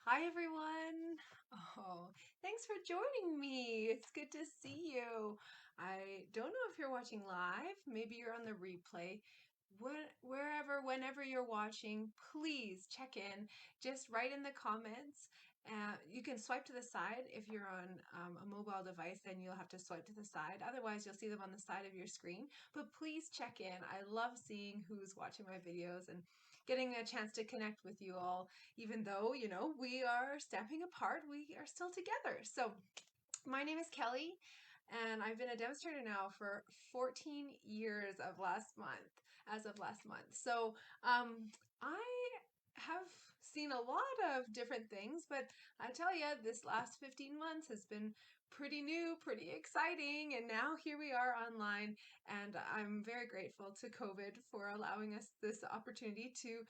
Hi, everyone. Oh, thanks for joining me. It's good to see you. I don't know if you're watching live. Maybe you're on the replay. Wherever, whenever you're watching, please check in. Just write in the comments. You can swipe to the side if you're on a mobile device, then you'll have to swipe to the side. Otherwise, you'll see them on the side of your screen. But please check in. I love seeing who's watching my videos and getting a chance to connect with you all even though, we are stamping apart, we are still together. So, my name is Kelly, and I've been a demonstrator now for 14 years as of last month. So, I have seen a lot of different things, but I tell you, this last 15 months has been pretty new, pretty exciting, and now here we are online, and I'm very grateful to COVID for allowing us this opportunity to,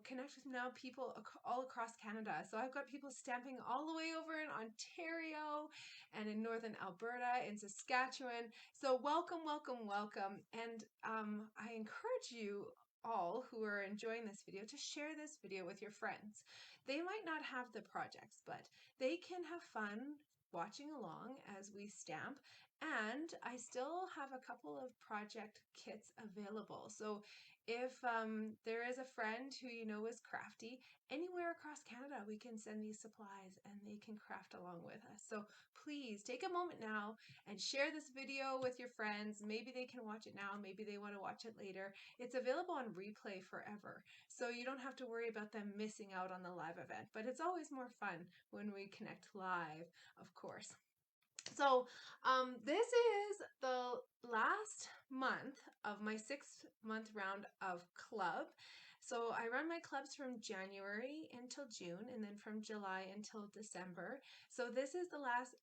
connect with now people all across Canada. So I've got people stamping all the way over in Ontario and in northern Alberta, in Saskatchewan. So welcome, welcome, welcome. And I encourage you all who are enjoying this video to share this video with your friends. They might not have the projects, but they can have fun watching along as we stamp. And I still have a couple of project kits available. So if there is a friend who you know is crafty, anywhere across Canada, we can send these supplies and they can craft along with us. So please take a moment now and share this video with your friends. Maybe they can watch it now, maybe they want to watch it later. It's available on replay forever, so you don't have to worry about them missing out on the live event. But it's always more fun when we connect live, of course. So, this is the last month of my 6 month round of club. So, I run my clubs from January until June and then from July until December. So, this is the last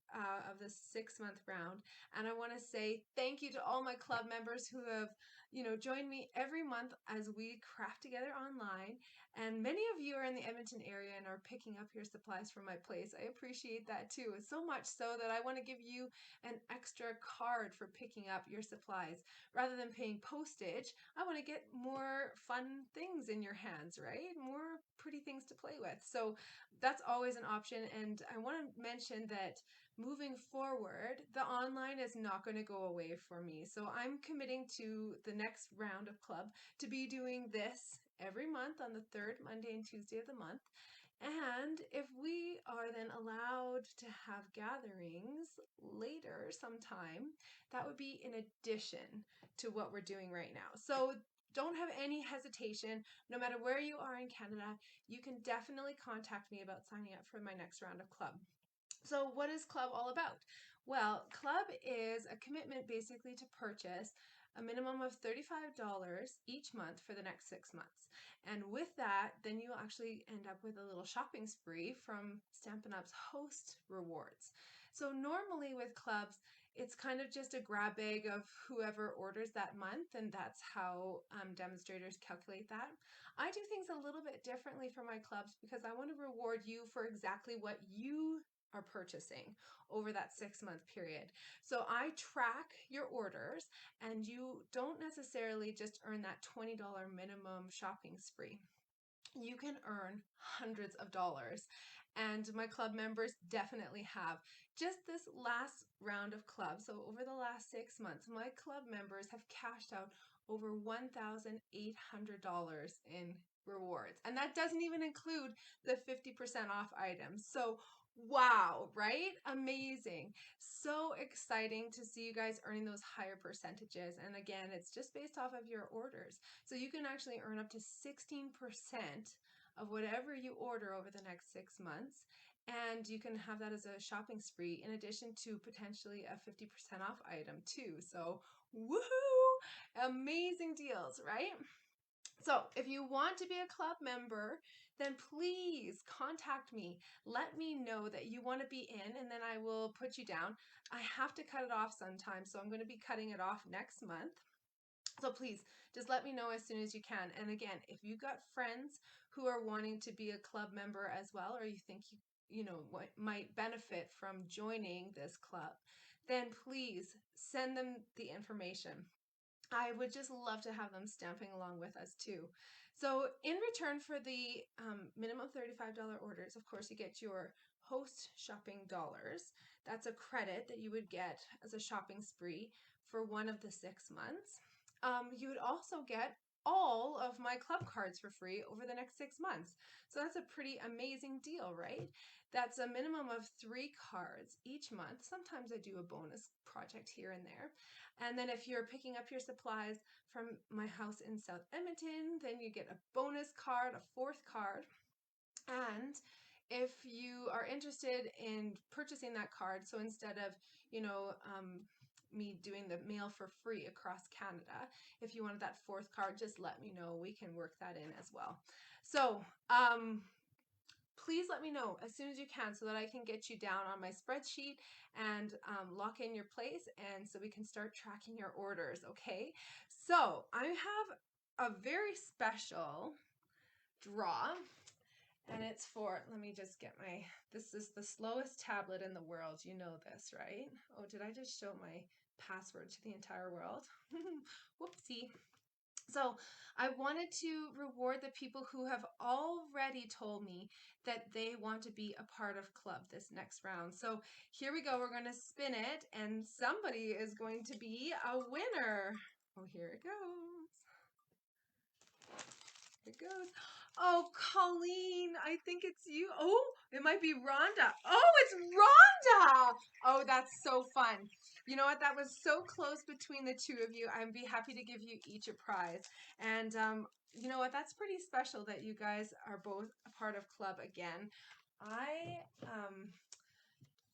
of the 6 month round. And I want to say thank you to all my club members who have, joined me every month as we craft together online. And many of you are in the Edmonton area and are picking up your supplies from my place. I appreciate that too. So much so that I want to give you an extra card for picking up your supplies. Rather than paying postage, I want to get more fun things in your hands, right? More pretty things to play with. So that's always an option. And I want to mention that moving forward, the online is not going to go away for me. So I'm committing to the next round of club to be doing this every month on the third Monday and Tuesday of the month. And if we are then allowed to have gatherings later sometime, that would be in addition to what we're doing right now. So don't have any hesitation. No matter where you are in Canada, you can definitely contact me about signing up for my next round of club. So, what is club all about? Well, club is a commitment basically to purchase a minimum of $35 each month for the next 6 months. And with that, then you actually end up with a little shopping spree from Stampin' Up's host rewards. So, normally with clubs, it's kind of just a grab bag of whoever orders that month, and that's how demonstrators calculate that. I do things a little bit differently for my clubs because I want to reward you for exactly what you are purchasing over that 6 month period. So I track your orders, and you don't necessarily just earn that $20 minimum shopping spree. You can earn hundreds of dollars. And my club members definitely have. Just this last round of club, so over the last 6 months, my club members have cashed out over $1,800 in rewards. And that doesn't even include the 50% off items. So, wow, right? Amazing. So exciting to see you guys earning those higher percentages. And again, it's just based off of your orders. So you can actually earn up to 16% of whatever you order over the next 6 months. And you can have that as a shopping spree in addition to potentially a 50% off item too. So, woohoo! Amazing deals, right? So, if you want to be a club member, then please contact me. Let me know that you want to be in, and then I will put you down. I have to cut it off sometime, so I'm going to be cutting it off next month. So please just let me know as soon as you can. And again, if you've got friends who are wanting to be a club member as well, or you think what might benefit from joining this club, then please send them the information. I would just love to have them stamping along with us too. So in return for the minimum $35 orders, of course, you get your host shopping dollars. That's a credit that you would get as a shopping spree for one of the 6 months. You would also get all of my club cards for free over the next 6 months. So that's a pretty amazing deal, right? That's a minimum of 3 cards each month. Sometimes I do a bonus project here and there. And then if you're picking up your supplies from my house in South Edmonton, then you get a bonus card, a 4th card. And if you are interested in purchasing that card, so instead of, me doing the mail for free across Canada, if you wanted that 4th card, just let me know. We can work that in as well. So, please let me know as soon as you can so that I can get you down on my spreadsheet and lock in your place, and so we can start tracking your orders, okay? So I have a very special draw, and it's for, let me just get this is the slowest tablet in the world. You know this, right? Oh, did I just show my password to the entire world? Whoopsie. So I wanted to reward the people who have already told me that they want to be a part of club this next round. So here we go. We're going to spin it, and somebody is going to be a winner. Oh, here it goes. Here it goes. Oh, Colleen, I think it's you. Oh, it might be Rhonda. Oh, it's Rhonda. Oh, that's so fun. You know what? That was so close between the two of you. I'd be happy to give you each a prize. And you know what? That's pretty special that you guys are both a part of club again. I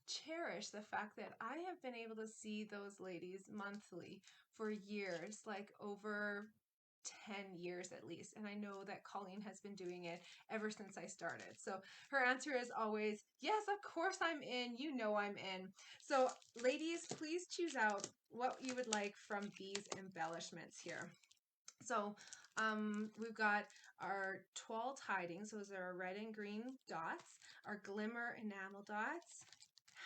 cherish the fact that I have been able to see those ladies monthly for years, like over 10 years at least. And I know that Colleen has been doing it ever since I started. So her answer is always, yes, of course I'm in. You know I'm in. So ladies, please choose out what you would like from these embellishments here. So we've got our Twine tidings. Those are our red and green dots, our glimmer enamel dots,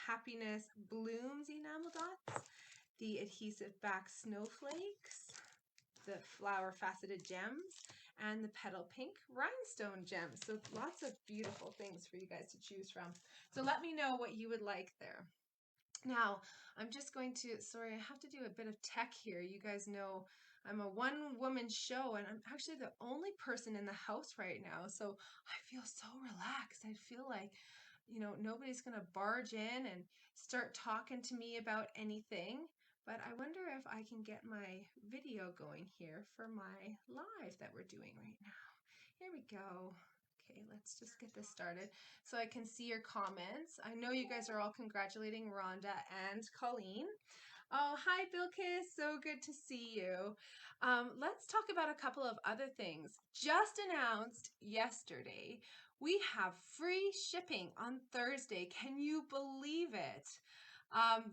happiness blooms enamel dots, the adhesive back snowflakes, the flower faceted gems, and the petal pink rhinestone gems. So lots of beautiful things for you guys to choose from. So let me know what you would like there. Now, I'm just going to, sorry, I have to do a bit of tech here. You guys know I'm a one-woman show, and I'm actually the only person in the house right now. So I feel so relaxed. I feel like, nobody's going to barge in and start talking to me about anything. But I wonder if I can get my video going here for my live that we're doing right now. Here we go. Okay, let's just get this started so I can see your comments. I know you guys are all congratulating Rhonda and Colleen. Oh, hi, Bilkis. So good to see you. Let's talk about a couple of other things. Just announced yesterday, we have free shipping on Thursday. Can you believe it?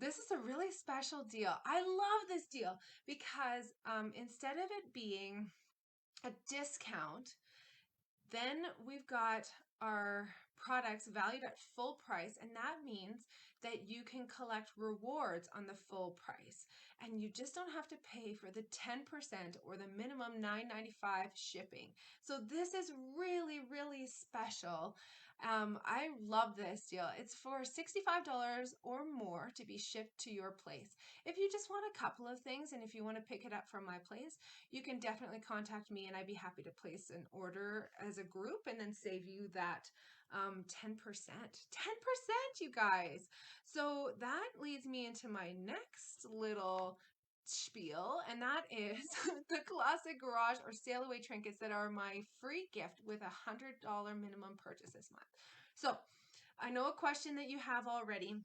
This is a really special deal. I love this deal because instead of it being a discount, then we've got our products valued at full price, and that means that you can collect rewards on the full price, and you just don't have to pay for the 10% or the minimum $9.95 shipping. So this is really, really special. I love this deal. It's for $65 or more to be shipped to your place. If you just want a couple of things, and if you want to pick it up from my place, you can definitely contact me, and I'd be happy to place an order as a group and then save you that 10%. 10%, you guys. So that leads me into my next little spiel, and that is the classic garage or sail away trinkets that are my free gift with $100 minimum purchase this month. So I know a question that you have already.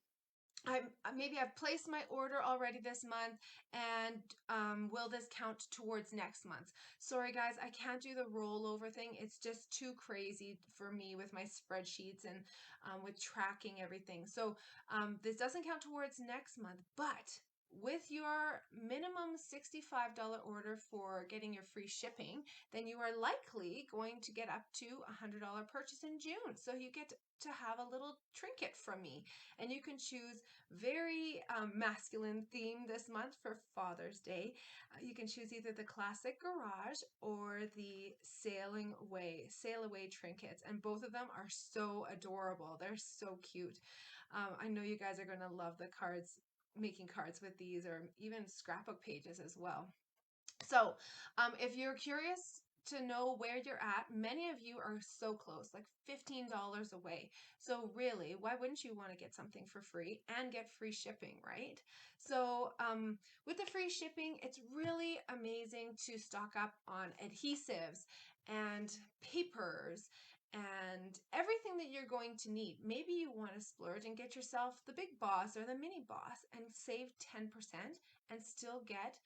Maybe I've placed my order already this month, and will this count towards next month? Sorry guys, I can't do the rollover thing. It's just too crazy for me with my spreadsheets and with tracking everything. So this doesn't count towards next month, but with your minimum $65 order for getting your free shipping, then you are likely going to get up to a $100 purchase in June. So you get to have a little trinket from me, and you can choose very masculine theme this month for Father's Day. You can choose either the classic garage or the sail away trinkets, and both of them are so adorable. They're so cute. I know you guys are going to love the cards, making cards with these, or even scrapbook pages as well. So, if you're curious to know where you're at, many of you are so close, like $15 away. So really, why wouldn't you want to get something for free and get free shipping, right? So, with the free shipping, it's really amazing to stock up on adhesives and papers and everything that you're going to need. Maybe you want to splurge and get yourself the big boss or the mini boss and save 10% and still get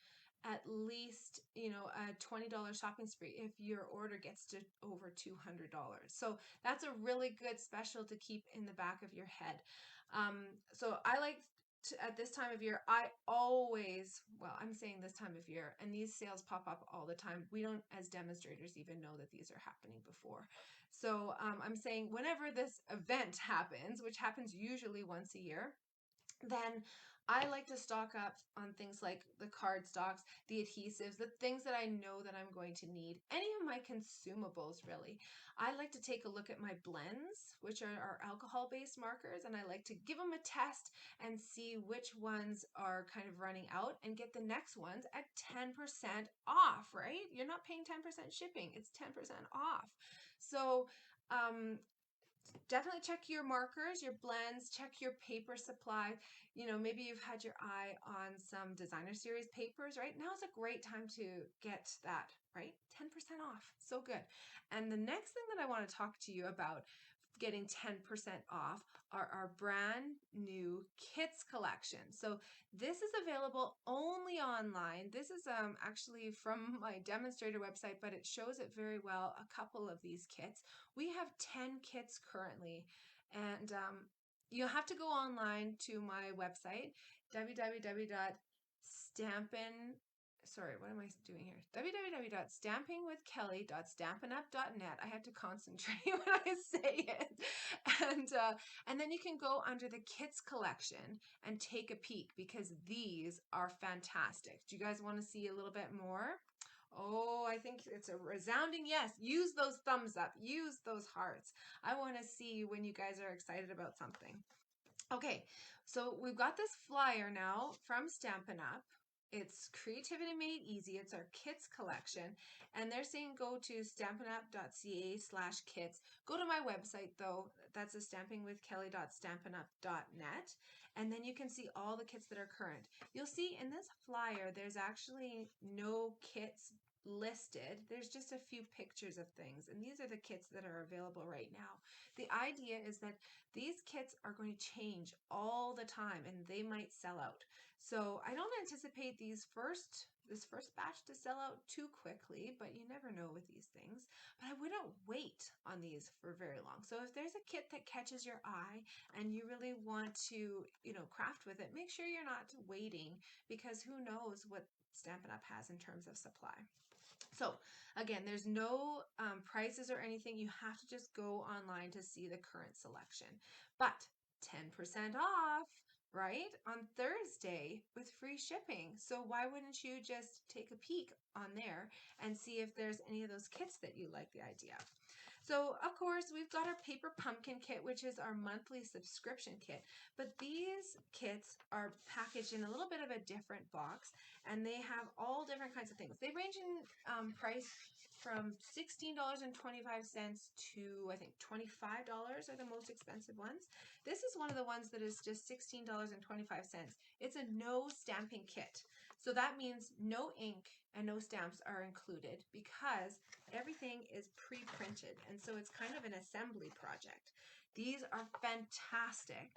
at least, a $20 shopping spree if your order gets to over $200. So that's a really good special to keep in the back of your head. So I like at this time of year, I'm saying this time of year, and these sales pop up all the time. We don't, as demonstrators, even know that these are happening before. So I'm saying whenever this event happens, which happens usually once a year, then I like to stock up on things like the card stocks, the adhesives, the things that I know that I'm going to need, any of my consumables really. I like to take a look at my blends, which are our alcohol-based markers, and I like to give them a test and see which ones are kind of running out and get the next ones at 10% off, right? You're not paying 10% shipping, it's 10% off. So, definitely check your markers, your blends, check your paper supply. Maybe you've had your eye on some designer series papers, right? Now is a great time to get that, right? 10% off. So good. And the next thing that I want to talk to you about getting 10% off are our brand new kits collection. So this is available only online. This is actually from my demonstrator website, but it shows it very well, a couple of these kits. We have 10 kits currently, and you'll have to go online to my website, www.stampin', sorry, what am I doing here? www.stampingwithkelly.stampinup.net. I have to concentrate when I say it. And then you can go under the kits collection and take a peek because these are fantastic. Do you guys want to see a little bit more? Oh, I think it's a resounding yes. Use those thumbs up. Use those hearts. I want to see when you guys are excited about something. Okay, so we've got this flyer now from Stampin' Up. It's Creativity Made Easy. It's our kits collection. And ththey're saying go to stampinup.ca/kits. Go to my website though. That's a stampingwithkelly.stampinup.net. And then you can see all the kits that are current. You'll see in this flyer, there's actually no kits listed. There's just a few pictures of things. And these are the kits that are available right now. The idea is that these kits are going to change all the time and they might sell out. So I don't anticipate this first batch to sell out too quickly, but you never know with these things. But I wouldn't wait on these for very long. So if there's a kit that catches your eye and you really want to, craft with it, make sure you're not waiting because who knows what Stampin' Up! Has in terms of supply. So again, there's no prices or anything. You have to just go online to see the current selection. But 10% off, right? On Thursday with free shipping. So why wouldn't you just take a peek on there and see if there's any of those kits that you like the idea of? So, of course, we've got our paper pumpkin kit, which is our monthly subscription kit. But these kits are packaged in a little bit of a different box, and they have all different kinds of things. They range in price from $16.25 to, I think, $25 are the most expensive ones. This is one of the ones that is just $16.25. It's a no stamping kit. So that means no ink and no stamps are included because everything is pre-printed. And so it's kind of an assembly project. These are fantastic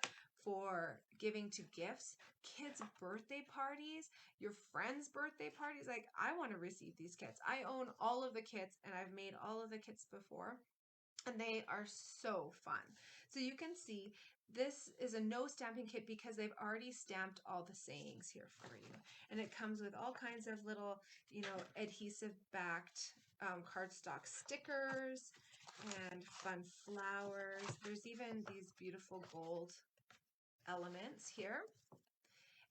for giving to gifts, kids' birthday parties, your friends' birthday parties. Like, I want to receive these kits. I own all of the kits and I've made all of the kits before. And they are so fun. So you can see this is a no stamping kit because they've already stamped all the sayings here for you. And it comes with all kinds of little, you know, adhesive backed cardstock stickers and fun flowers. There's even these beautiful gold elements here.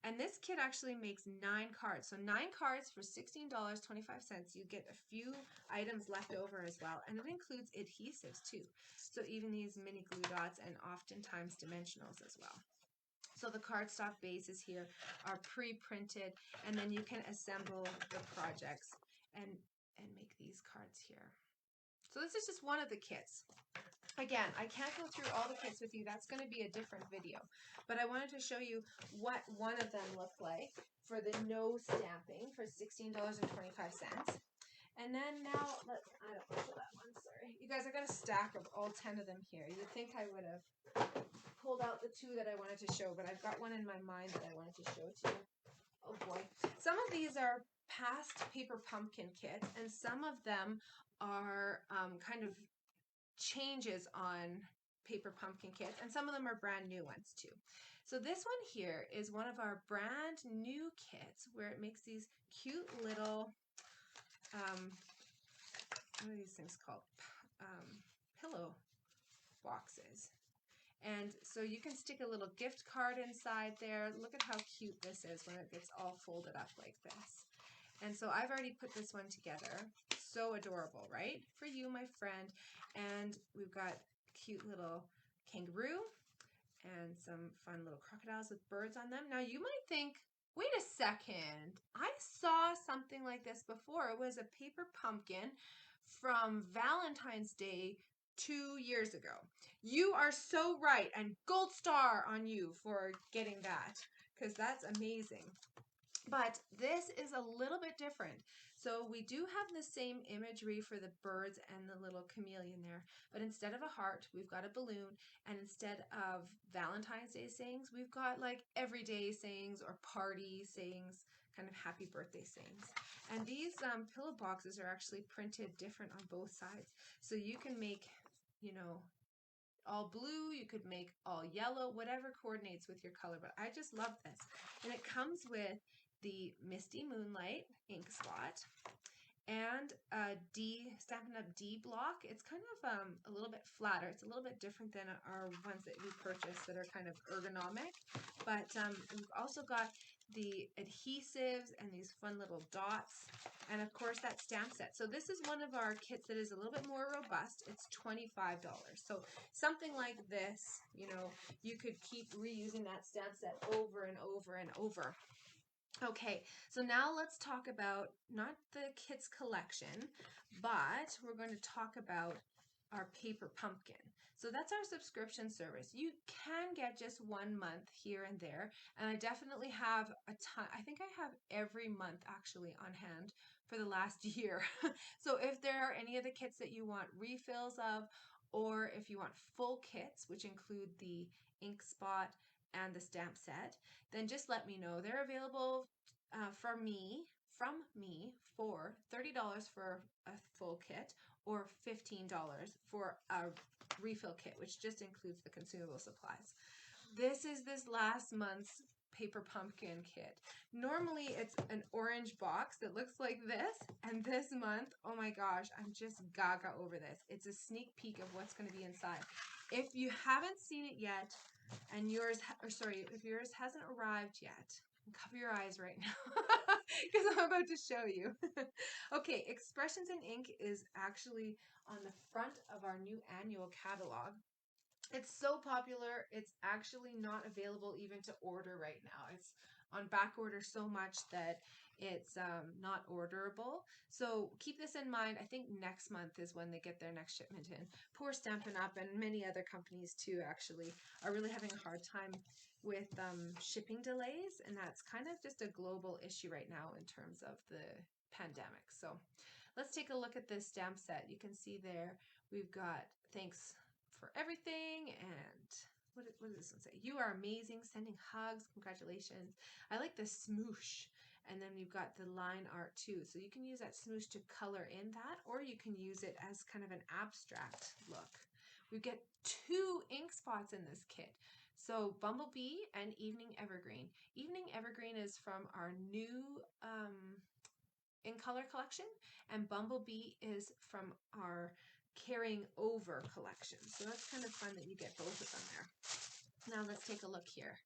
And this kit actually makes 9 cards. So 9 cards for $16.25. You get a few items left over as well. And it includes adhesives too. So even these mini glue dots and oftentimes dimensionals as well. So the cardstock bases here are pre-printed, and then you can assemble the projects and make these cards here. So this is just one of the kits. Again, I can't go through all the kits with you. That's going to be a different video. But I wanted to show you what one of them looked like for the no stamping for $16.25. And then now, I don't know that one, sorry. You guys, I got a stack of all 10 of them here. You'd think I would have pulled out the 2 that I wanted to show, but I've got one in my mind that I wanted to show to you. Oh boy. Some of these are past paper pumpkin kits, and some of them are kind of changes on paper pumpkin kits, and some of them are brand new ones too. So this one here is one of our brand new kits where it makes these cute little what are these things called? Pillow boxes. And so you can stick a little gift card inside there. Look at how cute this is when it gets all folded up like this. And so I've already put this one together. So adorable, right? For you, my friend. And we've got cute little kangaroo and some fun little crocodiles with birds on them. Now you might think, wait a second, I saw something like this before. It was a paper pumpkin from Valentine's Day 2 years ago. You are so right, and gold star on you for getting that, because that's amazing. But this is a little bit different. So we do have the same imagery for the birds and the little chameleon there, but instead of a heart, we've got a balloon, and instead of Valentine's Day sayings, we've got like everyday sayings or party sayings, kind of happy birthday sayings. And these pillow boxes are actually printed different on both sides. So you can make, you know, all blue, you could make all yellow, whatever coordinates with your color, but I just love this. And it comes with the Misty Moonlight ink spot and a Stampin' Up! D block. It's kind of a little bit flatter. It's a little bit different than our ones that we purchased that are kind of ergonomic. But we've also got the adhesives and these fun little dots. And of course that stamp set. So this is one of our kits that is a little bit more robust. It's $25. So something like this, you know, you could keep reusing that stamp set over and over and over. Okay, so now let's talk about not the kits collection, but we're going to talk about our paper pumpkin. So that's our subscription service. You can get just 1 month here and there, and I definitely have a ton. I think I have every month actually on hand for the last year. So if there are any of the kits that you want refills of, or if you want full kits, which include the ink spot and the stamp set, then just let me know. They're available from me for $30 for a full kit or $15 for a refill kit, which just includes the consumable supplies. This is this last month's paper pumpkin kit. Normally it's an orange box that looks like this, and this month, oh my gosh, I'm just gaga over this. It's a sneak peek of what's going to be inside. If you haven't seen it yet, and if yours hasn't arrived yet, cover your eyes right now because I'm about to show you. Okay, Expressions in Ink is actually on the front of our new annual catalog. It's so popular, it's actually not available even to order right now. It's on back order so much that it's not orderable. So keep this in mind. I think next month is when they get their next shipment in. Poor Stampin' Up! And many other companies too actually are really having a hard time with shipping delays, and that's kind of just a global issue right now in terms of the pandemic. So let's take a look at this stamp set. You can see there we've got thanks for everything, and what does this one say? You are amazing, sending hugs, congratulations. I like the smoosh, and then we've got the line art too. So you can use that smoosh to color in that, or you can use it as kind of an abstract look. We get 2 ink spots in this kit. So Bumblebee and Evening Evergreen. Evening Evergreen is from our new in color collection, and Bumblebee is from our carrying over collection. So that's kind of fun that you get both of them there. Now let's take a look here.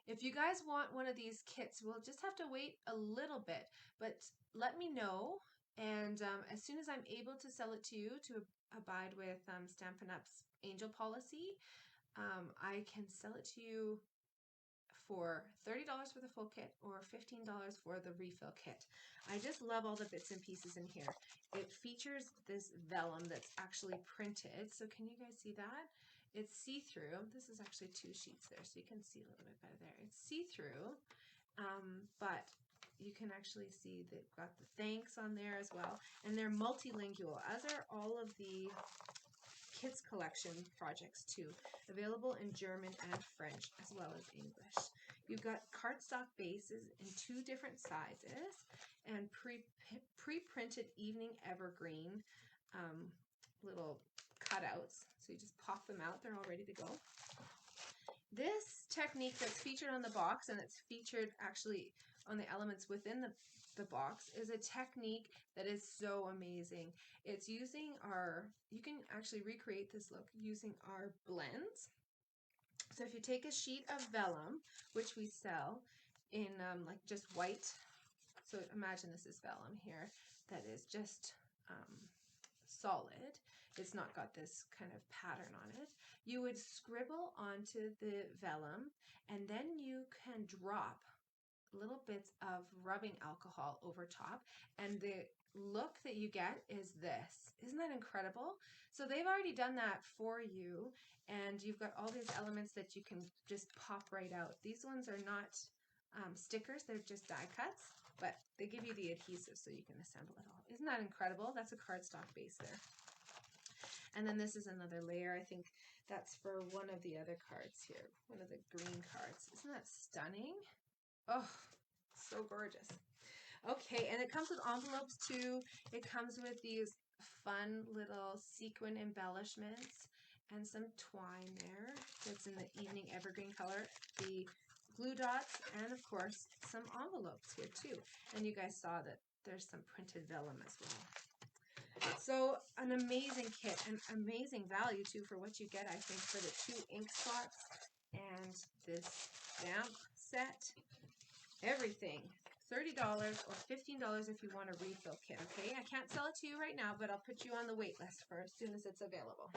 If you guys want one of these kits, we'll just have to wait a little bit, but let me know. And as soon as I'm able to sell it to you to abide with Stampin' Up's angel policy, I can sell it to you for $30 for the full kit or $15 for the refill kit. I just love all the bits and pieces in here. It features this vellum that's actually printed. So can you guys see that? It's see-through. This is actually 2 sheets there, so you can see a little bit better there. It's see-through, but you can actually see they've got the thanks on there as well. And they're multilingual, as are all of the Kids Collection projects too, available in German and French as well as English. You've got cardstock bases in 2 different sizes and pre-printed Evening Evergreen little cutouts. So you just pop them out, they're all ready to go. This technique that's featured on the box, and it's featured actually on the elements within the box, is a technique that is so amazing. It's using our, you can actually recreate this look using our blends. So if you take a sheet of vellum, which we sell in like just white, so imagine this is vellum here that is just solid. It's not got this kind of pattern on it. You would scribble onto the vellum, and then you can drop little bits of rubbing alcohol over top, and the look that you get is this. Isn't that incredible? So they've already done that for you, and you've got all these elements that you can just pop right out. These ones are not stickers, they're just die cuts, but they give you the adhesive so you can assemble it all. Isn't that incredible? That's a cardstock base there. And then this is another layer. I think that's for one of the other cards here, one of the green cards. Isn't that stunning? Oh, so gorgeous. Okay, and it comes with envelopes too. It comes with these fun little sequin embellishments and some twine there that's in the Evening Evergreen color, the glue dots, and of course some envelopes here too. And you guys saw that there's some printed vellum as well. So an amazing kit, and amazing value too for what you get, I think, for the 2 ink spots and this stamp set. Everything. $30 or $15 if you want a refill kit, okay? I can't sell it to you right now, but I'll put you on the wait list for as soon as it's available.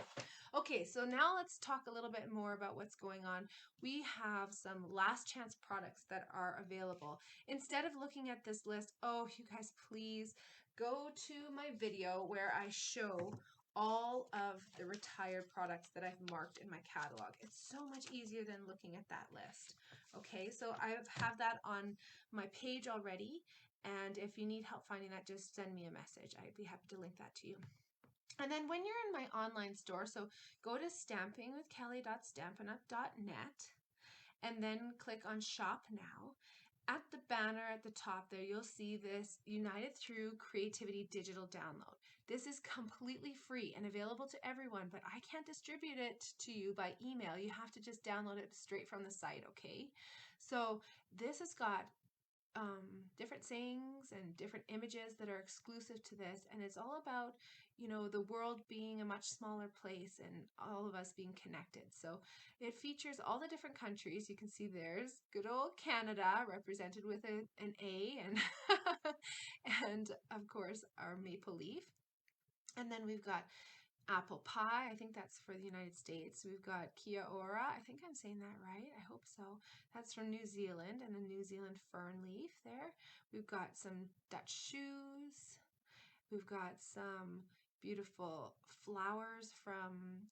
Okay, so now let's talk a little bit more about what's going on. We have some last chance products that are available. Instead of looking at this list, oh, you guys, please go to my video where I show all of the retired products that I've marked in my catalog. It's so much easier than looking at that list. Okay, so I have that on my page already, and if you need help finding that, just send me a message. I'd be happy to link that to you. And then when you're in my online store, so go to stampingwithkelly.stampinup.net and then click on Shop Now. At the banner at the top there, you'll see this United Through Creativity digital download. This is completely free and available to everyone, but I can't distribute it to you by email. You have to just download it straight from the site, okay? So this has got different sayings and different images that are exclusive to this, and it's all about, you know, the world being a much smaller place and all of us being connected. So it features all the different countries. You can see there's good old Canada represented with an A, and and of course our maple leaf. And then we've got apple pie. I think that's for the United States. We've got Kia ora. I think I'm saying that right. I hope so. That's from New Zealand, and a New Zealand fern leaf there. We've got some Dutch shoes. We've got some beautiful flowers from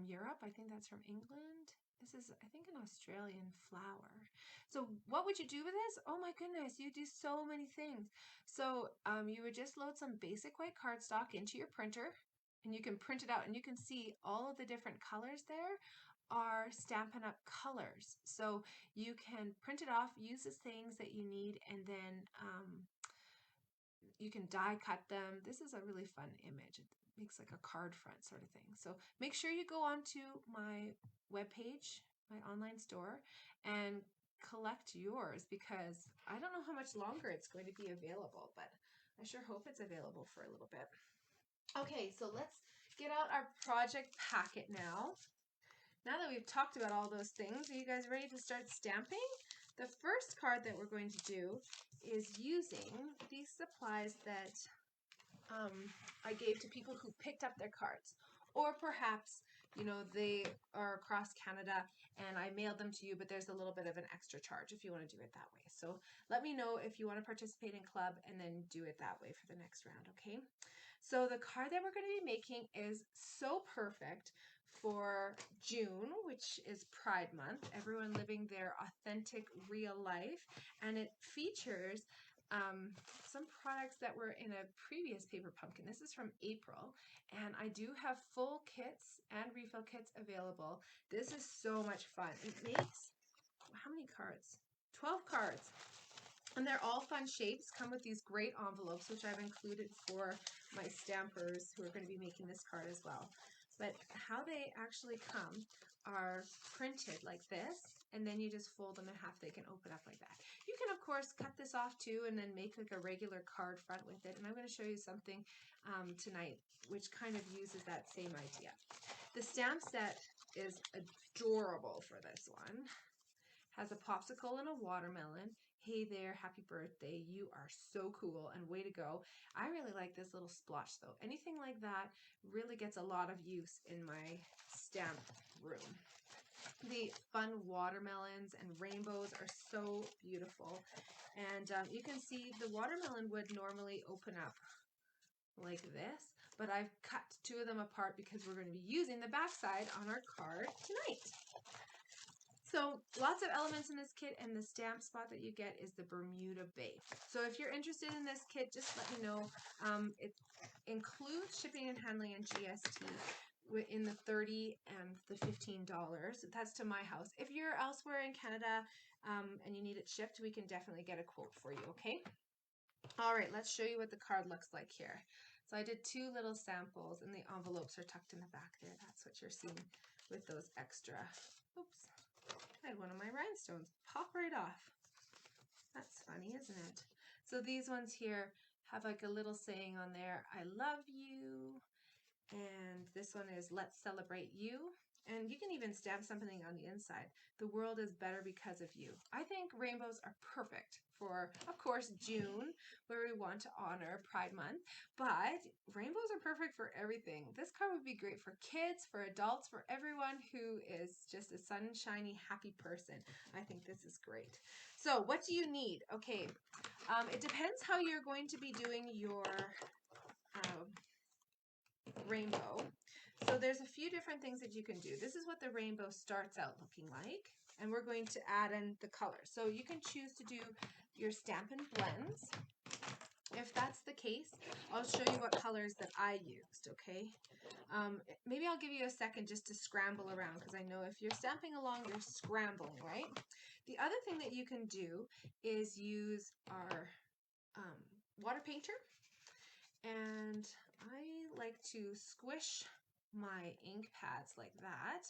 Europe. I think that's from England. This is, I think, an Australian flower. So what would you do with this? Oh my goodness, you do so many things. So you would just load some basic white cardstock into your printer, and you can print it out, and you can see all of the different colors there are Stampin' Up! Colors. So you can print it off, use the things that you need, and then you can die cut them. This is a really fun image. It makes like a card front sort of thing. So make sure you go onto my webpage my online store, and collect yours, because I don't know how much longer it's going to be available, but I sure hope it's available for a little bit. Okay, so let's get out our project packet now. Now that we've talked about all those things, are you guys ready to start stamping? The first card that we're going to do is using these supplies that I gave to people who picked up their cards. Or perhaps, you know, they are across Canada and I mailed them to you, but there's a little bit of an extra charge if you want to do it that way. So let me know if you want to participate in club and then do it that way for the next round, okay? So the card that we're going to be making is so perfect for June, which is Pride Month, everyone living their authentic real life, and it features some products that were in a previous paper pumpkin. This is from April, and I do have full kits and refill kits available. This is so much fun. It makes, how many cards? 12 cards. And they're all fun shapes, come with these great envelopes, which I've included for my stampers who are going to be making this card as well. But how they actually come are printed like this, and then you just fold them in half. They can open up like that. You can, of course, cut this off too and then make like a regular card front with it. And I'm going to show you something tonight which kind of uses that same idea. The stamp set is adorable for this one. Has a popsicle and a watermelon. Hey there, happy birthday. You are so cool and way to go. I really like this little splotch though. Anything like that really gets a lot of use in my stamp room. The fun watermelons and rainbows are so beautiful. And you can see the watermelon would normally open up like this, but I've cut two of them apart because we're going to be using the backside on our card tonight. So lots of elements in this kit, and the stamp spot that you get is the Bermuda Bay. So if you're interested in this kit, just let me know. It includes shipping and handling and GST in the $30 and the $15. That's to my house. If you're elsewhere in Canada and you need it shipped, we can definitely get a quote for you, okay? All right, let's show you what the card looks like here. So I did two little samples, and the envelopes are tucked in the back there. That's what you're seeing with those extra. Oops. I had one of my rhinestones pop right off. That's funny, isn't it? So these ones here have like a little saying on there, I love you. And this one is, let's celebrate you. And you can even stamp something on the inside. The world is better because of you. I think rainbows are perfect for, of course, June, where we want to honor Pride Month. But rainbows are perfect for everything. This card would be great for kids, for adults, for everyone who is just a sunshiny, happy person. I think this is great. So what do you need? Okay, it depends how you're going to be doing your rainbow. So there's a few different things that you can do. This is what the rainbow starts out looking like, and we're going to add in the colors. So you can choose to do your Stampin' Blends. If that's the case, I'll show you what colors that I used, okay? Maybe I'll give you a second just to scramble around, because I know if you're stamping along, you're scrambling, right? The other thing that you can do is use our water painter, and I like to squish my ink pads like that,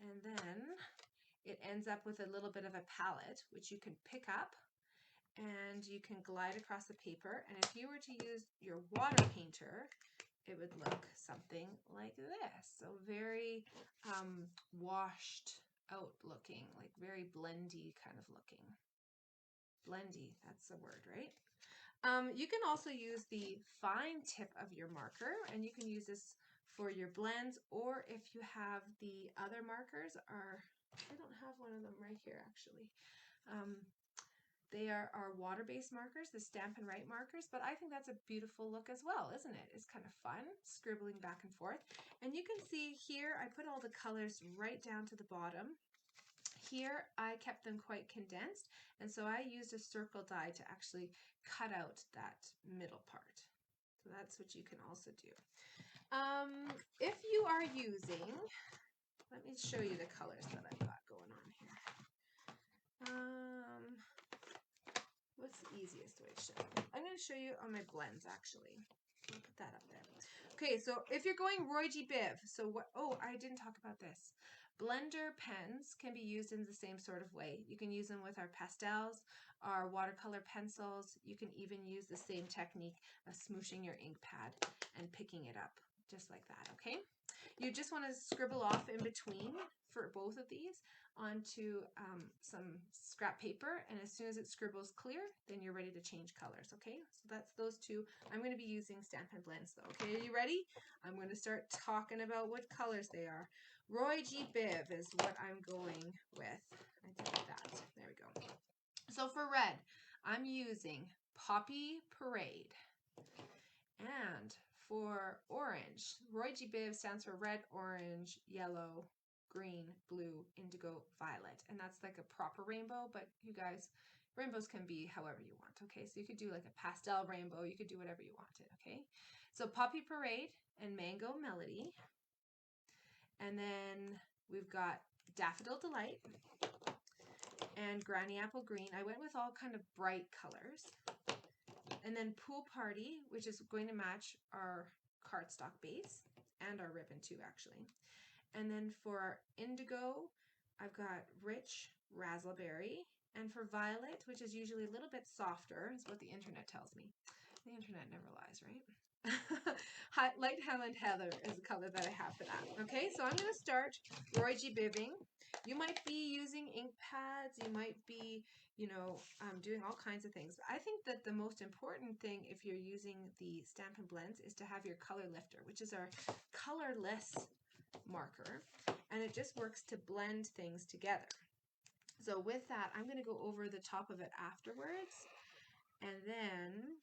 and then it ends up with a little bit of a palette which you can pick up and you can glide across the paper. And if you were to use your water painter, it would look something like this. So very washed out looking, like very blendy kind of looking. Blendy, that's the word, right? You can also use the fine tip of your marker, and you can use this for your blends, or if you have the other markers I don't have one of them right here actually. They are our water-based markers, the Stampin' Write markers, but I think that's a beautiful look as well, isn't it? It's kind of fun, scribbling back and forth. And you can see here, I put all the colors right down to the bottom. Here, I kept them quite condensed, and so I used a circle die to actually cut out that middle part. So that's what you can also do. If you are using, let me show you the colors that I've got going on here. What's the easiest way to show you? I'm going to show you on my blends, actually. I'll put that up there. Okay, so if you're going Roy G. Biv, so what, oh, I didn't talk about this. Blender pens can be used in the same sort of way. You can use them with our pastels, our watercolor pencils. You can even use the same technique of smooshing your ink pad and picking it up, just like that, okay? You just want to scribble off in between for both of these onto some scrap paper, and as soon as it scribbles clear, then you're ready to change colors, okay? So that's those two. I'm going to be using Stampin' Blends though, okay? Are you ready? I'm going to start talking about what colors they are. Roy G. Biv is what I'm going with. I did that. There we go. So for red, I'm using Poppy Parade. And for orange, Roy G. Biv stands for red, orange, yellow, green, blue, indigo, violet. And that's like a proper rainbow, but you guys, rainbows can be however you want, okay? So you could do like a pastel rainbow, you could do whatever you wanted, okay? So Poppy Parade and Mango Melody. And then we've got Daffodil Delight and Granny Apple Green. I went with all kind of bright colors. And then Pool Party, which is going to match our cardstock base and our ribbon too, actually. And then for our indigo, I've got Rich Razzleberry. And for violet, which is usually a little bit softer, is what the internet tells me. The internet never lies, right? Light Highland Heather is the color that I have for that. Okay, so I'm going to start Roy G. Biving. You might be using ink pads, you might be, doing all kinds of things. But I think that the most important thing if you're using the Stampin' Blends is to have your color lifter, which is our colorless marker, and it just works to blend things together. So with that, I'm going to go over the top of it afterwards, and then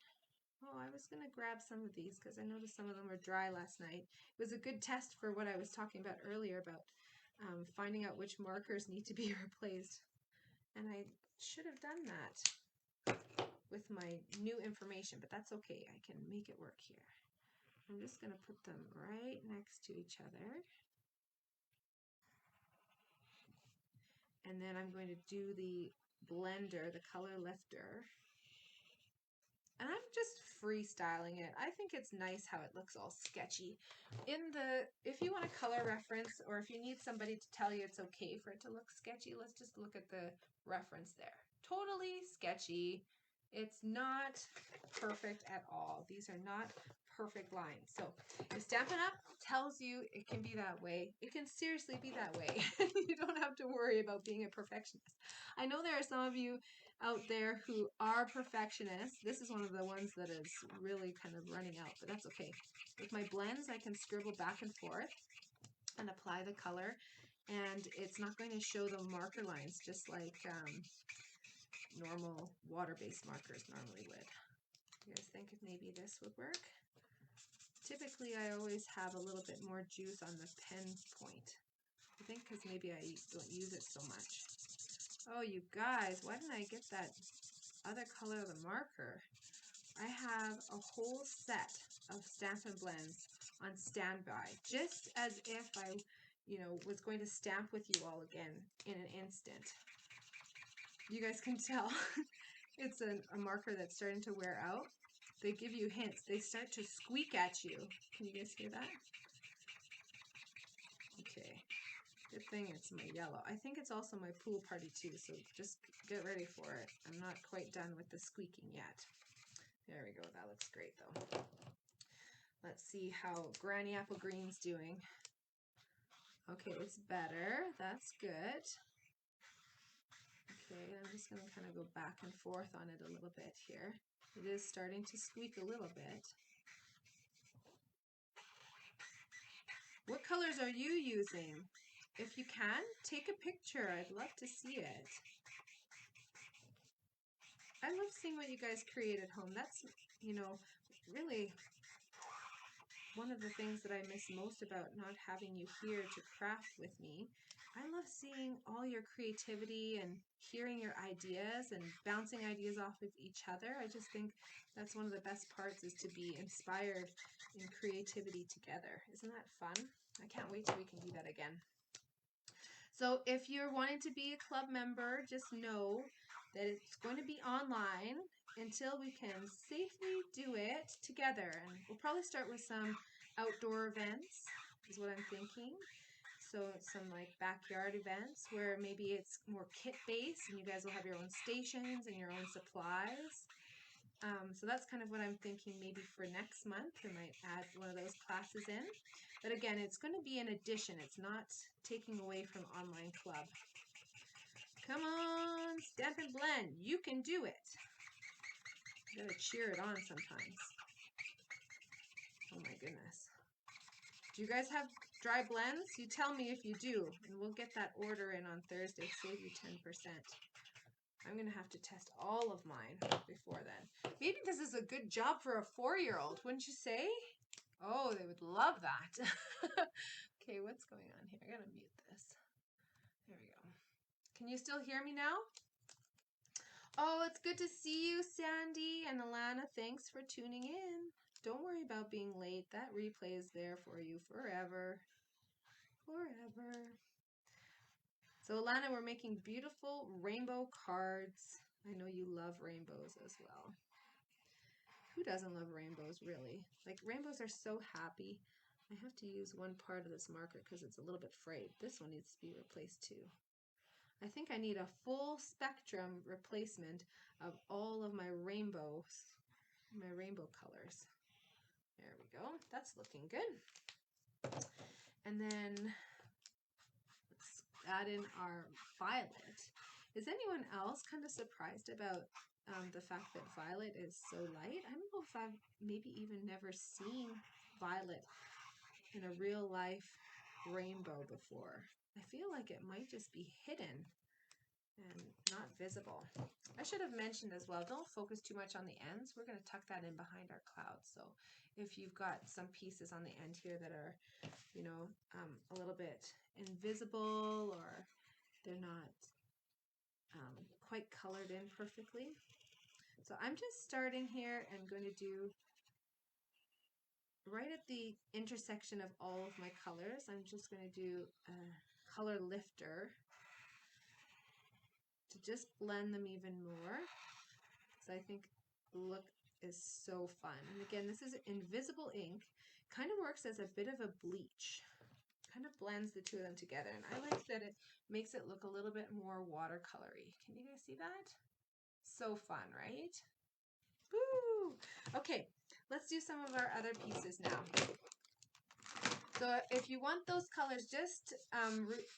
I was going to grab some of these because I noticed some of them were dry last night. It was a good test for what I was talking about earlier about finding out which markers need to be replaced. And I should have done that with my new information, but that's okay. I can make it work here. I'm just going to put them right next to each other. And then I'm going to do the blender, the color lifter. And I'm just freestyling it. I think it's nice how it looks all sketchy. If you want a color reference, or if you need somebody to tell you it's okay for it to look sketchy, let's just look at the reference there. Totally sketchy. It's not perfect at all. These are not perfect lines. So if Stampin' Up! Tells you it can be that way, it can seriously be that way. You don't have to worry about being a perfectionist. I know there are some of you out there who are perfectionists. This is one of the ones that is really kind of running out, but that's okay. With my blends, I can scribble back and forth and apply the color, and it's not going to show the marker lines just like normal water-based markers normally would. You guys think if maybe this would work? Typically, I always have a little bit more juice on the pen point. I think because maybe I don't use it so much. Oh, you guys, why didn't I get that other color of the marker? I have a whole set of Stampin' Blends on standby, just as if I, was going to stamp with you all again in an instant. You guys can tell it's a marker that's starting to wear out. They give you hints. They start to squeak at you. Can you guys hear that? Okay. Good thing it's my yellow. I think it's also my Pool Party too, so just get ready for it. I'm not quite done with the squeaking yet. There we go. That looks great though. Let's see how Granny Apple Green's doing. Okay, it's better. That's good. Okay, I'm just going to kind of go back and forth on it a little bit here. It is starting to squeak a little bit. What colors are you using? If you can, take a picture. I'd love to see it. I love seeing what you guys create at home. That's, really one of the things that I miss most about not having you here to craft with me. I love seeing all your creativity and hearing your ideas and bouncing ideas off of each other. I just think that's one of the best parts, is to be inspired in creativity together. Isn't that fun? I can't wait till we can do that again. So if you're wanting to be a club member, just know that it's going to be online until we can safely do it together. And we'll probably start with some outdoor events, is what I'm thinking. So some like backyard events where maybe it's more kit based and you guys will have your own stations and your own supplies. So that's kind of what I'm thinking maybe for next month. I might add one of those classes in. But again, it's going to be an addition. It's not taking away from online club. Come on, Stampin' Blend. You can do it. You gotta cheer it on sometimes. Oh my goodness. Do you guys have dry blends? You tell me if you do, and we'll get that order in on Thursday. Save you 10%. I'm going to have to test all of mine before then. Maybe this is a good job for a 4-year-old, wouldn't you say? Oh, they would love that. Okay, what's going on here? I got to mute this. There we go. Can you still hear me now? Oh, it's good to see you, Sandy and Alana. Thanks for tuning in. Don't worry about being late. That replay is there for you forever. Forever. So Alana, we're making beautiful rainbow cards. I know you love rainbows as well. Who doesn't love rainbows, really? Like, rainbows are so happy. I have to use one part of this marker because it's a little bit frayed. This one needs to be replaced too. I think I need a full spectrum replacement of all of my rainbow colors. There we go. That's looking good. And then let's add in our violet. Is anyone else kind of surprised about the fact that violet is so light? I don't know if I've maybe even never seen violet in a real life rainbow before. I feel like it might just be hidden and not visible. I should have mentioned as well, don't focus too much on the ends. We're going to tuck that in behind our clouds. So if you've got some pieces on the end here that are, you know, a little bit invisible or they're not quite colored in perfectly. So I'm just starting here and going to do right at the intersection of all of my colors. I'm just going to do a color lifter to just blend them even more. So I think the look is so fun. And again, this is invisible ink. Kind of works as a bit of a bleach. Kind of blends the two of them together. And I like that it makes it look a little bit more watercolory. Can you guys see that? So fun, right? Woo! Okay, let's do some of our other pieces now. So if you want those colors, just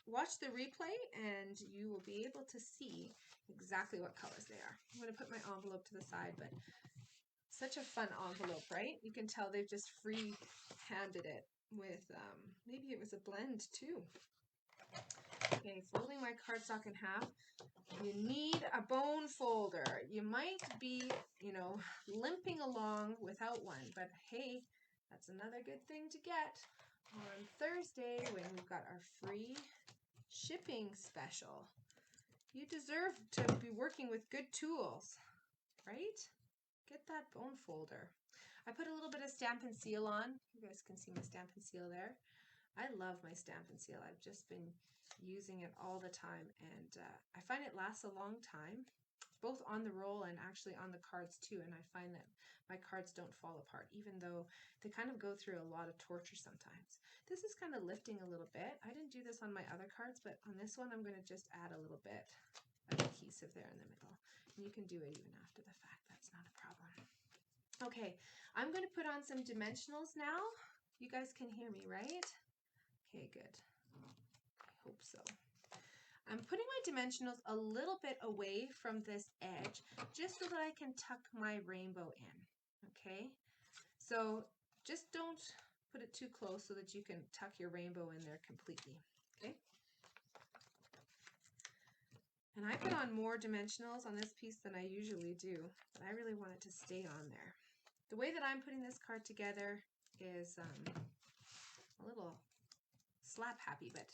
watch the replay and you will be able to see exactly what colors they are. I'm going to put my envelope to the side, but such a fun envelope, right? You can tell they've just free-handed it with, maybe it was a blend too. Okay, folding my cardstock in half. You need a bone folder. You might be, you know, limping along without one, but hey, that's another good thing to get on Thursday when we've got our free shipping special. You deserve to be working with good tools, right? Get that bone folder. I put a little bit of Stampin' Seal on. You guys can see my Stampin' Seal there. I love my Stampin' Seal. I've just been using it all the time, and I find it lasts a long time, both on the roll and actually on the cards too. And I find that my cards don't fall apart, even though they kind of go through a lot of torture sometimes. This is kind of lifting a little bit. I didn't do this on my other cards, but on this one, I'm going to just add a little bit of adhesive there in the middle. And you can do it even after the fact. That's not a problem. Okay, I'm going to put on some dimensionals now. You guys can hear me, right? Okay, good. I hope so. I'm putting my dimensionals a little bit away from this edge just so that I can tuck my rainbow in, okay? So just don't put it too close so that you can tuck your rainbow in there completely, okay? And I put on more dimensionals on this piece than I usually do, but I really want it to stay on there. The way that I'm putting this card together is a little slap happy, but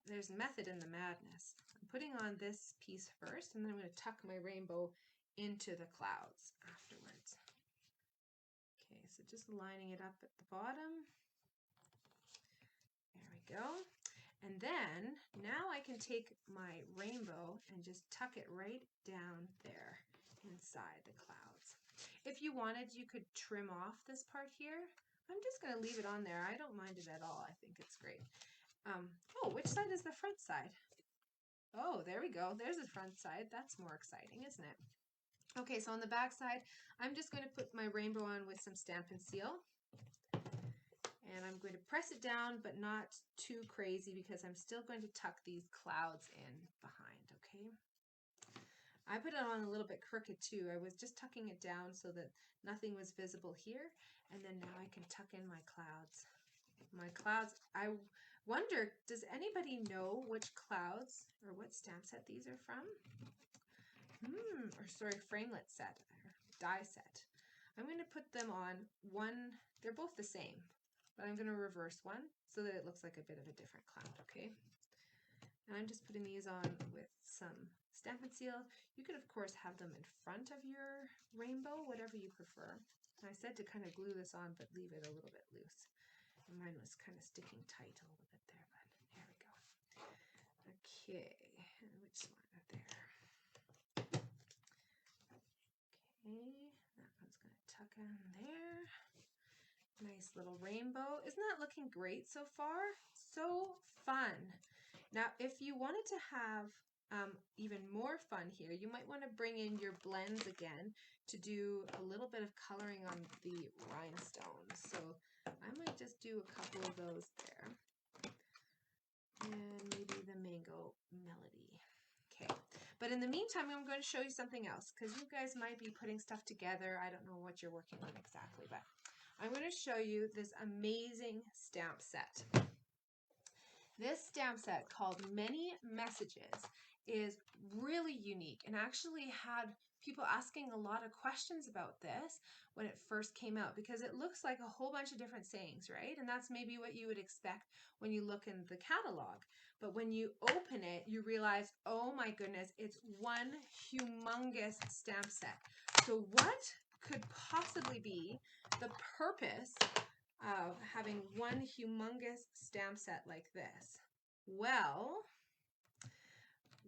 there's method in the madness. I'm putting on this piece first, and then I'm going to tuck my rainbow into the clouds afterwards. Okay, so just lining it up at the bottom. There we go. And then, now I can take my rainbow and just tuck it right down there inside the clouds. If you wanted, you could trim off this part here. I'm just going to leave it on there. I don't mind it at all. I think it's great. Oh, which side is the front side? Oh, there we go. There's the front side. That's more exciting, isn't it? Okay, so on the back side, I'm just going to put my rainbow on with some Stampin' Seal. And I'm going to press it down, but not too crazy because I'm still going to tuck these clouds in behind, okay? I put it on a little bit crooked too. I was just tucking it down so that nothing was visible here. And then now I can tuck in my clouds. My clouds, I wonder, does anybody know which clouds or what stamp set these are from? Or sorry, framelit set or die set. I'm going to put them on one, they're both the same, but I'm going to reverse one so that it looks like a bit of a different cloud, okay? And I'm just putting these on with some Stampin' Seal. You could, of course, have them in front of your rainbow, whatever you prefer. And I said to kind of glue this on, but leave it a little bit loose. And mine was kind of sticking tight a little bit there, but there we go. Okay, and which one are there? Okay, that one's going to tuck in there. Nice little rainbow. Isn't that looking great so far? So fun. Now, if you wanted to have even more fun here, you might want to bring in your blends again to do a little bit of coloring on the rhinestones. So I might just do a couple of those there. And maybe the mango melody. Okay. But in the meantime, I'm going to show you something else because you guys might be putting stuff together. I don't know what you're working on exactly, but I'm going to show you this amazing stamp set. This stamp set called Many Messages is really unique and actually had people asking a lot of questions about this when it first came out because it looks like a whole bunch of different sayings, right? And that's maybe what you would expect when you look in the catalog. But when you open it, you realize, oh my goodness, it's one humongous stamp set. So what could possibly be the purpose of having one humongous stamp set like this? Well,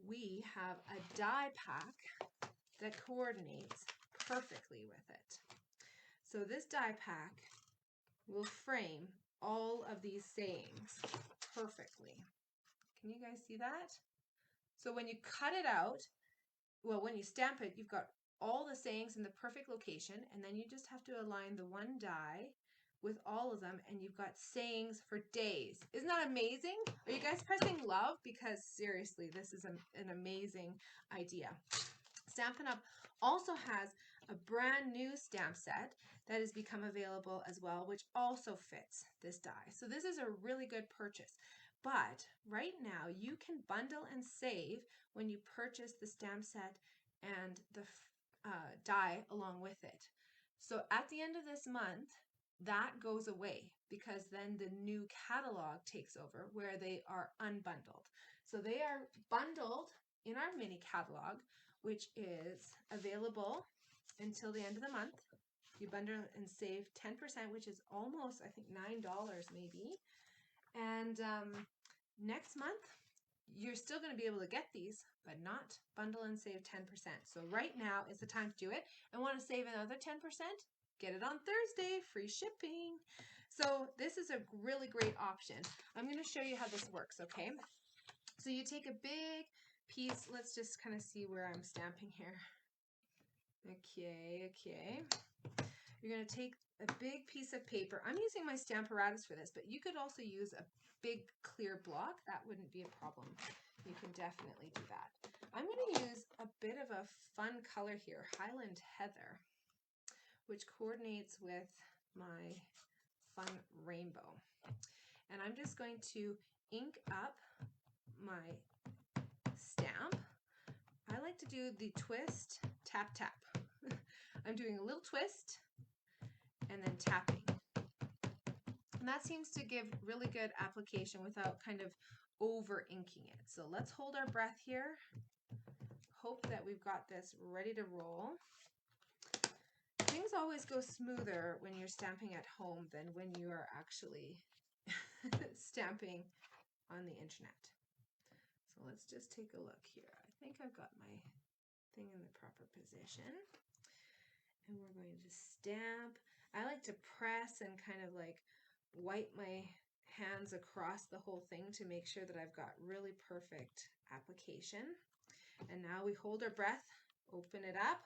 we have a die pack that coordinates perfectly with it. So this die pack will frame all of these sayings perfectly. Can you guys see that? So when you cut it out, well, when you stamp it, you've got all the sayings in the perfect location, and then you just have to align the one die with all of them, and you've got sayings for days. Isn't that amazing? Are you guys pressing love? Because seriously, this is an amazing idea. Stampin' Up! Also has a brand new stamp set that has become available as well, which also fits this die. So this is a really good purchase. But right now, you can bundle and save when you purchase the stamp set and the die along with it. So at the end of this month, that goes away because then the new catalog takes over where they are unbundled. So they are bundled in our mini catalog, which is available until the end of the month. You bundle and save 10%, which is almost, I think, $9 maybe. And next month, you're still going to be able to get these, but not bundle and save 10%. So right now is the time to do it. And want to save another 10%? Get it on Thursday, free shipping. So this is a really great option. I'm going to show you how this works, okay? So you take a big piece. Let's just kind of see where I'm stamping here. Okay. You're going to take a big piece of paper. I'm using my Stamparatus for this, but you could also use a big clear block. That wouldn't be a problem. You can definitely do that. I'm going to use a bit of a fun color here, Highland Heather, which coordinates with my fun rainbow. And I'm just going to ink up my stamp. I like to do the twist, tap, tap. I'm doing a little twist and then tapping. And that seems to give really good application without kind of over inking it. So let's hold our breath here. Hope that we've got this ready to roll. Things always go smoother when you're stamping at home than when you are actually stamping on the internet. So let's just take a look here. I think I've got my thing in the proper position. And we're going to stamp. I like to press and kind of like wipe my hands across the whole thing to make sure that I've got really perfect application. And now we hold our breath, open it up,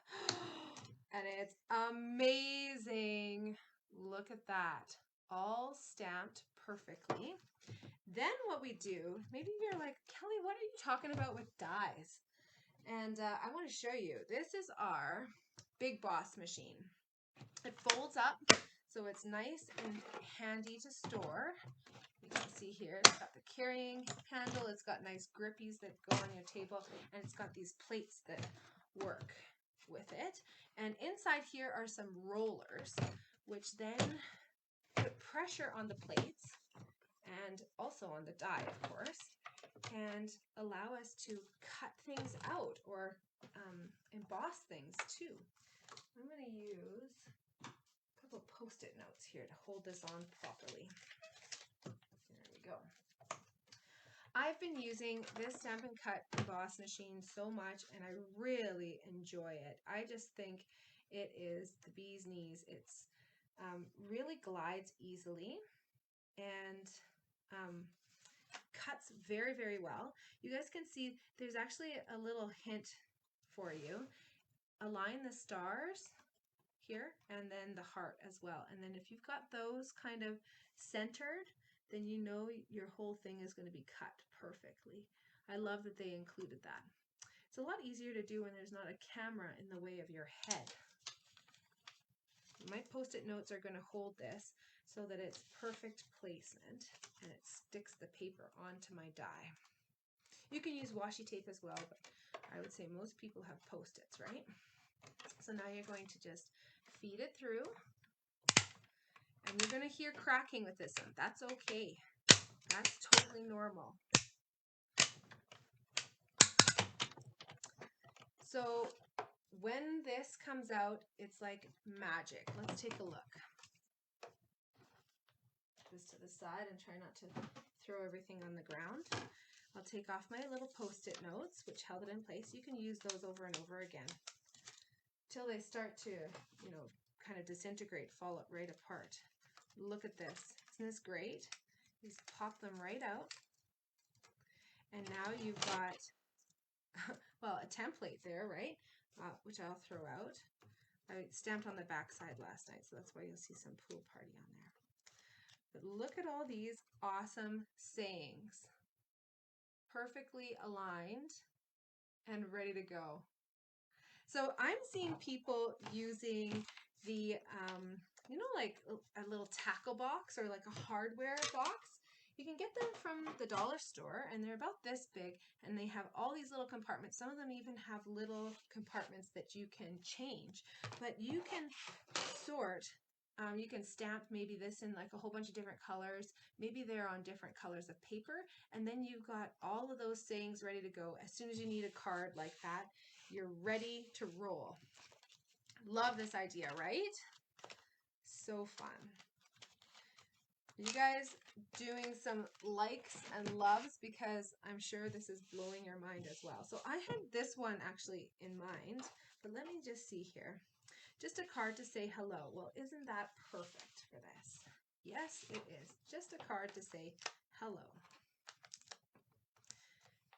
and it's amazing. Look at that, all stamped perfectly. Then what we do, maybe you're like, Kelly, what are you talking about with dies? And I want to show you. This is our Big Boss machine. It folds up, so it's nice and handy to store. You can see here, it's got the carrying handle. It's got nice grippies that go on your table, and it's got these plates that work with it. And inside here are some rollers, which then put pressure on the plates and also on the die, of course, and allow us to cut things out or emboss things too. I'm going to use a couple Post-it notes here to hold this on properly. There we go. I've been using this Stamp and Cut emboss machine so much, and I really enjoy it. I just think it is the bee's knees. It's really glides easily and cuts very, very well. You guys can see there's actually a little hint for you. Align the stars here and then the heart as well. And then if you've got those kind of centered, then you know your whole thing is going to be cut perfectly. I love that they included that. It's a lot easier to do when there's not a camera in the way of your head. My Post-it notes are going to hold this so that it's perfect placement and it sticks the paper onto my die. You can use washi tape as well, but I would say most people have Post-its, right? So now you're going to just feed it through, and you're going to hear cracking with this one. That's okay. That's totally normal. So when this comes out, it's like magic. Let's take a look. This to the side and try not to throw everything on the ground. I'll take off my little Post-it notes, which held it in place. You can use those over and over again till they start to, you know, kind of disintegrate, fall right apart. Look at this. Isn't this great? You just pop them right out. And now you've got, well, a template there, right? Which I'll throw out. I stamped on the back side last night, so that's why you'll see some pool party on there. But look at all these awesome sayings. Perfectly aligned and ready to go. So I'm seeing people using the, you know, like a little tackle box or like a hardware box. You can get them from the dollar store, and they're about this big, and they have all these little compartments. Some of them even have little compartments that you can change, but you can sort. You can stamp maybe this in like a whole bunch of different colors. Maybe they're on different colors of paper, and then you've got all of those sayings ready to go. As soon as you need a card like that, you're ready to roll. Love this idea, right? So fun. You guys doing some likes and loves, because I'm sure this is blowing your mind as well. So I had this one actually in mind, but let me just see here. Just a card to say hello. Well, isn't that perfect for this? Yes, it is. Just a card to say hello.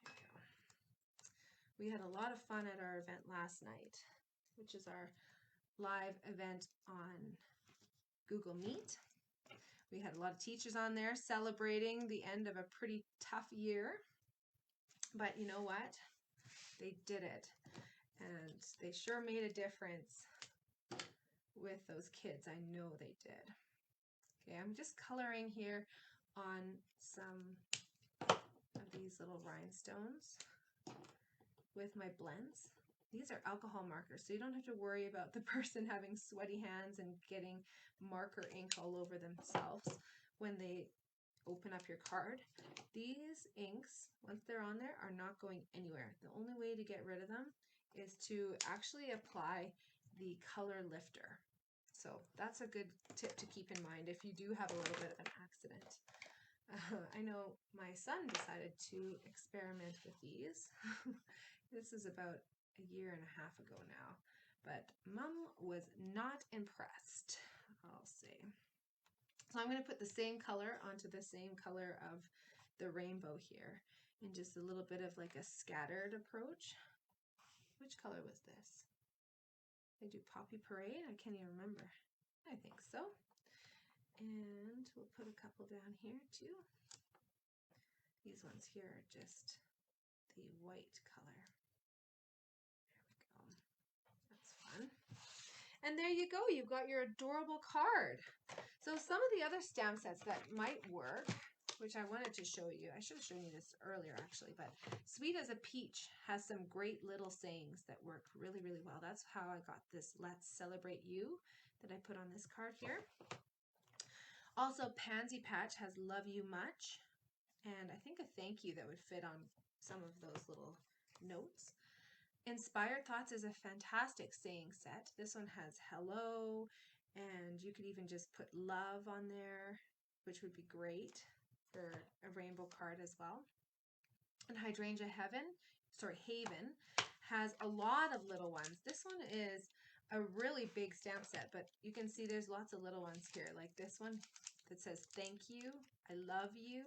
There we go. We had a lot of fun at our event last night, which is our live event on Google Meet. We had a lot of teachers on there celebrating the end of a pretty tough year. But you know what? They did it. And they sure made a difference with those kids. I know they did. Okay, I'm just coloring here on some of these little rhinestones with my blends. These are alcohol markers, so you don't have to worry about the person having sweaty hands and getting marker ink all over themselves when they open up your card. These inks, once they're on there, are not going anywhere. The only way to get rid of them is to actually apply the color lifter. So that's a good tip to keep in mind if you do have a little bit of an accident. I know my son decided to experiment with these. This is about a year and a half ago now, but Mom was not impressed, I'll say. So I'm going to put the same color onto the same color of the rainbow here, and just a little bit of like a scattered approach. Which color was this? I do Poppy Parade? I can't even remember. I think so. And we'll put a couple down here too. These ones here are just the white color. There we go. That's fun. And there you go. You've got your adorable card. So some of the other stamp sets that might work, which I wanted to show you. I should have shown you this earlier actually, but Sweet as a Peach has some great little sayings that work really, really well. That's how I got this Let's Celebrate You that I put on this card here. Also, Pansy Patch has Love You Much, and I think a thank you that would fit on some of those little notes. Inspired Thoughts is a fantastic saying set. This one has hello, and you could even just put love on there, which would be great for a rainbow card as well. And Hydrangea Haven has a lot of little ones. This one is a really big stamp set, but you can see there's lots of little ones here, like this one that says thank you, I love you,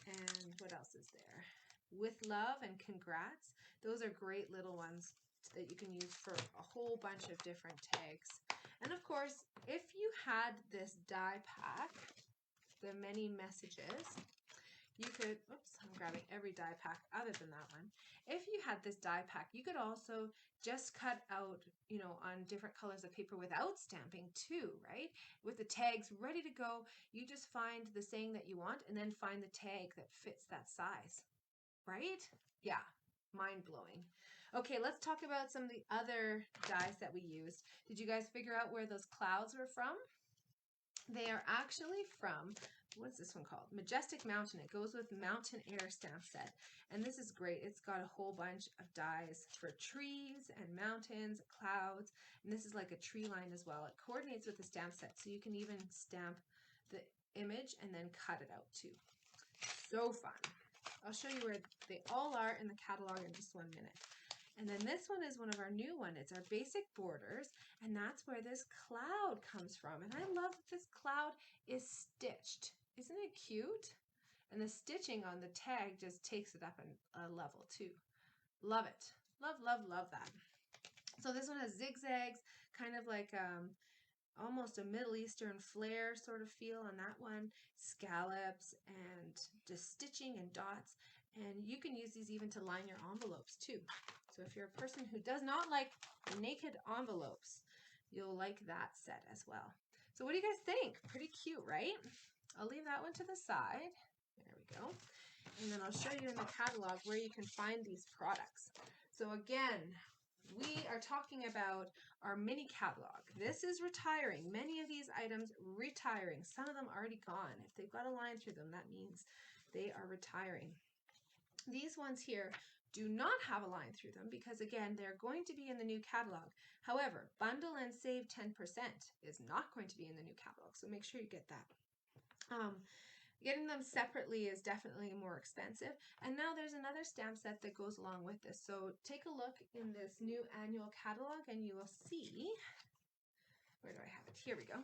and what else is there? With love and congrats. Those are great little ones that you can use for a whole bunch of different tags. And of course, if you had this die pack, the many messages, you could, oops, I'm grabbing every die pack other than that one. If you had this die pack, you could also just cut out, you know, on different colors of paper without stamping too, right? With the tags ready to go, you just find the saying that you want and then find the tag that fits that size, right? Yeah, mind-blowing. Okay, let's talk about some of the other dies that we used. Did you guys figure out where those clouds were from? They are actually from, what's this one called? Majestic Mountain. It goes with Mountain Air stamp set. And this is great. It's got a whole bunch of dies for trees and mountains, clouds. And this is like a tree line as well. It coordinates with the stamp set. So you can even stamp the image and then cut it out too. So fun. I'll show you where they all are in the catalog in just 1 minute. And then this one is one of our new one. It's our basic borders, and that's where this cloud comes from. And I love that this cloud is stitched. Isn't it cute? And the stitching on the tag just takes it up a level too. Love it. Love, love, love that. So this one has zigzags, kind of like almost a Middle Eastern flair sort of feel on that one. Scallops and just stitching and dots. And you can use these even to line your envelopes too. So if you're a person who does not like naked envelopes, you'll like that set as well. So what do you guys think? Pretty cute, right? I'll leave that one to the side. There we go. And then I'll show you in the catalog where you can find these products. So again, we are talking about our mini catalog. This is retiring. Many of these items retiring. Some of them already gone. If they've got a line through them, that means they are retiring. These ones here do not have a line through them because, again, they're going to be in the new catalog. However, bundle and save 10% is not going to be in the new catalog, so make sure you get that. Getting them separately is definitely more expensive. And now there's another stamp set that goes along with this. So take a look in this new annual catalog and you will see, where do I have it? Here we go.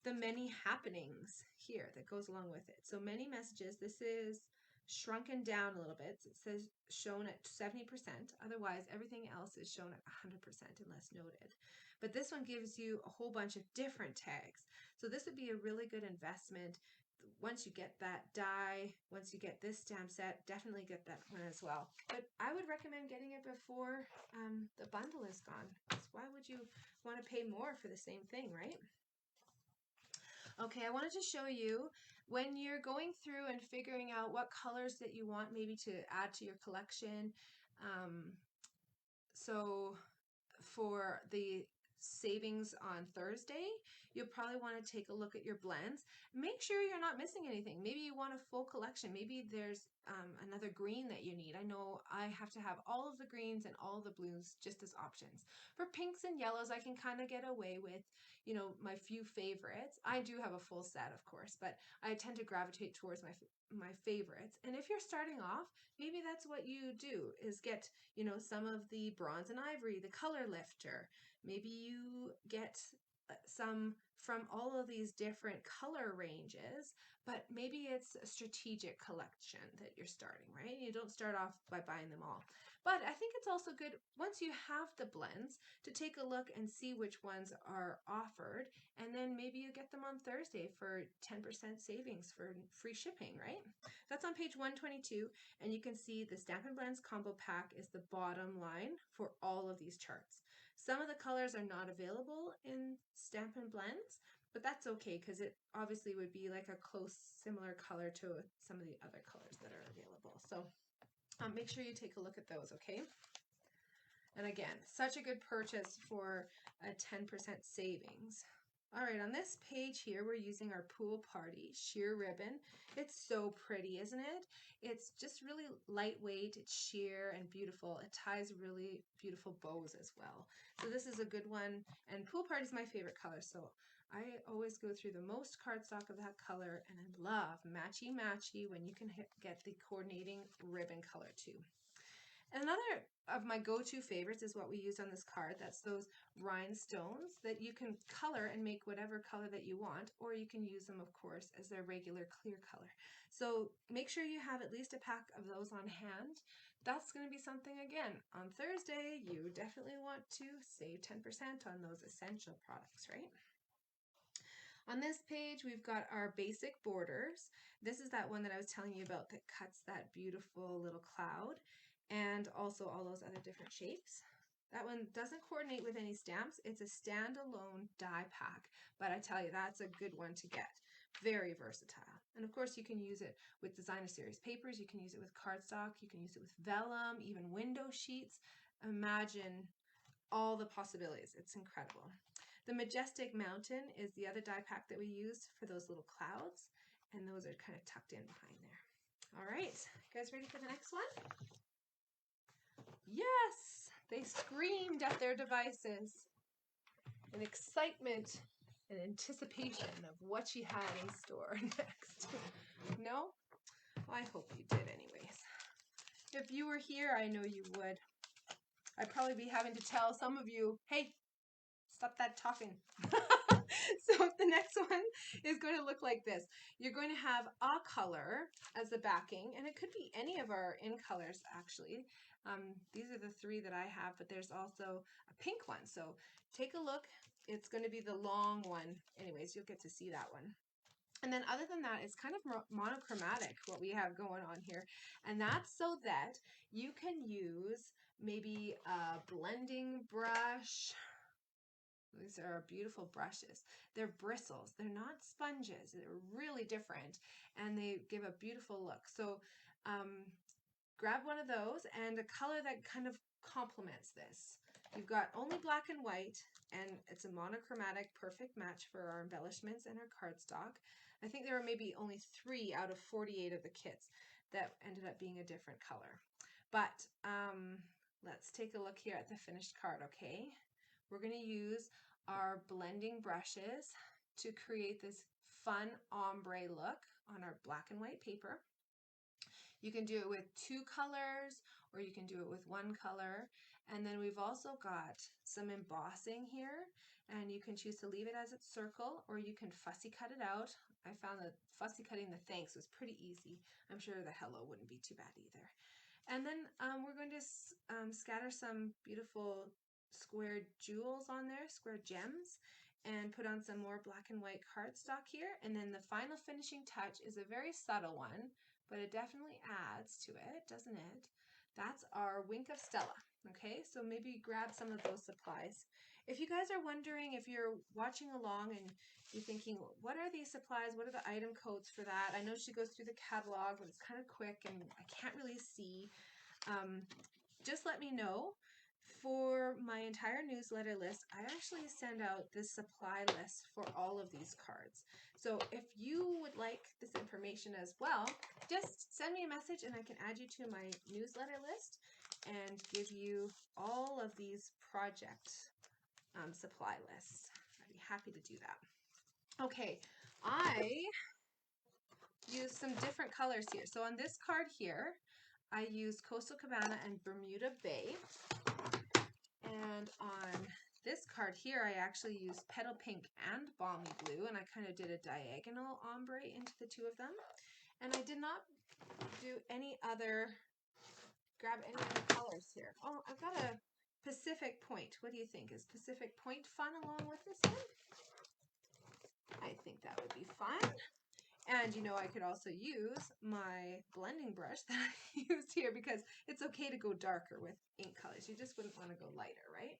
The many happenings here that goes along with it. So many messages. This is shrunken down a little bit. It says shown at 70%. Otherwise, everything else is shown at 100% unless noted. But this one gives you a whole bunch of different tags. So this would be a really good investment. Once you get that die, once you get this stamp set, definitely get that one as well. But I would recommend getting it before the bundle is gone. Why would you want to pay more for the same thing, right? Okay, I wanted to show you when you're going through and figuring out what colors that you want maybe to add to your collection. So for the savings on Thursday, you'll probably want to take a look at your blends. Make sure you're not missing anything. Maybe you want a full collection. Maybe there's another green that you need. I know I have to have all of the greens and all of the blues just as options. For pinks and yellows, I can kind of get away with, you know, my few favorites. I do have a full set, of course, but I tend to gravitate towards my favorites. And if you're starting off, maybe that's what you do, is get, you know, some of the bronze and ivory, the color lifter. Maybe you get some from all of these different color ranges, but maybe it's a strategic collection that you're starting, right? You don't start off by buying them all. But I think it's also good once you have the blends to take a look and see which ones are offered, and then maybe you get them on Thursday for 10% savings for free shipping, right? That's on page 122, and you can see the Stampin' Blends combo pack is the bottom line for all of these charts. Some of the colors are not available in Stampin' Blends, but that's okay because it obviously would be like a close similar color to some of the other colors that are available. So make sure you take a look at those, okay? And again, such a good purchase for a 10% savings. All right, on this page here, we're using our Pool Party sheer ribbon. It's so pretty, isn't it? It's just really lightweight, it's sheer and beautiful. It ties really beautiful bows as well. So this is a good one, and Pool Party is my favorite color, so I always go through the most cardstock of that color, and I love matchy-matchy when you can get the coordinating ribbon color too. Another of my go-to favorites is what we use on this card. That's those rhinestones that you can color and make whatever color that you want, or you can use them, of course, as their regular clear color. So make sure you have at least a pack of those on hand. That's going to be something, again, on Thursday, you definitely want to save 10% on those essential products, right? On this page, we've got our basic borders. This is that one that I was telling you about that cuts that beautiful little cloud, and also all those other different shapes. That one doesn't coordinate with any stamps. It's a standalone die pack, but I tell you, that's a good one to get. Very versatile. And of course, you can use it with designer series papers. You can use it with cardstock. You can use it with vellum, even window sheets. Imagine all the possibilities. It's incredible. The Majestic Mountain is the other die pack that we use for those little clouds, and those are kind of tucked in behind there. All right, you guys ready for the next one? Yes, they screamed at their devices in excitement and anticipation of what she had in store next. No? Well, I hope you did anyways. If you were here, I know you would. I'd probably be having to tell some of you, hey, stop that talking. So the next one is going to look like this. You're going to have a color as the backing, and it could be any of our in colors actually. These are the three that I have, but there's also a pink one. So take a look. It's going to be the long one. Anyways, you'll get to see that one. And then other than that, it's kind of monochromatic what we have going on here. And that's so that you can use maybe a blending brush. These are beautiful brushes. They're bristles. They're not sponges. They're really different, and they give a beautiful look. So grab one of those and a color that kind of complements this. You've got only black and white, and it's a monochromatic perfect match for our embellishments and our cardstock. I think there were maybe only 3 out of 48 of the kits that ended up being a different color. But let's take a look here at the finished card, okay? We're going to use our blending brushes to create this fun ombre look on our black and white paper. You can do it with 2 colors, or you can do it with 1 color. And then we've also got some embossing here, and you can choose to leave it as its circle, or you can fussy cut it out. I found that fussy cutting the thanks was pretty easy. I'm sure the hello wouldn't be too bad either. And then we're going to scatter some beautiful square jewels on there, square gems, and put on some more black and white cardstock here. And then the final finishing touch is a very subtle one, but it definitely adds to it, doesn't it? That's our Wink of Stella. Okay, so maybe grab some of those supplies. If you guys are wondering, if you're watching along and you're thinking, what are these supplies? What are the item codes for that? I know she goes through the catalog, but it's kind of quick and I can't really see. Just let me know. For my entire newsletter list, I actually send out this supply list for all of these cards. So if you would like this information as well, just send me a message and I can add you to my newsletter list and give you all of these project supply lists. I'd be happy to do that. Okay, I use some different colors here. So on this card here, I used Coastal Cabana and Bermuda Bay. And on this card here, I actually used Petal Pink and Balmy Blue, and I kind of did a diagonal ombre into the two of them. And I did not do grab any other colors here. Oh, I've got a Pacific Point. What do you think? Is Pacific Point fun along with this one? I think that would be fun. And you know, I could also use my blending brush that I used here, because it's okay to go darker with ink colors. You just wouldn't want to go lighter, right?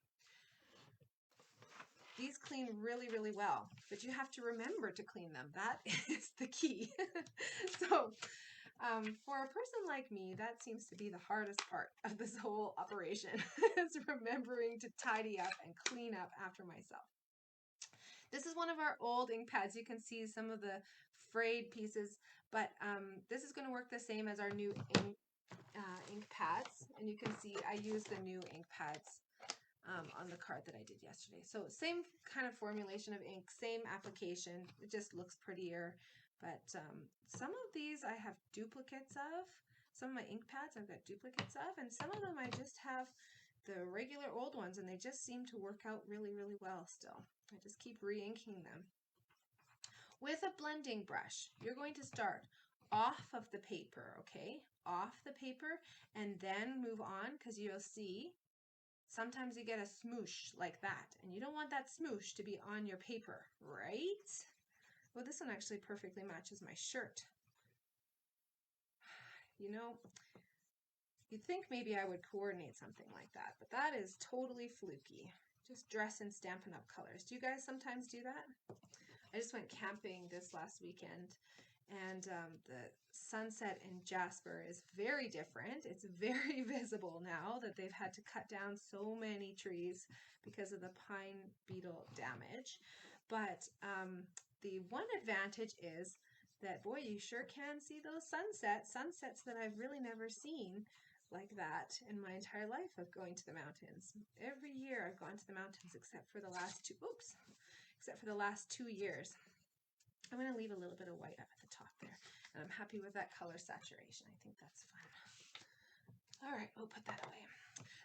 These clean really, really well, but you have to remember to clean them. That is the key. So for a person like me, that seems to be the hardest part of this whole operation, is remembering to tidy up and clean up after myself. This is one of our old ink pads. You can see some of the frayed pieces, but this is going to work the same as our new ink pads. And you can see I use the new ink pads on the card that I did yesterday. So same kind of formulation of ink, same application. It just looks prettier. But some of these I have duplicates of. Some of my ink pads I've got duplicates of, and some of them I just have the regular old ones, and they just seem to work out really, really well still. I just keep re-inking them. With a blending brush, you're going to start off of the paper, okay? Off the paper, and then move on, because you'll see sometimes you get a smoosh like that, and you don't want that smoosh to be on your paper, right? Well, this one actually perfectly matches my shirt. You know, you'd think maybe I would coordinate something like that, but that is totally fluky. Just dress and Stampin' Up! Colors. Do you guys sometimes do that? I just went camping this last weekend, and the sunset in Jasper is very different. It's very visible now that they've had to cut down so many trees because of the pine beetle damage. But the one advantage is that, boy, you sure can see those sunsets that I've really never seen like that in my entire life of going to the mountains. Every year I've gone to the mountains except for the last 2 years. I'm going to leave a little bit of white up at the top there, and I'm happy with that color saturation. I think that's fun. All right, we'll put that away.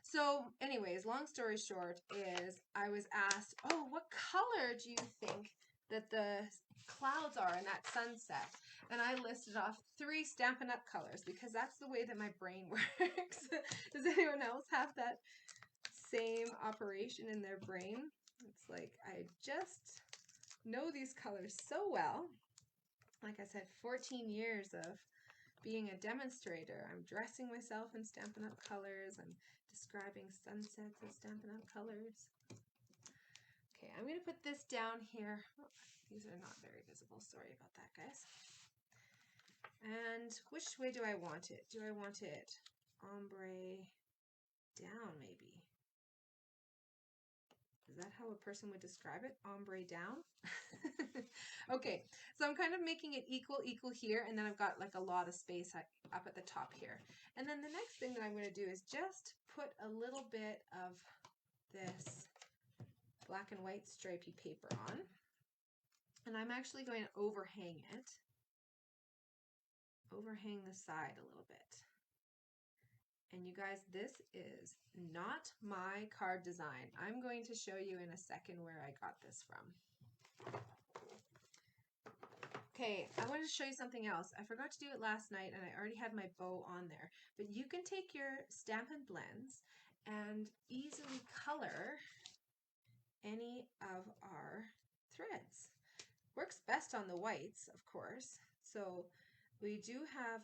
So anyways, long story short is I was asked, oh, what color do you think that the clouds are in that sunset? And I listed off 3 Stampin' Up! Colors, because that's the way that my brain works. Does anyone else have that same operation in their brain? It's like I just know these colors so well. Like I said, 14 years of being a demonstrator. I'm dressing myself in Stampin' Up! Colors. I'm describing sunsets in Stampin' Up! Colors. Okay, I'm going to put this down here. Oh, these are not very visible. Sorry about that, guys. And which way do I want it? Do I want it ombre down, maybe? Is that how a person would describe it? Ombre down? Okay, so I'm kind of making it equal here, and then I've got like a lot of space up at the top here. And then the next thing that I'm going to do is just put a little bit of this black and white stripy paper on. And I'm actually going to overhang it. Overhang the side a little bit. And you guys, this is not my card design. I'm going to show you in a second where I got this from. Okay, I wanted to show you something else. I forgot to do it last night, and I already had my bow on there. But you can take your Stampin' Blends and easily color any of our threads. Works best on the whites, of course. So we do have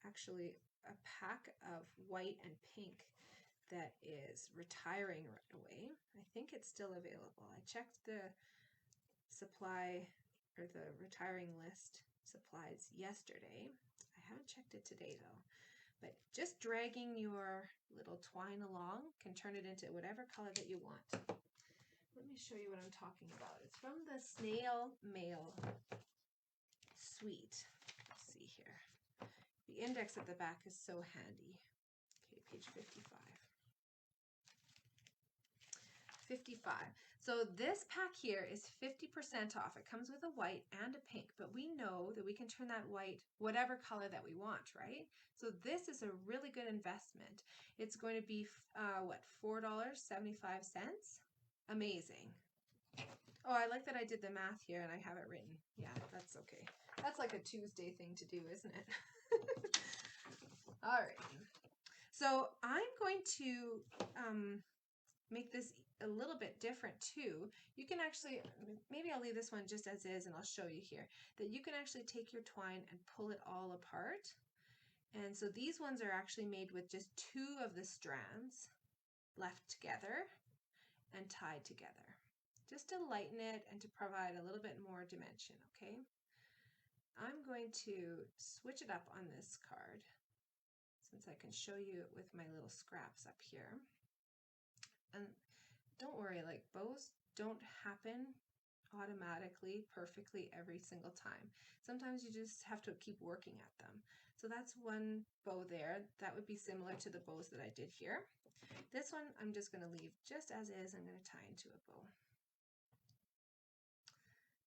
actually a pack of white and pink that is retiring right away. I think it's still available. I checked the supply or the retiring list supplies yesterday. I haven't checked it today though. But just dragging your little twine along can turn it into whatever color that you want. Let me show you what I'm talking about. It's from the Snail Mail Suite. Let's see here. The index at the back is so handy. Okay, page 55. $55. So this pack here is 50% off. It comes with a white and a pink, but we know that we can turn that white whatever color that we want, right? So this is a really good investment. It's going to be, what, $4.75? Amazing. Oh, I like that I did the math here and I have it written. Yeah, that's okay. That's like a Tuesday thing to do, isn't it? All right. So I'm going to make this a little bit different too. You can actually, maybe I'll leave this one just as is and I'll show you here, that you can actually take your twine and pull it all apart. And so these ones are actually made with just 2 of the strands left together and tied together, just to lighten it and to provide a little bit more dimension, okay? I'm going to switch it up on this card since I can show you it with my little scraps up here. And don't worry, like bows don't happen automatically perfectly every single time. Sometimes you just have to keep working at them. So that's one bow there. That would be similar to the bows that I did here. This one I'm just going to leave just as is. I'm going to tie into a bow.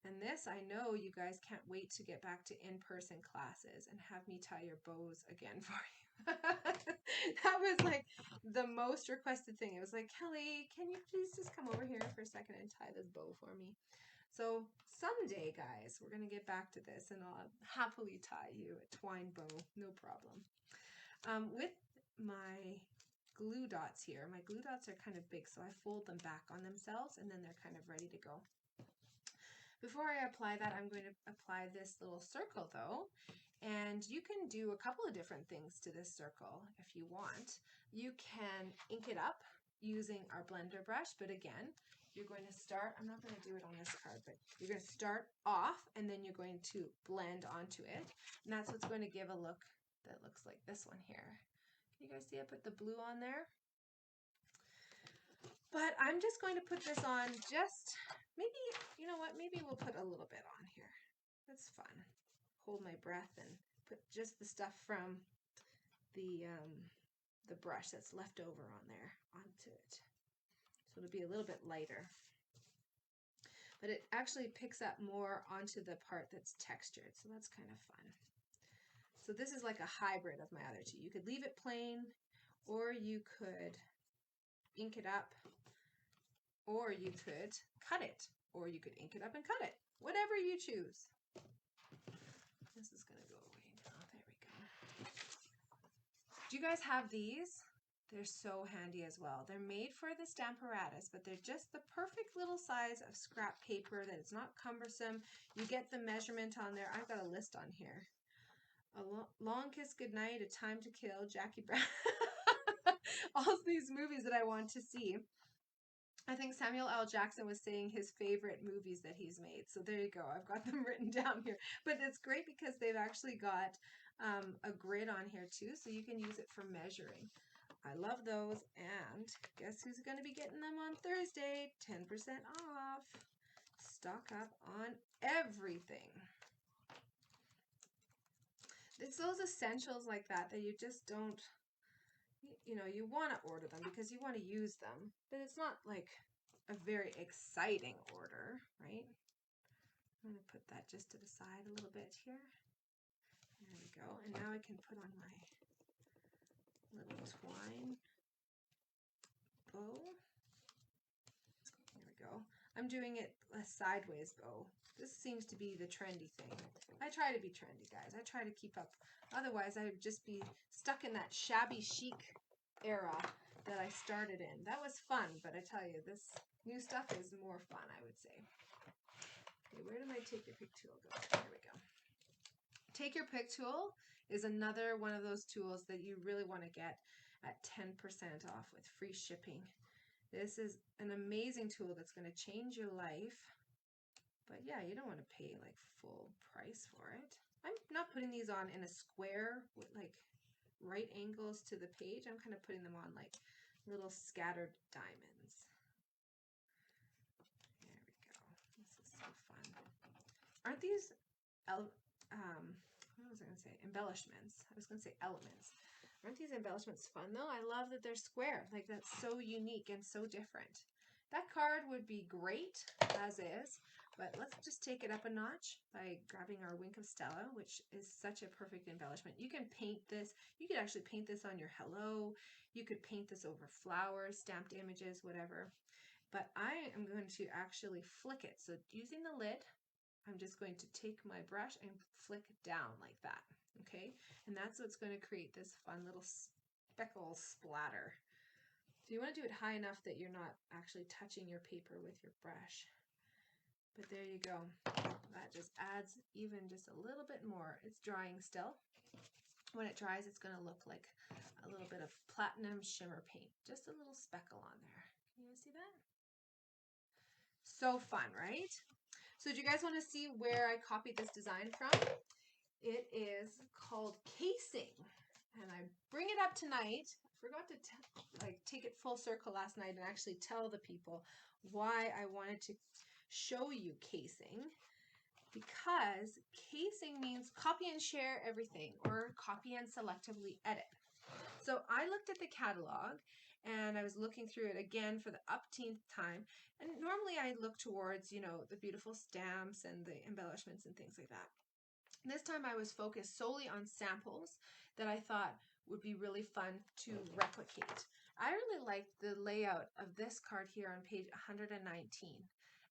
And this, I know you guys can't wait to get back to in-person classes and have me tie your bows again for you. That was like the most requested thing. It was like, Kelly, can you please just come over here for a second and tie this bow for me? So someday, guys, we're going to get back to this and I'll happily tie you a twine bow, no problem. With my glue dots here, my glue dots are kind of big, so I fold them back on themselves and then they're kind of ready to go. Before I apply that, I'm going to apply this little circle though. And you can do a couple of different things to this circle if you want. You can ink it up using our blender brush, but again, you're going to start, I'm not going to do it on this card, but you're going to start off and then you're going to blend onto it. And that's what's going to give a look that looks like this one here. Can you guys see I put the blue on there? But I'm just going to put this on just, maybe, you know what, maybe we'll put a little bit on here. That's fun. Hold my breath and put just the stuff from the brush that's left over on there onto it. So it'll be a little bit lighter. But it actually picks up more onto the part that's textured, so that's kind of fun. So this is like a hybrid of my other two. You could leave it plain, or you could ink it up, or you could cut it, or you could ink it up and cut it. Whatever you choose. This is going to go away now. There we go. Do you guys have these? They're so handy as well. They're made for the Stamparatus, but they're just the perfect little size of scrap paper that it's not cumbersome. You get the measurement on there. I've got a list on here. A Long Kiss Goodnight, A Time to Kill, Jackie Brown. All these movies that I want to see. I think Samuel L. Jackson was saying his favorite movies that he's made. So there you go. I've got them written down here. But it's great because they've actually got a grid on here too. So you can use it for measuring. I love those. And guess who's going to be getting them on Thursday? 10% off. Stock up on everything. It's those essentials like that that you just don't, you know, you want to order them because you want to use them, but it's not like a very exciting order, right? I'm going to put that just to the side a little bit here. There we go. And now I can put on my little twine bow. There we go. I'm doing it a sideways bow. This seems to be the trendy thing. I try to be trendy, guys. I try to keep up. Otherwise, I would just be stuck in that shabby chic era that I started in. That was fun, but I tell you, this new stuff is more fun, I would say. Okay, where did my Take Your Pick tool go? There we go. Take Your Pick tool is another one of those tools that you really want to get at 10% off with free shipping. This is an amazing tool that's going to change your life. But yeah, you don't want to pay like full price for it. I'm not putting these on in a square with like right angles to the page. I'm kind of putting them on like little scattered diamonds. There we go. This is so fun. Aren't these, what was I going to say? Embellishments. I was going to say elements. Aren't these embellishments fun though? I love that they're square. Like that's so unique and so different. That card would be great as is, but let's just take it up a notch by grabbing our Wink of Stella, which is such a perfect embellishment. You can paint this. You could actually paint this on your hello. You could paint this over flowers, stamped images, whatever. But I am going to actually flick it. So using the lid, I'm just going to take my brush and flick down like that, okay? And that's what's going to create this fun little speckle splatter. So you want to do it high enough that you're not actually touching your paper with your brush. But there you go. That just adds even just a little bit more. It's drying still. When it dries, it's going to look like a little bit of platinum shimmer paint. Just a little speckle on there. Can you see that? So fun, right? So do you guys want to see where I copied this design from? It is called Casing. And I bring it up tonight. I forgot to take it full circle last night and actually tell the people why I wanted to show you casing, because casing means copy and share everything, or copy and selectively edit. So I looked at the catalog and I was looking through it again for the upteenth time. And normally I look towards, you know, the beautiful stamps and the embellishments and things like that. This time I was focused solely on samples that I thought would be really fun to replicate. I really liked the layout of this card here on page 119.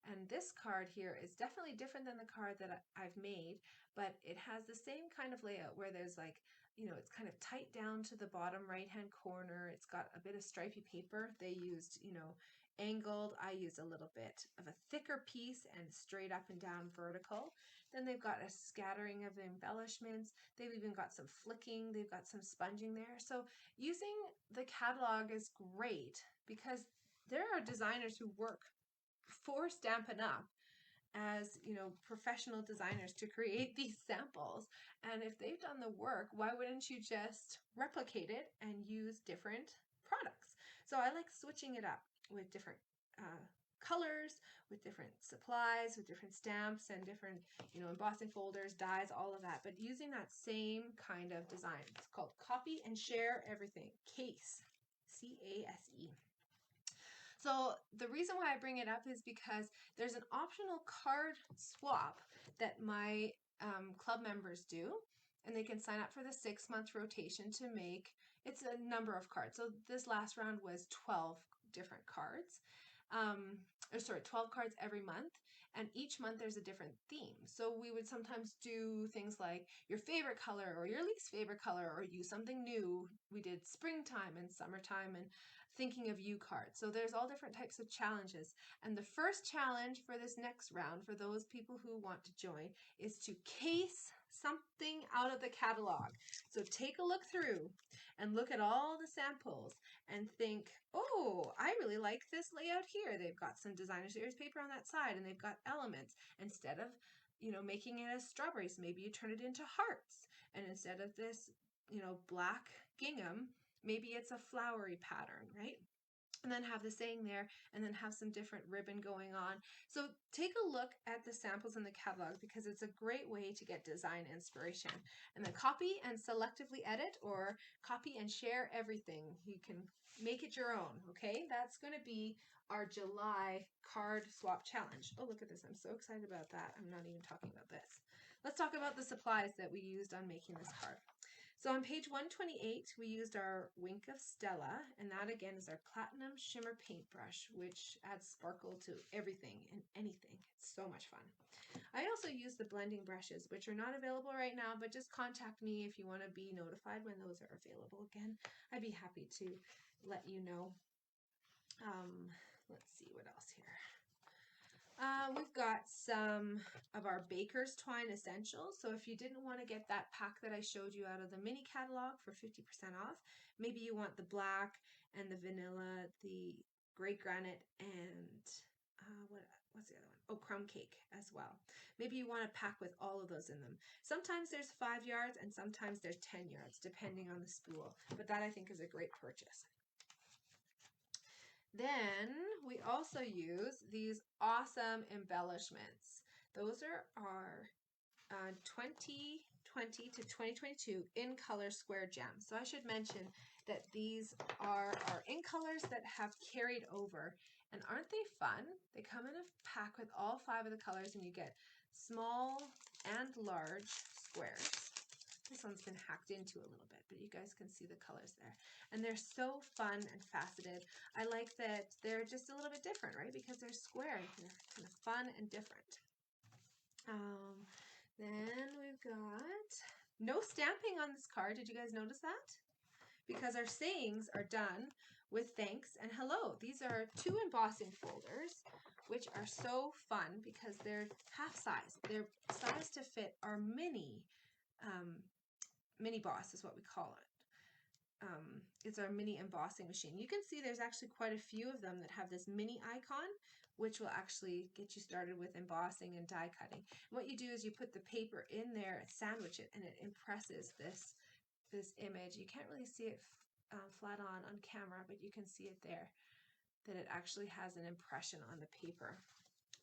And this card here is definitely different than the card that I've made, but it has the same kind of layout where there's like, you know, it's kind of tight down to the bottom right-hand corner. It's got a bit of stripy paper. They used, you know, angled. I used a little bit of a thicker piece and straight up and down vertical. Then they've got a scattering of the embellishments. They've even got some flicking. They've got some sponging there. So using the catalog is great because there are designers who work for Stampin' Up! As, you know, professional designers to create these samples. And if they've done the work, why wouldn't you just replicate it and use different products? So I like switching it up with different colors, with different supplies, with different stamps and different, you know, embossing folders, dies, all of that, but using that same kind of design. It's called Copy and Share Everything, CASE, C-A-S-E. So the reason why I bring it up is because there's an optional card swap that my club members do, and they can sign up for the 6-month rotation to make, it's a number of cards. So this last round was 12 different cards. 12 cards every month, and each month there's a different theme. So we would sometimes do things like your favorite color or your least favorite color, or use something new. We did springtime and summertime and thinking of you cards. So there's all different types of challenges. And the first challenge for this next round, for those people who want to join, is to case something out of the catalog. So take a look through and look at all the samples and think, oh, I really like this layout here. They've got some designer series paper on that side, and they've got elements. Instead of, you know, making it as strawberries, maybe you turn it into hearts. And instead of this, you know, black gingham, maybe it's a flowery pattern, right? And then have the saying there, and then have some different ribbon going on. So take a look at the samples in the catalog, because it's a great way to get design inspiration. And then copy and selectively edit, or copy and share everything. You can make it your own, okay? That's going to be our July card swap challenge. Oh, look at this. I'm so excited about that. I'm not even talking about this. Let's talk about the supplies that we used on making this card. So on page 128, we used our Wink of Stella, and that again is our Platinum Shimmer Paintbrush, which adds sparkle to everything and anything. It's so much fun. I also use the blending brushes, which are not available right now, but just contact me if you want to be notified when those are available again. I'd be happy to let you know. Let's see what else here. We've got some of our Baker's Twine Essentials. So if you didn't want to get that pack that I showed you out of the mini catalog for 50% off, maybe you want the black and the vanilla, the gray granite, and what's the other one? Oh, crumb cake as well. Maybe you want a pack with all of those in them. Sometimes there's 5 yards and sometimes there's 10 yards, depending on the spool. But that I think is a great purchase. Then we also use these awesome embellishments. Those are our 2020 to 2022 in color square gems. So I should mention that these are our in colors that have carried over And aren't they fun? They come in a pack with all 5 of the colors, and you get small and large squares. This one's been hacked into a little bit, but you guys can see the colors there. And they're so fun and faceted. I like that they're just a little bit different, right? Because they're square. They're kind of fun and different. Then we've got no stamping on this card. Did you guys notice that? Because our sayings are done with thanks and hello. These are 2 embossing folders, which are so fun because they're half size. They're sized to fit our mini boss is what we call it. It's our mini embossing machine. You can see there's actually quite a few of them that have this mini icon, which will actually get you started with embossing and die cutting. And what you do is you put the paper in there, sandwich it, and it impresses this image. You can't really see it flat on camera, but you can see it there, that it actually has an impression on the paper.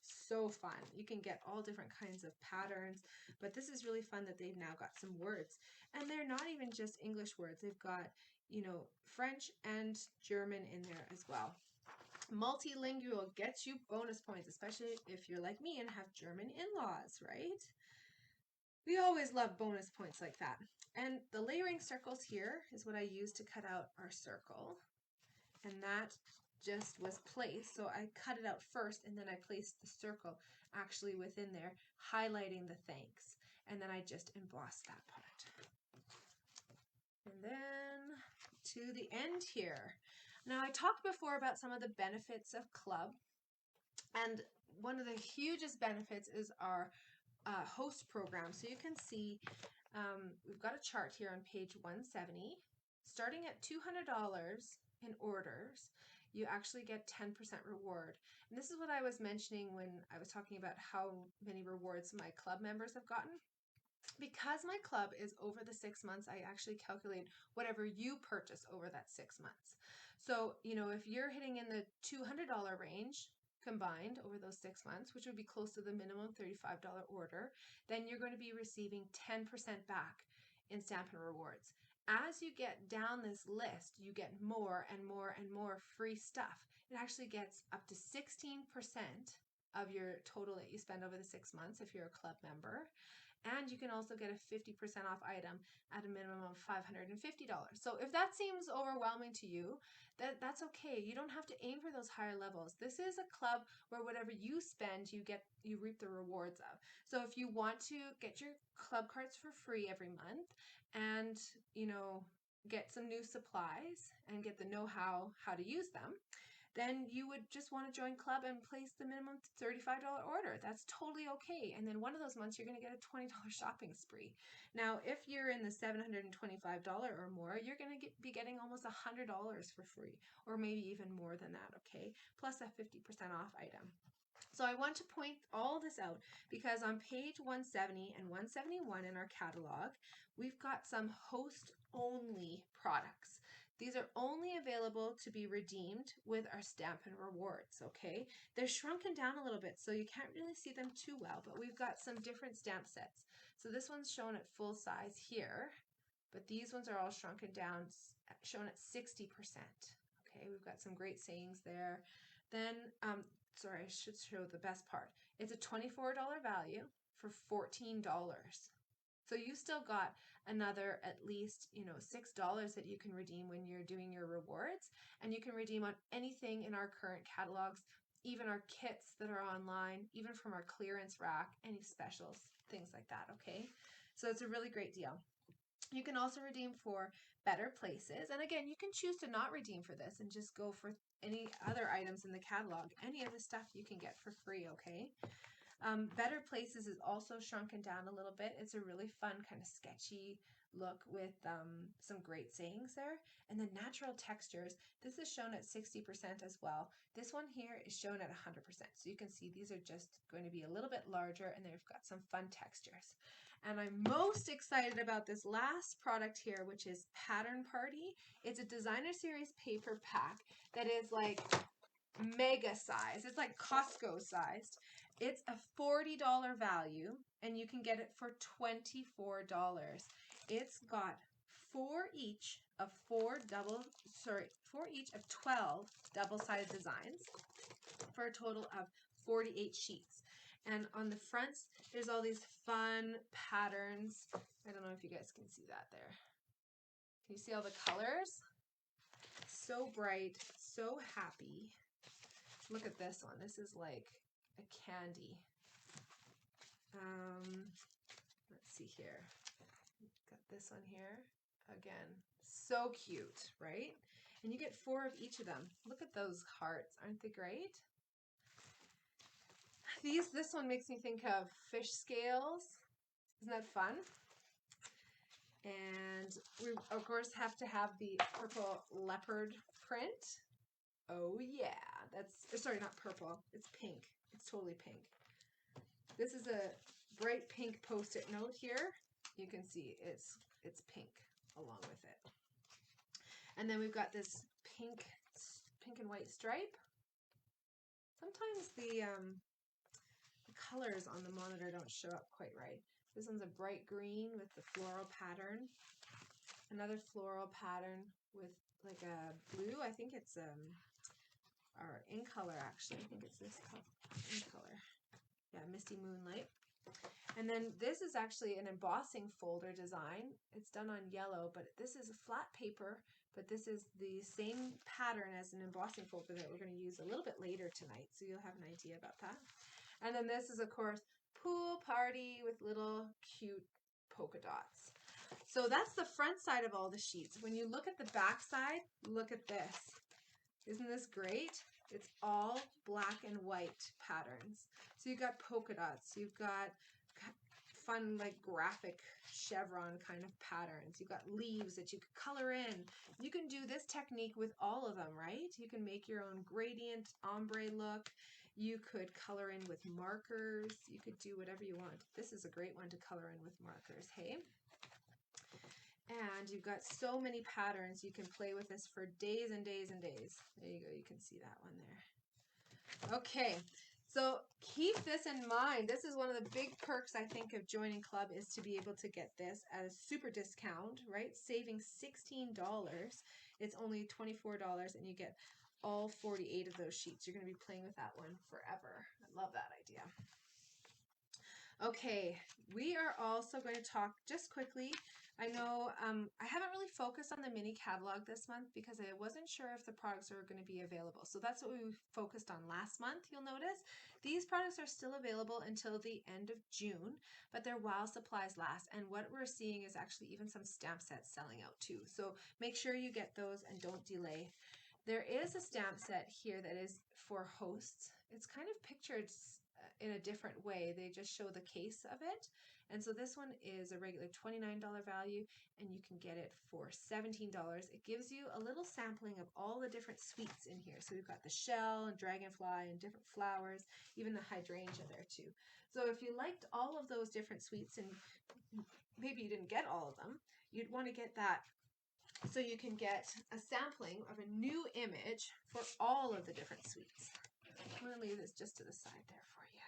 So fun. You can get all different kinds of patterns, but this is really fun that they've now got some words. And they're not even just English words. They've got, French and German in there as well. Multilingual gets you bonus points, especially if you're like me and have German in-laws, right? We always love bonus points like that. And the layering circles here is what I use to cut out our circle. And that just was placed. So I cut it out first, and then I placed the circle actually within there, highlighting the thanks. And then I just embossed that part. And then to the end here. Now, I talked before about some of the benefits of club. And one of the hugest benefits is our host program. So you can see we've got a chart here on page 170. Starting at $200 in orders, you actually get 10% reward. And this is what I was mentioning when I was talking about how many rewards my club members have gotten. Because my club is over the 6 months, I actually calculate whatever you purchase over that 6 months. So, if you're hitting in the $200 range combined over those 6 months, which would be close to the minimum $35 order, then you're going to be receiving 10% back in Stampin' Rewards. As you get down this list, you get more and more and more free stuff. It actually gets up to 16% of your total that you spend over the 6 months if you're a club member. And you can also get a 50% off item at a minimum of $550. So if that seems overwhelming to you, that's okay. You don't have to aim for those higher levels. This is a club where whatever you spend, you reap the rewards of. So if you want to get your club cards for free every month and, get some new supplies and get the know-how to use them, then you would just want to join club and place the minimum $35 order. That's totally okay. And then one of those months, you're going to get a $20 shopping spree. Now, if you're in the $725 or more, you're going to be getting almost $100 for free, or maybe even more than that, okay? Plus a 50% off item. So I want to point all this out because on page 170 and 171 in our catalog, we've got some host-only products. These are only available to be redeemed with our Stampin' Rewards, okay? They're shrunken down a little bit, so you can't really see them too well, but we've got some different stamp sets. So this one's shown at full size here, but these ones are all shrunken down, shown at 60%. Okay, we've got some great sayings there. Then, sorry, I should show the best part. It's a $24 value for $14. So you still got another at least, $6 that you can redeem when you're doing your rewards. And you can redeem on anything in our current catalogs, even our kits that are online, even from our clearance rack, any specials, things like that, okay? So it's a really great deal. You can also redeem for Better Places. And again, you can choose to not redeem for this and just go for any other items in the catalog. Any of the stuff you can get for free, okay? Better Places is also shrunken down a little bit. It's a really fun kind of sketchy look with some great sayings there. And then Natural Textures, this is shown at 60% as well. This one here is shown at 100%. So you can see these are just going to be a little bit larger and they've got some fun textures. And I'm most excited about this last product here, which is Pattern Party. It's a designer series paper pack that is like mega size. It's like Costco sized. It's a $40 value and you can get it for $24. It's got four each of 12 double-sided designs. for a total of 48 sheets. And on the fronts, there's all these fun patterns. I don't know if you guys can see that there. Can you see all the colors? So bright, so happy. Look at this one. This is like a candy. Let's see here. Got this one here. Again, so cute, right? And you get 4 of each of them. Look at those hearts. Aren't they great? This one makes me think of fish scales. Isn't that fun? And we, of course, have to have the purple leopard print. Oh, yeah. That's, sorry, not purple. It's pink. It's totally pink. This is a bright pink Post-it note here. You can see it's pink along with it. And then we've got this pink and white stripe. Sometimes the colors on the monitor don't show up quite right. This one's a bright green with the floral pattern. Another floral pattern with like a blue. I think it's or in color actually. I think it's this color, in color. Yeah, Misty Moonlight. And then this is actually an embossing folder design. It's done on yellow, but this is a flat paper, but this is the same pattern as an embossing folder that we're going to use a little bit later tonight, so you'll have an idea about that. And then this is, of course, pool party with little cute polka dots. So that's the front side of all the sheets. When you look at the back side, look at this. Isn't this great? It's all black and white patterns. So you've got polka dots, you've got fun like graphic chevron kind of patterns. You've got leaves that you could color in. You can do this technique with all of them, right? You can make your own gradient ombre look. You could color in with markers. You could do whatever you want. This is a great one to color in with markers, hey? And you've got so many patterns. You can play with this for days and days and days. There you go. You can see that one there. Okay. So keep this in mind. This is one of the big perks, I think, of joining club is to be able to get this at a super discount, right? Saving $16. It's only $24 and you get all 48 of those sheets. You're going to be playing with that one forever. I love that idea. Okay, we are also going to talk just quickly. I know I haven't really focused on the mini catalog this month because I wasn't sure if the products are going to be available. So that's what we focused on last month, you'll notice. These products are still available until the end of June, but they're while supplies last. And what we're seeing is actually even some stamp sets selling out too. So make sure you get those and don't delay. There is a stamp set here that is for hosts. It's kind of pictured in a different way. They just show the case of it. And so this one is a regular $29 value and you can get it for $17. It gives you a little sampling of all the different sweets in here. So we've got the shell and dragonfly and different flowers, even the hydrangea there too. So if you liked all of those different sweets and maybe you didn't get all of them, you'd want to get that so you can get a sampling of a new image for all of the different sweets. I'm going to leave this just to the side there for you.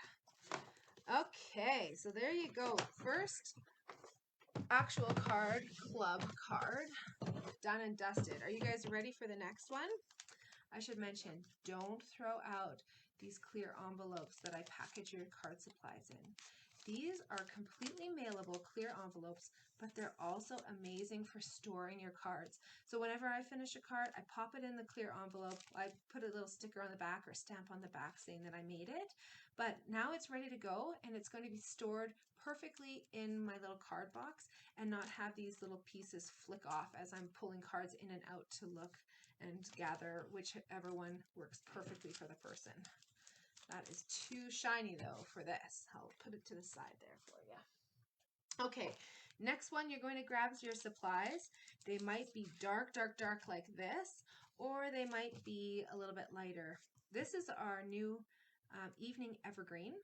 Okay, so there you go. First actual card, club card, done and dusted. Are you guys ready for the next one? I should mention, don't throw out these clear envelopes that I package your card supplies in. These are completely mailable clear envelopes, but they're also amazing for storing your cards. So whenever I finish a card, I pop it in the clear envelope. I put a little sticker on the back or stamp on the back saying that I made it. But now it's ready to go and it's going to be stored perfectly in my little card box and not have these little pieces flick off as I'm pulling cards in and out to look and gather whichever one works perfectly for the person. That is too shiny though for this. I'll put it to the side there for you. Okay, next one you're going to grab your supplies. They might be dark, dark, dark like this, or they might be a little bit lighter. This is our new Evening Evergreen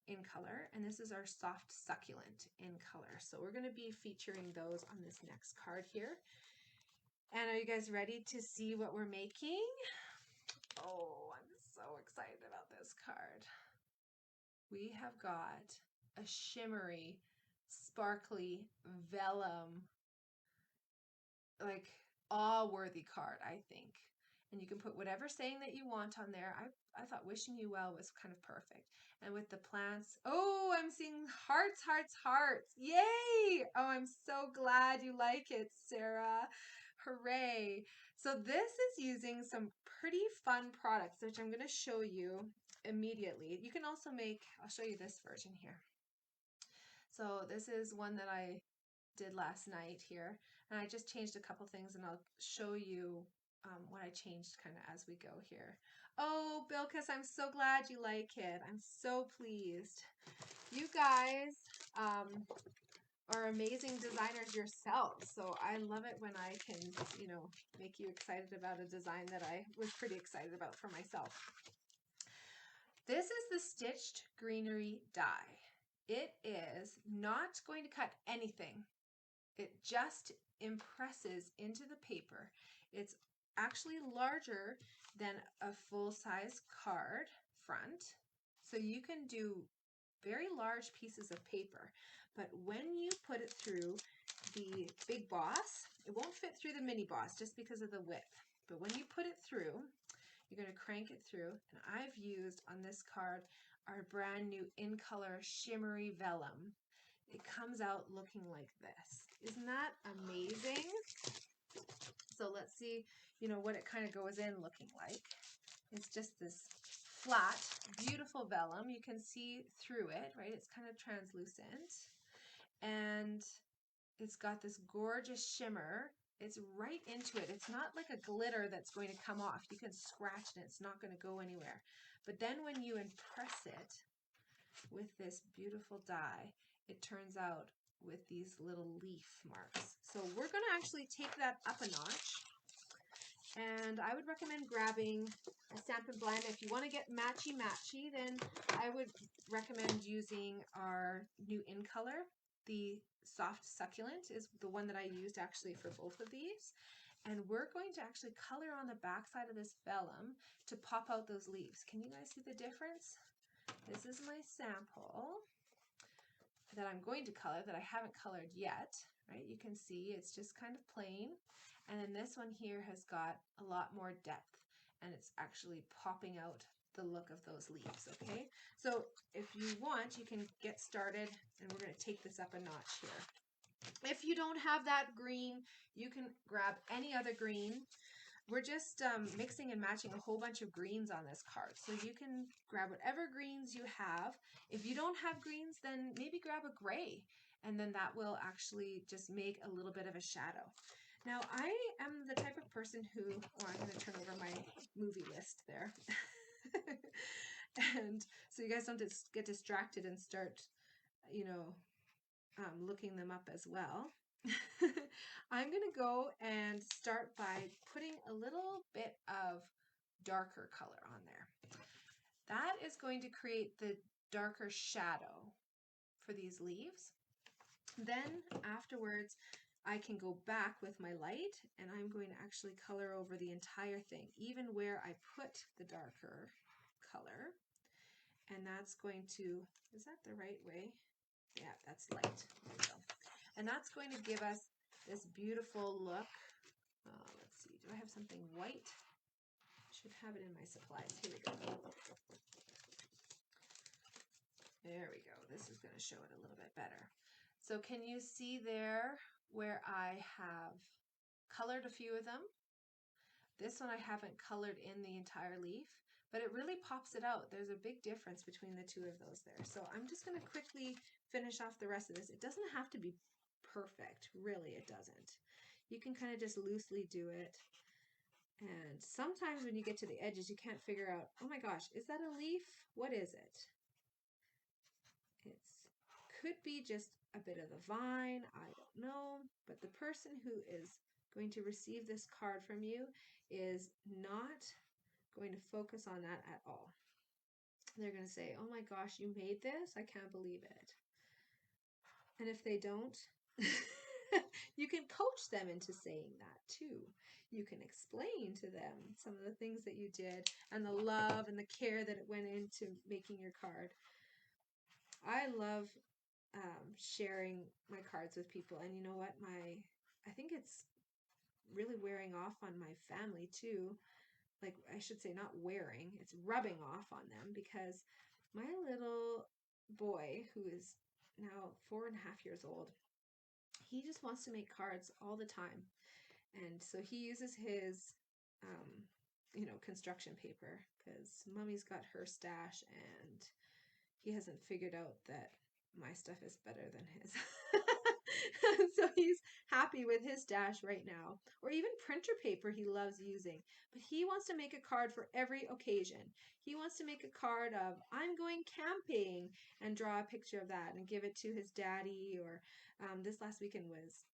in color, and this is our Soft Succulent in color. So we're going to be featuring those on this next card here. And are you guys ready to see what we're making? Oh, I'm so excited about this card. We have got a shimmery, sparkly vellum, like awe-worthy card, I think. And you can put whatever saying that you want on there. I thought wishing you well was kind of perfect. And with the plants, oh, I'm seeing hearts, hearts, hearts. Yay! Oh, I'm so glad you like it, Sarah. Hooray. So this is using some pretty fun products, which I'm going to show you immediately. You can also make, I'll show you this version here. So this is one that I did last night here, and I just changed a couple things, and I'll show you what I changed kind of as we go here. Oh, Bilkis, I'm so glad you like it. I'm so pleased. You guys are amazing designers yourselves, so I love it when I can, you know, make you excited about a design that I was pretty excited about for myself. This is the Stitched Greenery Die. It is not going to cut anything. It just impresses into the paper. It's actually larger than a full-size card front, so you can do very large pieces of paper. But when you put it through the big boss, it won't fit through the mini boss just because of the width. But when you put it through, you're going to crank it through. And I've used on this card our brand new in color shimmery vellum. It comes out looking like this. Isn't that amazing? So let's see, you know, what it kind of goes in looking like. It's just this flat, beautiful vellum. You can see through it, right? It's kind of translucent. And it's got this gorgeous shimmer. It's right into it. It's not like a glitter that's going to come off. You can scratch it. It's not going to go anywhere. But then when you impress it with this beautiful die, it turns out with these little leaf marks. So we're going to actually take that up a notch. And I would recommend grabbing a Stampin' Blend. If you want to get matchy-matchy, then I would recommend using our new in color. The Soft Succulent is the one that I used actually for both of these. And we're going to actually color on the back side of this vellum to pop out those leaves. Can you guys see the difference? This is my sample that I'm going to color that I haven't colored yet, right? You can see it's just kind of plain. And then this one here has got a lot more depth, and it's actually popping out the look of those leaves, okay? So if you want, you can get started, and we're going to take this up a notch here. If you don't have that green, you can grab any other green. We're just mixing and matching a whole bunch of greens on this card. So you can grab whatever greens you have. If you don't have greens, then maybe grab a gray, and then that will actually just make a little bit of a shadow. Now, I am the type of person who, oh, I'm going to turn over my movie list there. And so you guys don't just get distracted and start, you know, looking them up as well. I'm going to go and start by putting a little bit of darker color on there. That is going to create the darker shadow for these leaves. Then afterwards, I can go back with my light, and I'm going to actually color over the entire thing, even where I put the darker color. And that's going to, is that the right way? Yeah, that's light. There we go. And that's going to give us this beautiful look. Let's see, do I have something white? I should have it in my supplies. Here we go. There we go. This is going to show it a little bit better. So can you see there where I have colored a few of them? This one I haven't colored in the entire leaf, but it really pops it out. There's a big difference between the two of those there. So I'm just going to quickly finish off the rest of this. It doesn't have to be perfect. Really, it doesn't. You can kind of just loosely do it. And sometimes when you get to the edges, you can't figure out, oh my gosh, is that a leaf? What is it? It could be just a bit of the vine. I don't know. But the person who is going to receive this card from you is not going to focus on that at all. They're going to say, oh my gosh, you made this? I can't believe it. And if they don't, you can coach them into saying that too. You can explain to them some of the things that you did and the love and the care that it went into making your card. I love sharing my cards with people, and you know what? I think it's really wearing off on my family too. like I should say not wearing, it's rubbing off on them, because my little boy, who is now 4.5 years old, he just wants to make cards all the time. And so he uses his, construction paper, because mommy's got her stash and he hasn't figured out that my stuff is better than his. So he's happy with his stash right now. Or even printer paper he loves using. But he wants to make a card for every occasion. He wants to make a card of, I'm going camping, and draw a picture of that and give it to his daddy. Or this last weekend was,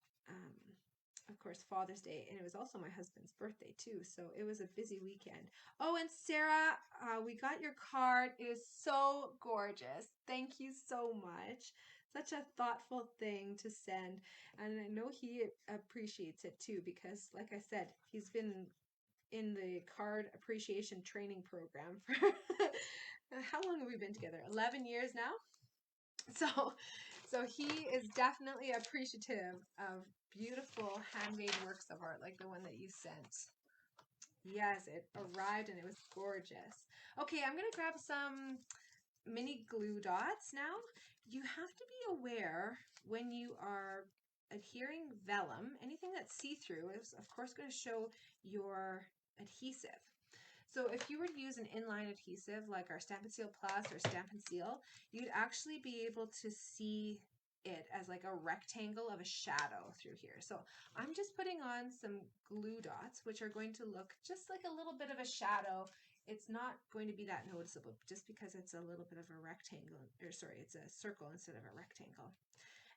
of course, Father's Day, and it was also my husband's birthday too, so it was a busy weekend. Oh, and Sarah, we got your card. It is so gorgeous. Thank you so much. Such a thoughtful thing to send, and I know he appreciates it too, because like I said, he's been in the card appreciation training program for how long have we been together? 11 years now. So he is definitely appreciative of beautiful handmade works of art like the one that you sent. Yes, it arrived and it was gorgeous. Okay, I'm going to grab some mini glue dots now. You have to be aware when you are adhering vellum, anything that's see-through is of course going to show your adhesive. So if you were to use an inline adhesive like our Stamp and Seal Plus or Stamp and Seal, you'd actually be able to see it as like a rectangle of a shadow through here. So I'm just putting on some glue dots, which are going to look just like a little bit of a shadow. It's not going to be that noticeable just because it's a little bit of a rectangle, or sorry, it's a circle instead of a rectangle.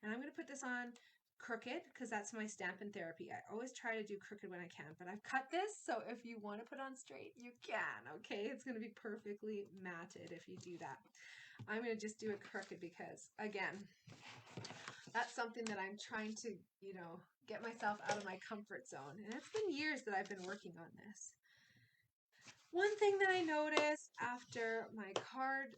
And I'm going to put this on crooked because that's my Stampin' Therapy. I always try to do crooked when I can, but I've cut this, so if you want to put on straight, you can, okay? It's going to be perfectly matted if you do that. I'm going to just do it crooked because, again, that's something that I'm trying to, get myself out of my comfort zone. And it's been years that I've been working on this. One thing that I noticed after my card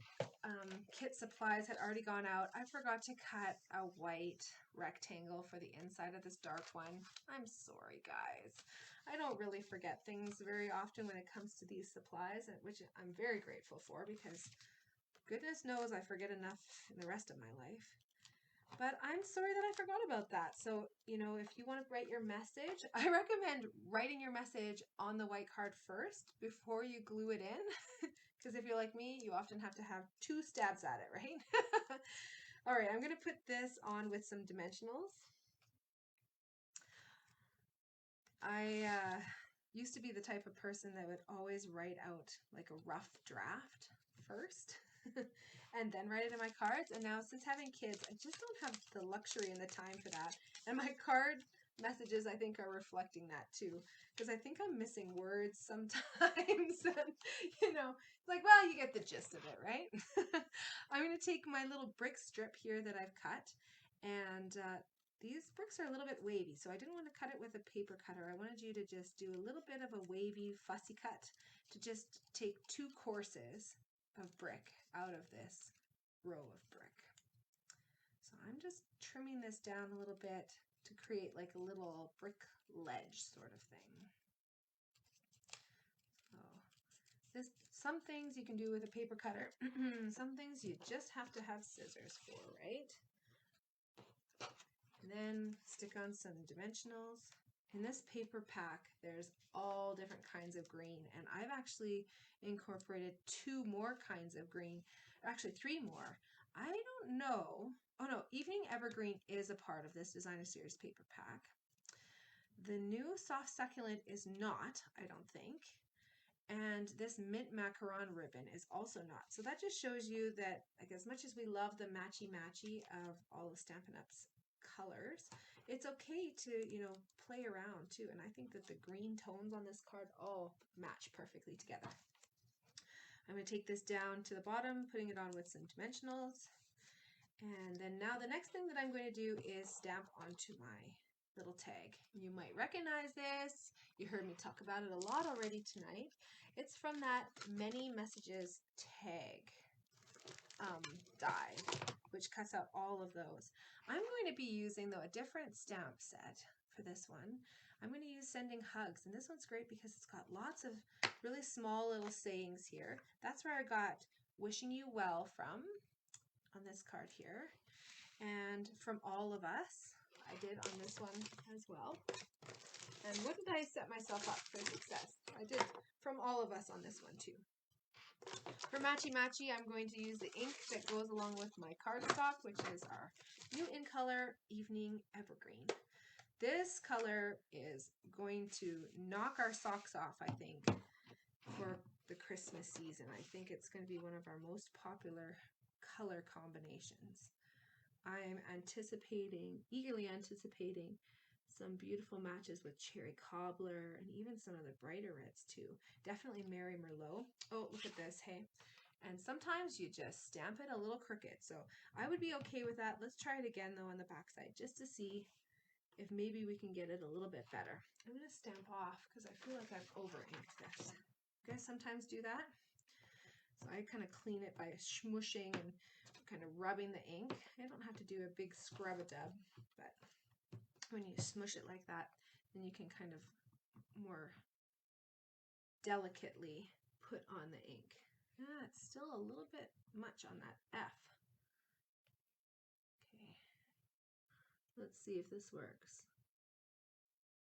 kit supplies had already gone out, I forgot to cut a white rectangle for the inside of this dark one. I'm sorry, guys. I don't really forget things very often when it comes to these supplies, which I'm very grateful for, because goodness knows I forget enough in the rest of my life. But I'm sorry that I forgot about that. So, if you want to write your message, I recommend writing your message on the white card first before you glue it in. Because if you're like me, you often have to have 2 stabs at it, right? All right, I'm going to put this on with some dimensionals. I used to be the type of person that would always write out like a rough draft first. And then write it in my cards. And now since having kids, I just don't have the luxury and the time for that. And my card messages, I think, are reflecting that too. Because I think I'm missing words sometimes. And, like, well, you get the gist of it, right? I'm going to take my little brick strip here that I've cut. And these bricks are a little bit wavy, so I didn't want to cut it with a paper cutter. I wanted you to just do a little bit of a wavy, fussy cut to just take 2 courses of brick out of this row of brick. So I'm just trimming this down a little bit to create like a little brick ledge sort of thing. So some things you can do with a paper cutter. Some things you just have to have scissors for, right? And then stick on some dimensionals. In this paper pack, there's all different kinds of green, and I've actually incorporated 2 more kinds of green, actually 3 more. I don't know. Oh no, Evening Evergreen is a part of this Designer Series paper pack. The new Soft Succulent is not, I don't think. And this Mint Macaron ribbon is also not. So that just shows you that, like, as much as we love the matchy-matchy of all of Stampin' Up's colors, it's okay to, play around too. And I think that the green tones on this card all match perfectly together. I'm going to take this down to the bottom, putting it on with some dimensionals. And then now the next thing that I'm going to do is stamp onto my little tag. You might recognize this. You heard me talk about it a lot already tonight. It's from that Many Messages tag die, which cuts out all of those. I'm going to be using, though, a different stamp set. for this one, I'm going to use Sending Hugs. And this one's great because it's got lots of really small little sayings here. That's where I got Wishing You Well from on this card here. And From All of Us, I did on this one as well. And what did I set myself up for success? I did From All of Us on this one too. For Matchy Matchy, I'm going to use the ink that goes along with my cardstock, which is our new in color Evening Evergreen. This color is going to knock our socks off, I think, for the Christmas season. I think it's going to be one of our most popular color combinations. I'm eagerly anticipating some beautiful matches with Cherry Cobbler and even some of the brighter reds too. Definitely Mary Merlot. Oh, look at this, hey. And sometimes you just stamp it a little crooked. So I would be okay with that. Let's try it again though on the backside just to see if maybe we can get it a little bit better. I'm going to stamp off because I feel like I've over-inked this. You guys sometimes do that? So I kind of clean it by smushing and kind of rubbing the ink. I don't have to do a big scrub-a-dub, but when you smush it like that, then you can kind of more delicately put on the ink. It's still a little bit much on that F. Okay, let's see if this works.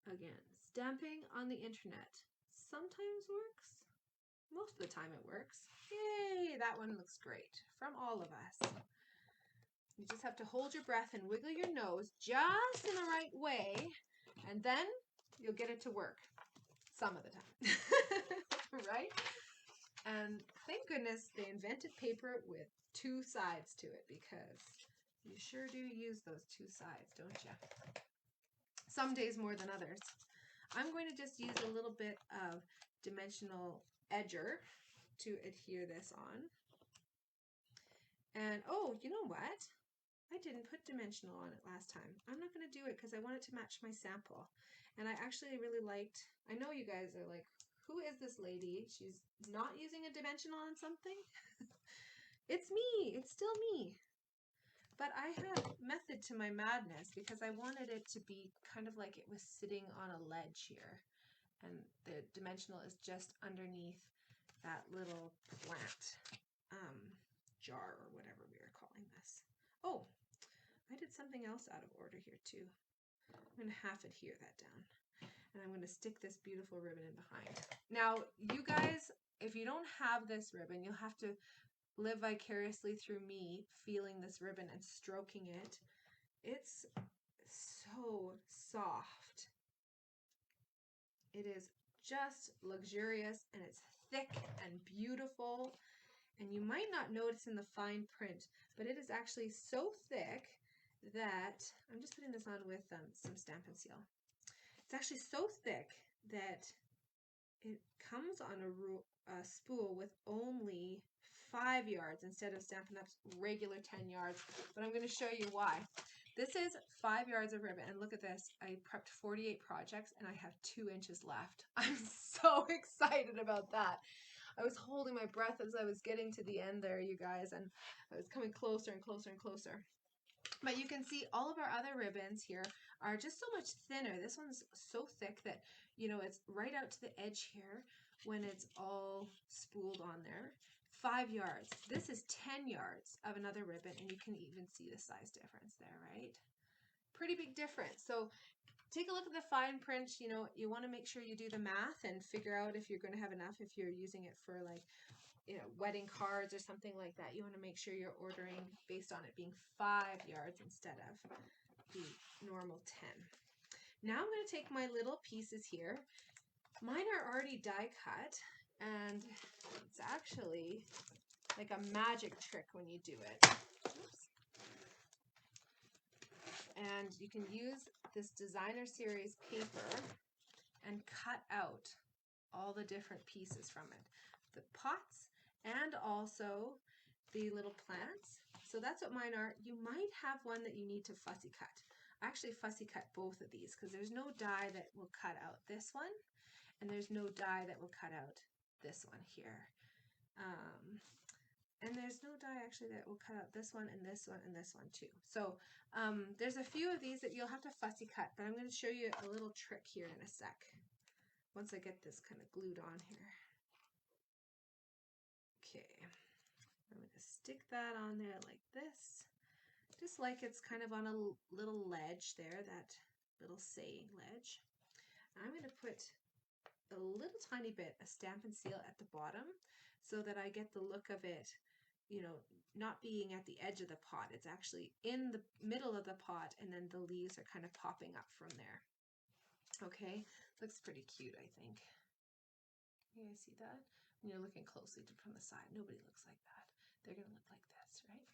Again, stamping on the internet sometimes works. Most of the time it works. Yay, that one looks great. From All of Us. You just have to hold your breath and wiggle your nose just in the right way, and then you'll get it to work some of the time, right? And thank goodness they invented paper with two sides to it, because you sure do use those two sides, don't you? Some days more than others. I'm going to just use a little bit of dimensional edger to adhere this on. And oh, you know what? I didn't put dimensional on it last time. I'm not going to do it because I want it to match my sample. And I actually really liked, I know you guys are like, who is this lady? She's not using a dimensional on something? It's me. It's still me. But I had method to my madness because I wanted it to be kind of like it was sitting on a ledge here. And the dimensional is just underneath that little plant jar or whatever we are calling this. Oh, I did something else out of order here too. I'm going to half adhere that down. And I'm going to stick this beautiful ribbon in behind. Now, you guys, if you don't have this ribbon, you'll have to live vicariously through me feeling this ribbon and stroking it. It's so soft. It is just luxurious, and it's thick and beautiful. And you might not notice in the fine print, but it is actually so thick that, I'm just putting this on with some Stampin' Seal. It's actually so thick that it comes on a spool with only 5 yards instead of Stampin' Up's regular 10 yards. But I'm going to show you why. This is 5 yards of ribbon, and look at this. I prepped 48 projects and I have 2 inches left. I'm so excited about that. I was holding my breath as I was getting to the end there, you guys, and I was coming closer and closer and closer. But you can see all of our other ribbons here are just so much thinner. This one's so thick that, you know, it's right out to the edge here when it's all spooled on there. 5 yards. This is 10 yards of another ribbon, and you can even see the size difference there, right? Pretty big difference. So take a look at the fine print. You know, you want to make sure you do the math and figure out if you're going to have enough, if you're using it for like, you know, wedding cards or something like that. You want to make sure you're ordering based on it being 5 yards instead of the normal 10. Now I'm going to take my little pieces here. Mine are already die cut, and it's actually like a magic trick when you do it. Oops. And you can use this designer series paper and cut out all the different pieces from it. The pots and also the little plants. So that's what mine are. You might have one that you need to fussy cut. I actually fussy cut both of these because there's no die that will cut out this one, and there's no die that will cut out this one here. And there's no die actually that will cut out this one and this one and this one too. So there's a few of these that you'll have to fussy cut, but I'm going to show you a little trick here in a sec. Once I get this kind of glued on here. Okay, I'm going to stick that on there like this. Just like it's kind of on a little ledge there, that little saying ledge. And I'm going to put a little tiny bit of Stampin' Seal at the bottom so that I get the look of it, you know, not being at the edge of the pot. It's actually in the middle of the pot, and then the leaves are kind of popping up from there. Okay, looks pretty cute, I think. You guys see that? When you're looking closely from the side, nobody looks like that. They're going to look like this, right?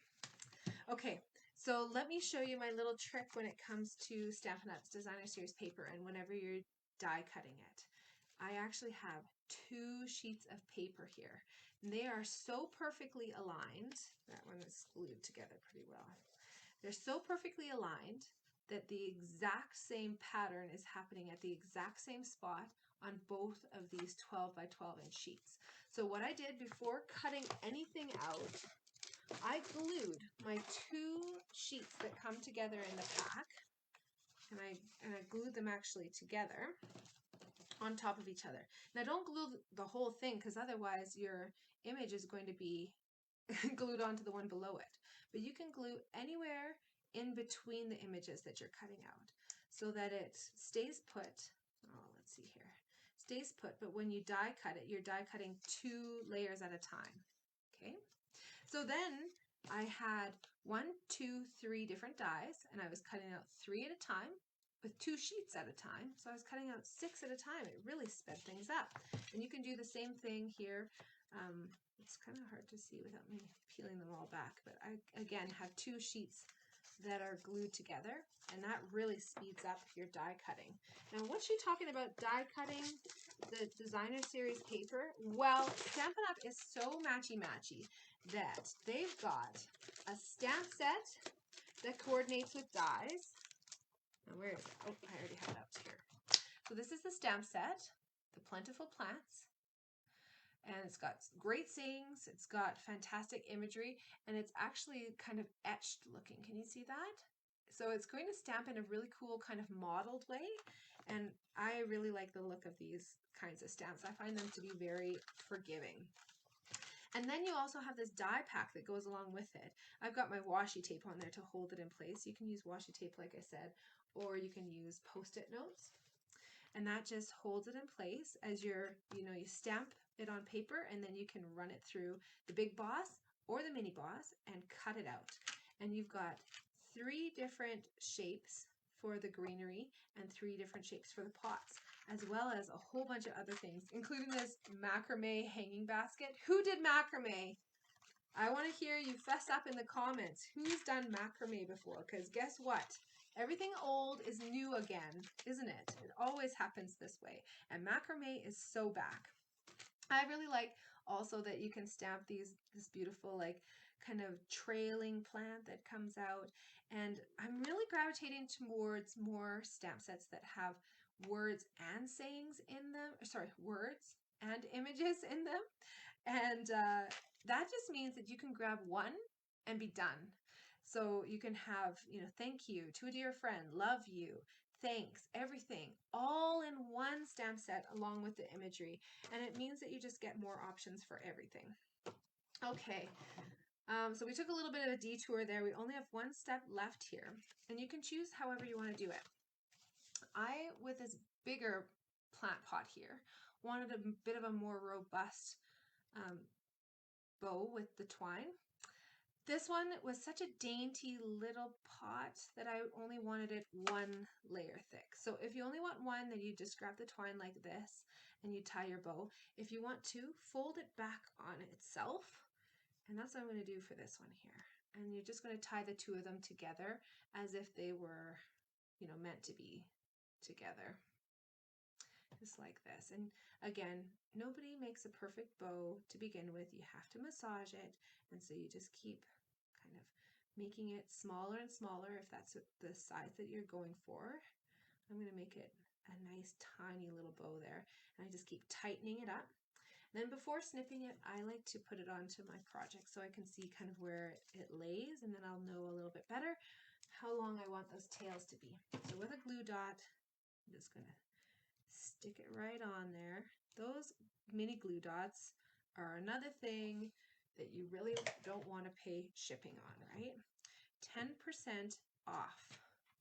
Okay, so let me show you my little trick when it comes to Stampin' Up's Designer Series paper and whenever you're die cutting it. I actually have 2 sheets of paper here. And they are so perfectly aligned. That one is glued together pretty well. They're so perfectly aligned that the exact same pattern is happening at the exact same spot on both of these 12 by 12 inch sheets. So what I did before cutting anything out, I glued my 2 sheets that come together in the pack, and I glued them actually together on top of each other. Now don't glue the whole thing, because otherwise your image is going to be glued onto the one below it. But you can glue anywhere in between the images that you're cutting out so that it stays put. Oh, let's see here. Stays put, but when you die cut it, you're die cutting 2 layers at a time. Okay? So then I had 1, 2, 3 different dies, and I was cutting out 3 at a time with 2 sheets at a time. So I was cutting out 6 at a time. It really sped things up. And you can do the same thing here. It's kind of hard to see without me peeling them all back, but I, again, have 2 sheets that are glued together, and that really speeds up your die cutting. Now, what's she talking about die cutting the Designer Series paper? Well, Stampin' Up! Is so matchy-matchy that they've got a stamp set that coordinates with dies. Now, where is it? Oh, I already have it up here. So this is the stamp set, the Plentiful Plants. And it's got great sayings, it's got fantastic imagery, and it's actually kind of etched looking. Can you see that? So it's going to stamp in a really cool kind of modeled way, and I really like the look of these kinds of stamps. I find them to be very forgiving. And then you also have this die pack that goes along with it. I've got my washi tape on there to hold it in place. You can use washi tape, like I said, or you can use Post-it notes. And that just holds it in place as you're, you stamp it on paper, and then you can run it through the Big Boss or the Mini Boss and cut it out. And you've got 3 different shapes for the greenery and 3 different shapes for the pots, as well as a whole bunch of other things, including this macrame hanging basket. Who did macrame? I want to hear you fess up in the comments. Who's done macrame before? Because guess what? Everything old is new again, isn't it? It always happens this way. And macrame is so back. I really like also that you can stamp this beautiful, like, kind of trailing plant that comes out. And I'm really gravitating towards more stamp sets that have words and sayings in them. Sorry, words and images in them. And that just means that you can grab one and be done. So you can have, thank you, to a dear friend, love you, thanks, everything, all in one stamp set along with the imagery. And it means that you just get more options for everything. Okay, so we took a little bit of a detour there. We only have 1 step left here, and you can choose however you want to do it. I, with this bigger plant pot here, wanted a bit of a more robust bow with the twine. This one was such a dainty little pot that I only wanted it 1 layer thick. So if you only want 1, then you just grab the twine like this and you tie your bow. If you want to, fold it back on itself. And that's what I'm going to do for this one here. And you're just going to tie the 2 of them together as if they were, meant to be together. Just like this. And again, nobody makes a perfect bow to begin with. You have to massage it. And so you just keep kind of making it smaller and smaller if that's the size that you're going for. I'm going to make it a nice tiny little bow there. And I just keep tightening it up. Then before snipping it, I like to put it onto my project so I can see kind of where it lays, and then I'll know a little bit better how long I want those tails to be. So with a glue dot, I'm just going to stick it right on there. Those mini glue dots are another thing that you really don't want to pay shipping on, right? 10% off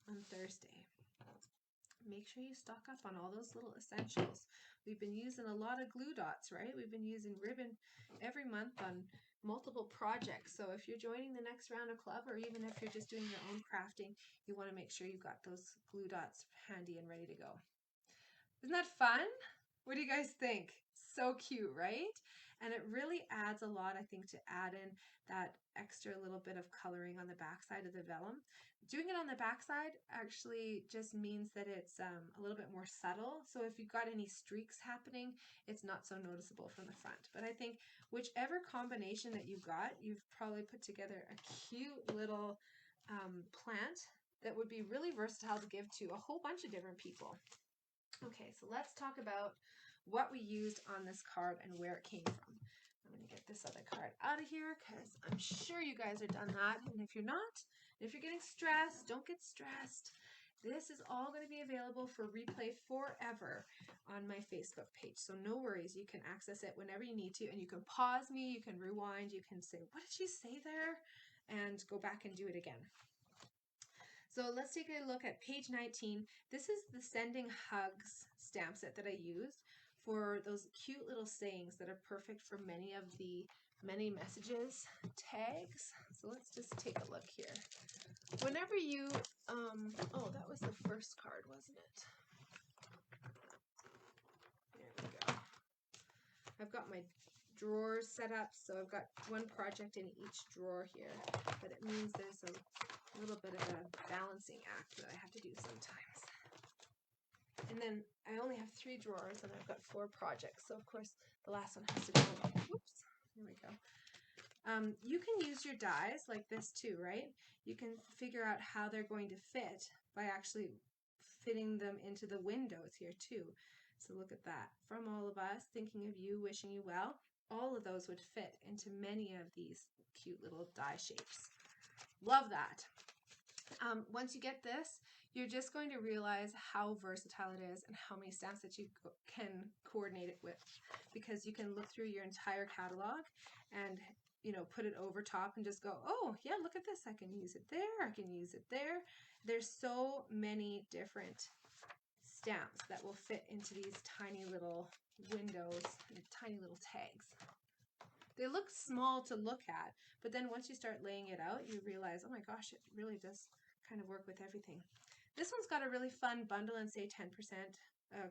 on Thursday. Make sure you stock up on all those little essentials. We've been using a lot of glue dots, right? We've been using ribbon every month on multiple projects. So if you're joining the next round of club, or even if you're just doing your own crafting, you want to make sure you've got those glue dots handy and ready to go. Isn't that fun? What do you guys think? So cute, right? And it really adds a lot, I think, to add in that extra little bit of coloring on the backside of the vellum. Doing it on the backside actually just means that it's a little bit more subtle. So if you've got any streaks happening, it's not so noticeable from the front. But I think whichever combination that you've got, you've probably put together a cute little plant that would be really versatile to give to a whole bunch of different people. Okay, so let's talk about what we used on this card and where it came from. I'm going to get this other card out of here because I'm sure you guys are done that. And if you're not, if you're getting stressed, don't get stressed. This is all going to be available for replay forever on my Facebook page. So no worries, you can access it whenever you need to, and you can pause me, you can rewind, you can say, what did she say there? And go back and do it again. So let's take a look at page 19. This is the Sending Hugs stamp set that I used for those cute little sayings that are perfect for many of the many messages tags. So let's just take a look here. Whenever you, oh, that was the first card, wasn't it? There we go. I've got my drawers set up, so I've got one project in each drawer here, but it means there's a little bit of a balancing act that I have to do sometimes. And then I only have 3 drawers and I've got 4 projects, so of course the last one has to go. Whoops, here we go. You can use your dies like this too, right? You can figure out how they're going to fit by actually fitting them into the windows here too. So look at that. From all of us, thinking of you, wishing you well, all of those would fit into many of these cute little die shapes. Love that. Once you get this, you're just going to realize how versatile it is and how many stamps that you can coordinate it with, because you can look through your entire catalog and, you know, put it over top and just go, oh yeah, look at this, I can use it there, I can use it there. There's so many different stamps that will fit into these tiny little windows and tiny little tags. They look small to look at, but then once you start laying it out, you realize, oh my gosh, it really does kind of work with everything. This one's got a really fun bundle and save 10%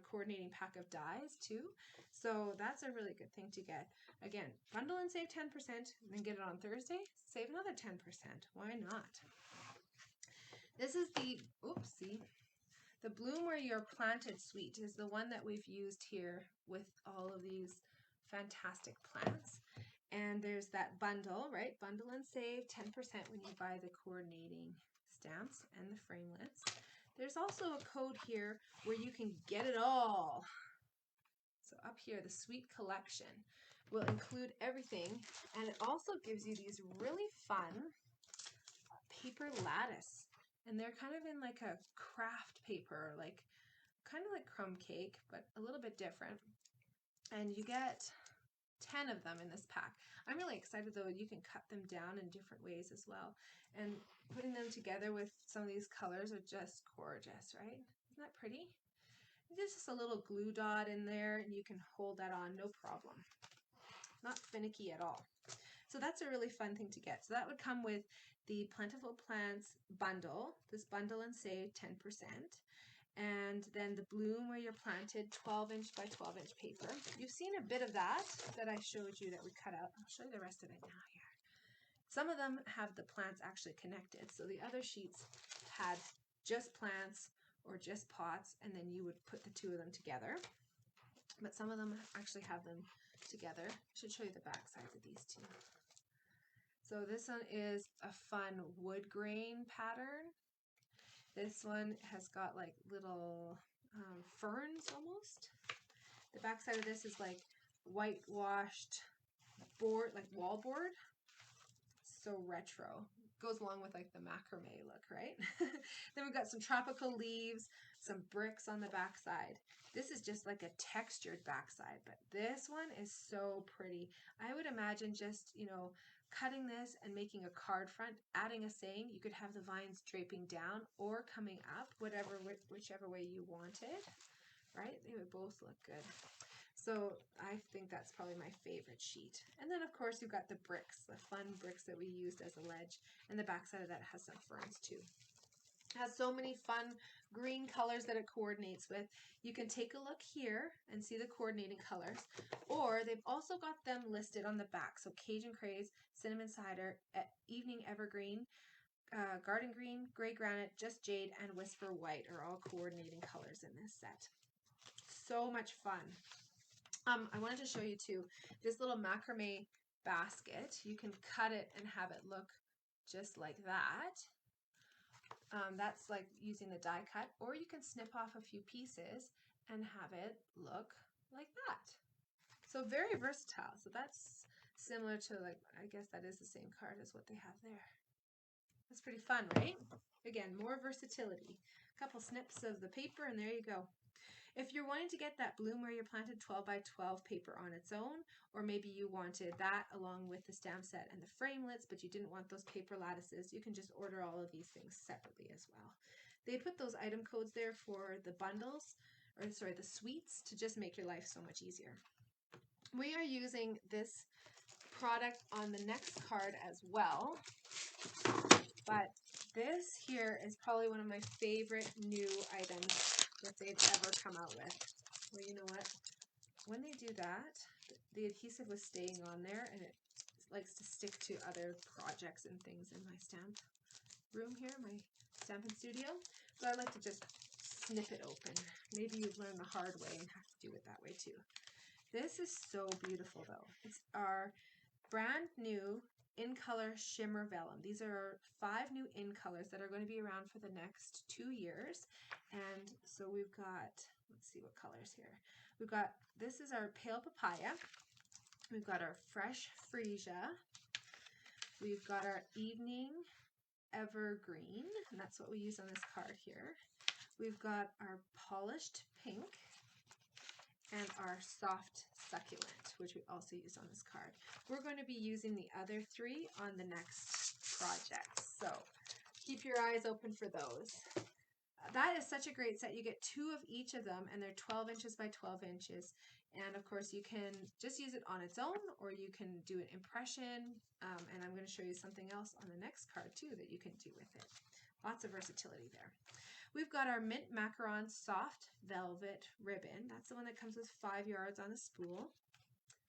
coordinating pack of dies too. So that's a really good thing to get. Again, bundle and save 10%, and then get it on Thursday, save another 10%. Why not? This is the, oopsie, the Bloom Where You're Planted suite is the one that we've used here with all of these fantastic plants. And there's that bundle, right? Bundle and save 10% when you buy the coordinating stamps and the framelits. There's also a code here where you can get it all. So up here, the Suite Collection will include everything, and it also gives you these really fun paper lattice. And they're kind of in like a craft paper, like kind of like crumb cake, but a little bit different. And you get 10 of them in this pack. I'm really excited though, you can cut them down in different ways as well. And putting them together with some of these colors are just gorgeous, right? Isn't that pretty? There's just a little glue dot in there and you can hold that on, no problem. Not finicky at all. So that's a really fun thing to get. So that would come with the Plentiful Plants bundle, this bundle and save 10%. And then the Bloom Where You're Planted 12-inch by 12-inch paper. You've seen a bit of that I showed you that we cut out. I'll show you the rest of it now here. Some of them have the plants actually connected. So the other sheets had just plants or just pots, and then you would put the 2 of them together. But some of them actually have them together. I should show you the back sides of these 2. So this one is a fun wood grain pattern. This one has got like little ferns almost. The back side of this is like whitewashed board, like wall board. So retro. Goes along with like the macrame look, right? Then we've got some tropical leaves, some bricks on the backside. This is just like a textured backside, but this one is so pretty. I would imagine just, you know, cutting this and making a card front, adding a saying. You could have the vines draping down or coming up, whichever way you wanted, right? They would both look good. So I think that's probably my favorite sheet. And then of course you've got the bricks, the fun bricks that we used as a ledge. And the backside of that has some ferns too. It has so many fun green colors that it coordinates with. You can take a look here and see the coordinating colors. Or they've also got them listed on the back. So Cajun Craze, Cinnamon Cider, Evening Evergreen, Garden Green, Gray Granite, Just Jade, and Whisper White are all coordinating colors in this set. So much fun. I wanted to show you too, this little macrame basket. You can cut it and have it look just like that. That's like using the die cut, or you can snip off a few pieces and have it look like that. So very versatile. So that's similar to, like, I guess that is the same card as what they have there. That's pretty fun, right? Again, more versatility. A couple snips of the paper and there you go. If you're wanting to get that Bloom Where You're Planted 12 by 12 paper on its own, or maybe you wanted that along with the stamp set and the framelits, but you didn't want those paper lattices, you can just order all of these things separately as well. They put those item codes there for the bundles, or sorry, the suites, to just make your life so much easier. We are using this product on the next card as well, but this here is probably one of my favorite new items that they've ever come out with. Well, you know what? When they do that, the adhesive was staying on there, and it likes to stick to other projects and things in my stamp room here, my stamping studio. So I like to just snip it open. Maybe you've learned the hard way and have to do it that way too. This is so beautiful though. It's our brand new in color shimmer vellum. These are 5 new in colors that are going to be around for the next 2 years. And so we've got, let's see what colors here. We've got, this is our pale papaya. We've got our fresh freesia. We've got our evening evergreen, and that's what we use on this card here. We've got our polished pink and our soft succulent, which we also use on this card. We're going to be using the other 3 on the next project, so keep your eyes open for those. That is such a great set. You get 2 of each of them, and they're 12 inches by 12 inches. And of course, you can just use it on its own, or you can do an impression. And I'm going to show you something else on the next card too that you can do with it. Lots of versatility there. We've got our Mint Macaron Soft Velvet Ribbon. That's the one that comes with 5 yards on the spool.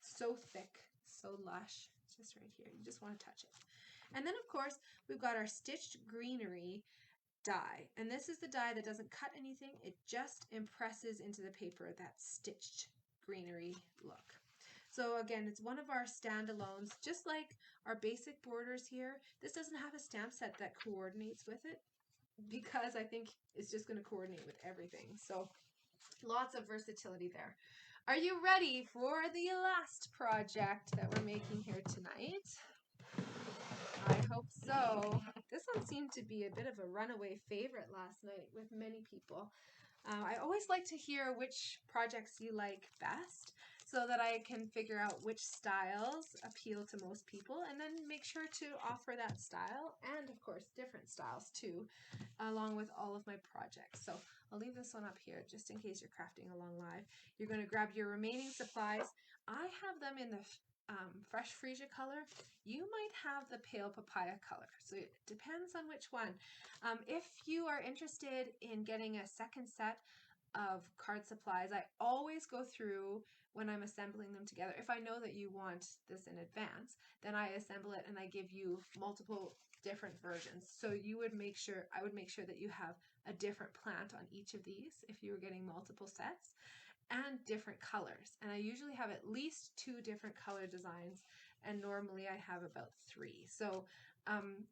So thick, so lush. It's just right here. You just want to touch it. And then, of course, we've got our Stitched Greenery Die. And this is the die that doesn't cut anything. It just impresses into the paper that stitched greenery look. So again, it's one of our standalones. Just like our basic borders here, this doesn't have a stamp set that coordinates with it, because I think it's just going to coordinate with everything. So lots of versatility there. Are you ready for the last project that we're making here tonight? I hope so. This one seemed to be a bit of a runaway favorite last night with many people. I always like to hear which projects you like best, so that I can figure out which styles appeal to most people, and then make sure to offer that style, and of course different styles too, along with all of my projects. So I'll leave this one up here just in case you're crafting along live. You're going to grab your remaining supplies. I have them in the fresh freesia color. You might have the pale papaya color, so it depends on which one. If you are interested in getting a second set of card supplies, I always go through when I'm assembling them together. If I know that you want this in advance, then I assemble it and I give you multiple different versions. So you would make sure, I would make sure that you have a different plant on each of these if you were getting multiple sets, and different colors. And I usually have at least 2 different color designs, and normally I have about 3. So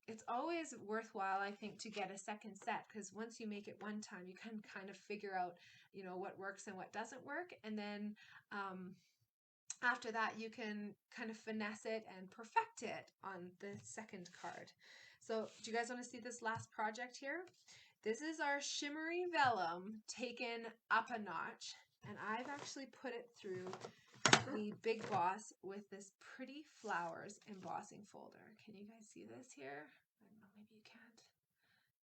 it's always worthwhile, I think, to get a second set, because once you make it one time, you can kind of figure out, you know, what works and what doesn't work. And then after that, you can kind of finesse it and perfect it on the second card. So do you guys want to see this last project here? This is our shimmery vellum taken up a notch, and I've actually put it through the Big Boss with this pretty flowers embossing folder. Can you guys see this here? I don't know, maybe you can't.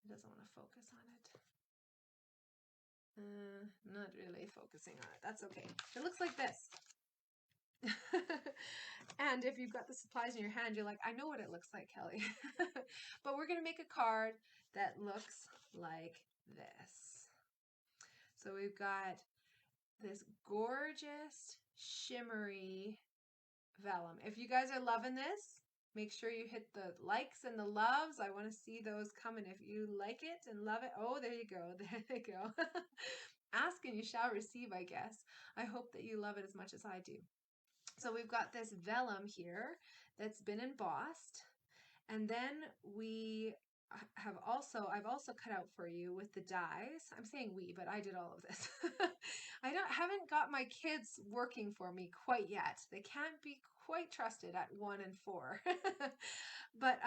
It doesn't want to focus on it. Not really focusing on it. That's okay. It looks like this. And if you've got the supplies in your hand, you're like, I know what it looks like, Kelly. But we're going to make a card that looks like this. So we've got this gorgeous shimmery vellum. If you guys are loving this, make sure you hit the likes and the loves. I want to see those coming. If you like it and love it, oh, there you go. There you go. Ask and you shall receive, I guess. I hope that you love it as much as I do. So we've got this vellum here that's been embossed. And then I've also cut out for you with the dies. I'm saying we, but I did all of this. I haven't got my kids working for me quite yet. They can't be quite trusted at 1 and 4. But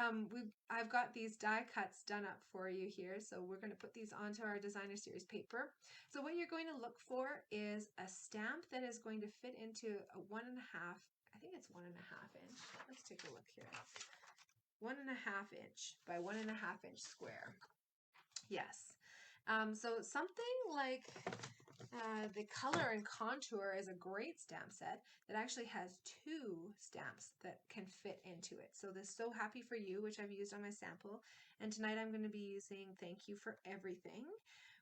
I've got these die cuts done up for you here. So we're going to put these onto our designer series paper. So what you're going to look for is a stamp that is going to fit into a 1.5, I think it's 1.5 inch. Let's take a look here. 1.5 inch by 1.5 inch square. Yes. So something like the Color and Contour is a great stamp set that actually has 2 stamps that can fit into it. So this So Happy For You, which I've used on my sample, and tonight I'm going to be using Thank You For Everything,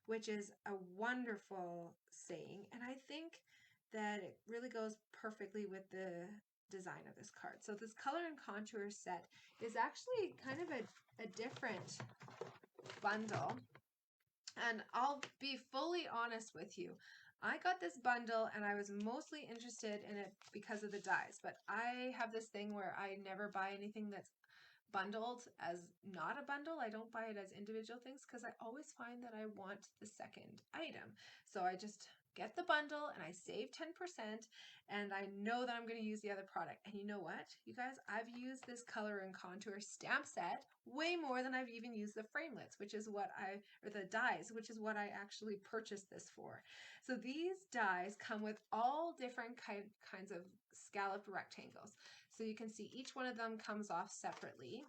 which is a wonderful saying, and I think that it really goes perfectly with the design of this card. So this Color and Contour set is actually kind of a different bundle. And I'll be fully honest with you. I got this bundle and I was mostly interested in it because of the dies. But I have this thing where I never buy anything that's bundled as not a bundle. I don't buy it as individual things because I always find that I want the second item. So I just get the bundle and I save 10% and I know that I'm going to use the other product. And you know what, you guys, I've used this Color and Contour stamp set way more than I've even used the framelits, which is what or the dies, which is what I actually purchased this for. So these dies come with all different kinds of scalloped rectangles. So you can see each one of them comes off separately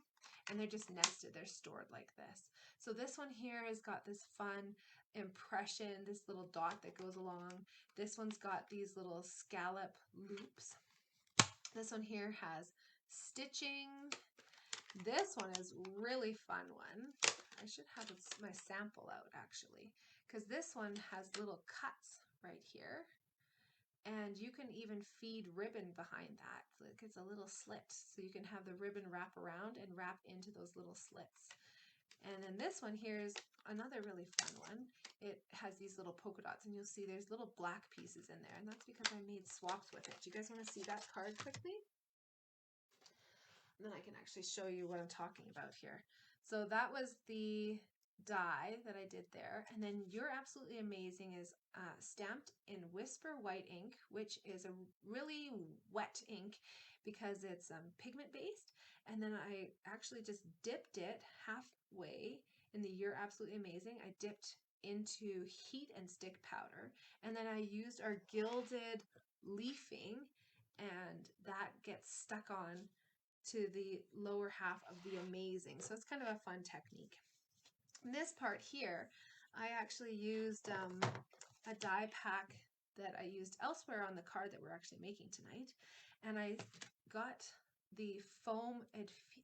and they're just nested. They're stored like this. So this one here has got this fun impression, this little dot that goes along. This one's got these little scallop loops. This one here has stitching. This one is really fun one. I should have my sample out actually, because this one has little cuts right here. And you can even feed ribbon behind that. Like it's a little slit. So you can have the ribbon wrap around and wrap into those little slits. And then this one here is another really fun one. It has these little polka dots and you'll see there's little black pieces in there. And that's because I made swaps with it. Do you guys want to see that card quickly? And then I can actually show you what I'm talking about here. So that was the die that I did there. And then You're Absolutely Amazing is stamped in Whisper White ink, which is a really wet ink because it's pigment based. And then I actually just dipped it halfway in the You're Absolutely Amazing. I dipped into heat and stick powder. And then I used our gilded leafing and that gets stuck on to the lower half of the Amazing. So it's kind of a fun technique. In this part here, I actually used a die pack that I used elsewhere on the card that we're actually making tonight. And I got the foam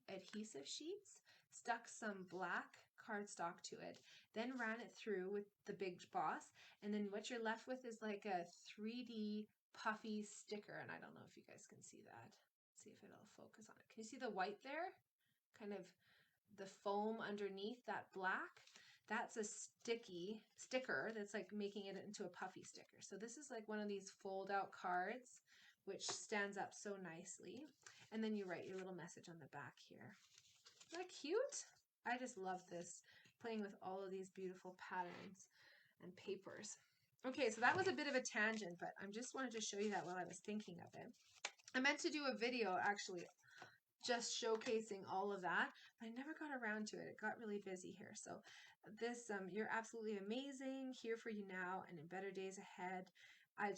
adhesive sheets, stuck some black cardstock to it, then ran it through with the Big Boss. And then what you're left with is like a 3D puffy sticker. And I don't know if you guys can see that. See if it'll focus on it. Can you see the white there? Kind of the foam underneath that black. That's a sticker that's like making it into a puffy sticker. So this is like one of these fold out cards which stands up so nicely. And then you write your little message on the back here. Isn't that cute? I just love this, playing with all of these beautiful patterns and papers. Okay, so that was a bit of a tangent, but I just wanted to show you that while I was thinking of it. I meant to do a video actually just showcasing all of that, but I never got around to it. It got really busy here. So this, you're absolutely amazing, here for you now and in better days ahead. I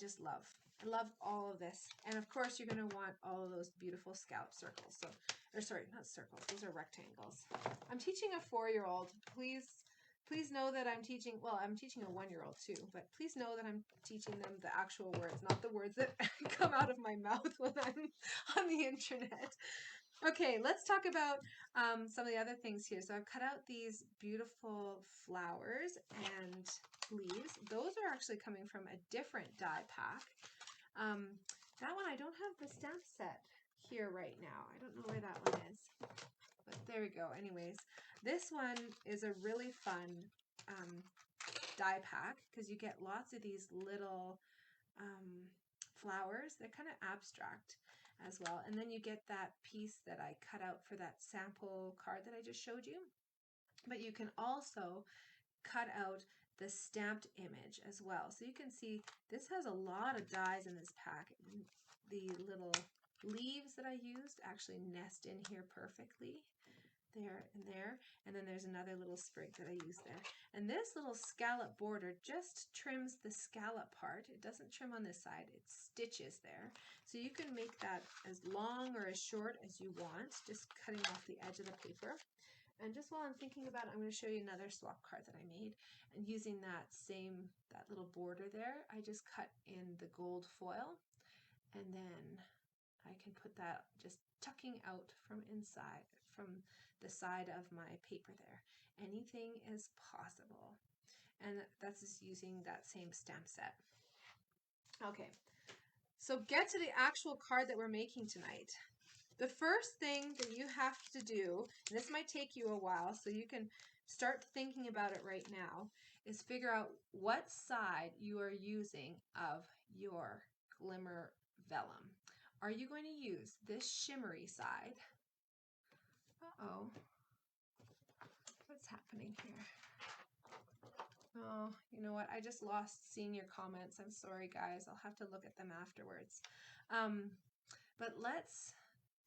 love all of this. And of course, you're going to want all of those beautiful scallop circles. So, or sorry, not circles, those are rectangles. I'm teaching a 4-year-old. Please know that I'm teaching, well, I'm teaching a 1-year-old too, but please know that I'm teaching them the actual words, not the words that come out of my mouth when I'm on the internet. Okay, let's talk about some of the other things here. So I've cut out these beautiful flowers and leaves. Those are actually coming from a different die pack. That one, I don't have the stamp set here right now. I don't know where that one is, but there we go. Anyways, this one is a really fun die pack because you get lots of these little flowers. They're kind of abstract as well. And then you get that piece that I cut out for that sample card that I just showed you. But you can also cut out the stamped image as well. So you can see this has a lot of dies in this pack. The little leaves that I used actually nest in here perfectly. There and there, and then there's another little sprig that I used there. And this little scallop border just trims the scallop part. It doesn't trim on this side, it stitches there. So you can make that as long or as short as you want, just cutting off the edge of the paper. And just while I'm thinking about it, I'm going to show you another swap card that I made. And using that little border there, I just cut in the gold foil, and then I can put that just tucking out from inside, from the side of my paper there. Anything is possible. And that's just using that same stamp set. Okay, so get to the actual card that we're making tonight. The first thing that you have to do, and this might take you a while, so you can start thinking about it right now, is figure out what side you are using of your glimmer vellum. Are you going to use this shimmery side? Uh-oh. What's happening here? Oh, you know what? I just lost seeing your comments. I'm sorry, guys. I'll have to look at them afterwards. But let's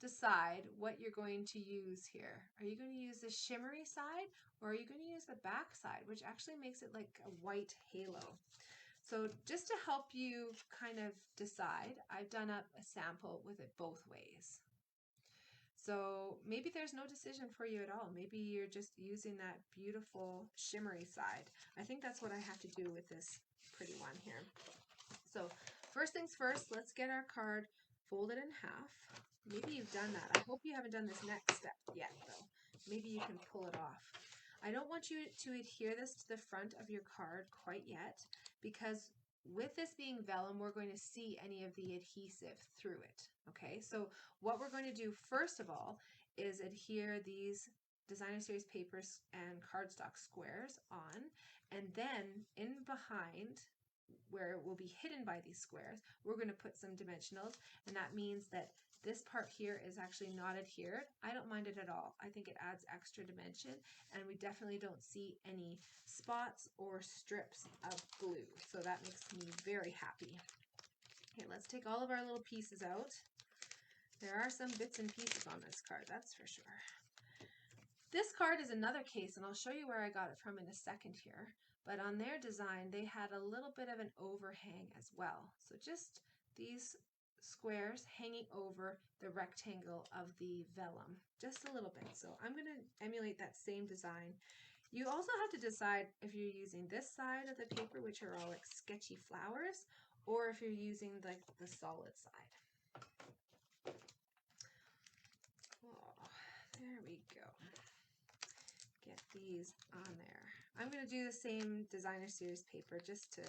decide what you're going to use here. Are you going to use the shimmery side, or are you going to use the back side, which actually makes it like a white halo? So just to help you kind of decide, I've done up a sample with it both ways. So maybe there's no decision for you at all. Maybe you're just using that beautiful shimmery side. I think that's what I have to do with this pretty one here. So first things first, let's get our card folded in half. Maybe you've done that. I hope you haven't done this next step yet, though. Maybe you can pull it off. I don't want you to adhere this to the front of your card quite yet, because with this being vellum, we're going to see any of the adhesive through it. Okay, so what we're going to do first of all is adhere these designer series papers and cardstock squares on, and then in behind, where it will be hidden by these squares, we're going to put some dimensionals, and that means that this part here is actually not adhered. I don't mind it at all. I think it adds extra dimension, and we definitely don't see any spots or strips of glue. So that makes me very happy. Okay, let's take all of our little pieces out. There are some bits and pieces on this card, that's for sure. This card is another case, and I'll show you where I got it from in a second here. But on their design, they had a little bit of an overhang as well. So just these squares hanging over the rectangle of the vellum, just a little bit. So I'm going to emulate that same design. You also have to decide if you're using this side of the paper, which are all like sketchy flowers, or if you're using like the solid side. Oh, there we go. Get these on there. I'm going to do the same designer series paper just to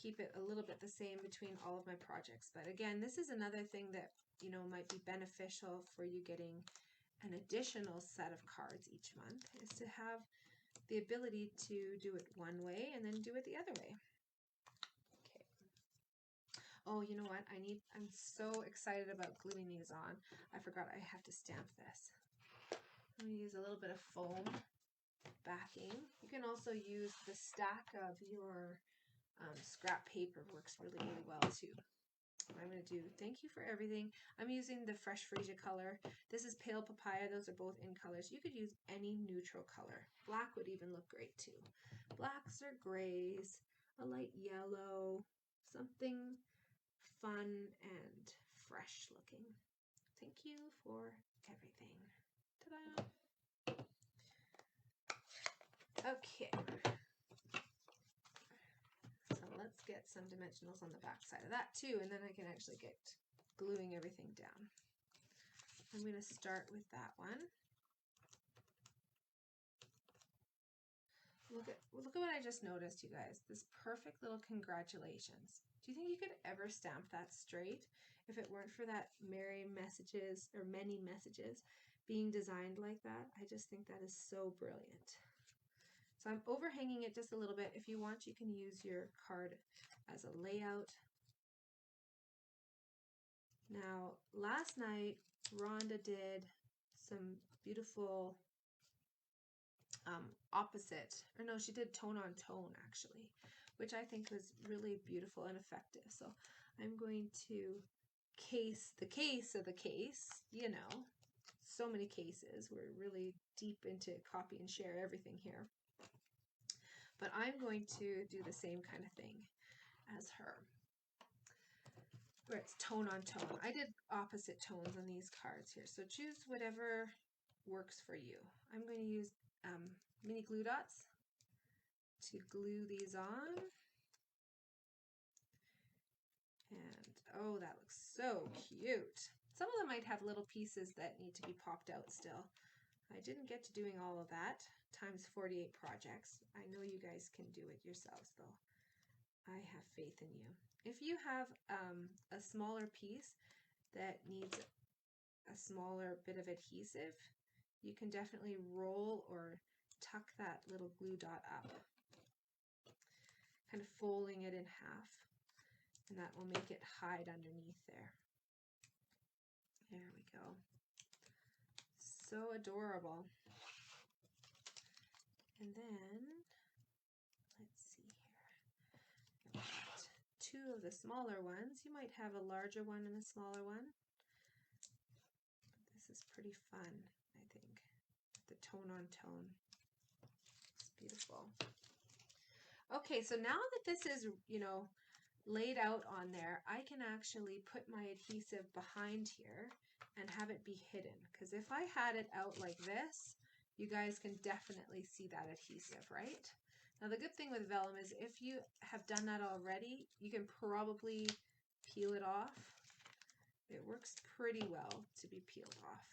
keep it a little bit the same between all of my projects. But again, this is another thing that, you know, might be beneficial for you getting an additional set of cards each month, is to have the ability to do it one way and then do it the other way. Okay. Oh, you know what? I'm so excited about gluing these on. I forgot I have to stamp this. I'm going to use a little bit of foam backing. You can also use the stack of your scrap paper, works really, really well too. I'm going to do thank you for everything. I'm using the Fresh Freesia color. This is Pale Papaya. Those are both in colors. You could use any neutral color. Black would even look great too. Blacks or grays, a light yellow, something fun and fresh looking. Thank you for everything. Ta-da! Okay. So let's get some dimensionals on the back side of that too, and then I can actually get gluing everything down. I'm going to start with that one. Look at what I just noticed, you guys. This perfect little congratulations. Do you think you could ever stamp that straight if it weren't for that many messages being designed like that? I just think that is so brilliant. So I'm overhanging it just a little bit. If you want, you can use your card as a layout. Now, last night, Rhonda did some beautiful she did tone on tone actually, which I think was really beautiful and effective. So I'm going to case the case of the case, so many cases. We're really deep into copy and share everything here. But I'm going to do the same kind of thing as her, where it's tone on tone. I did opposite tones on these cards here, so choose whatever works for you. I'm going to use mini glue dots to glue these on. And oh, that looks so cute. Some of them might have little pieces that need to be popped out still. I didn't get to doing all of that times 48 projects. I know you guys can do it yourselves though. I have faith in you. If you have a smaller piece that needs a smaller bit of adhesive, you can definitely roll or tuck that little glue dot up, kind of folding it in half, and that will make it hide underneath there. There we go. So adorable. And then, let's see here. I've got two of the smaller ones. You might have a larger one and a smaller one. This is pretty fun, I think. The tone on tone. It's beautiful. Okay, so now that this is, laid out on there, I can actually put my adhesive behind here and have it be hidden. Because if I had it out like this, you guys can definitely see that adhesive, right? Now the good thing with vellum is if you have done that already, you can probably peel it off. It works pretty well to be peeled off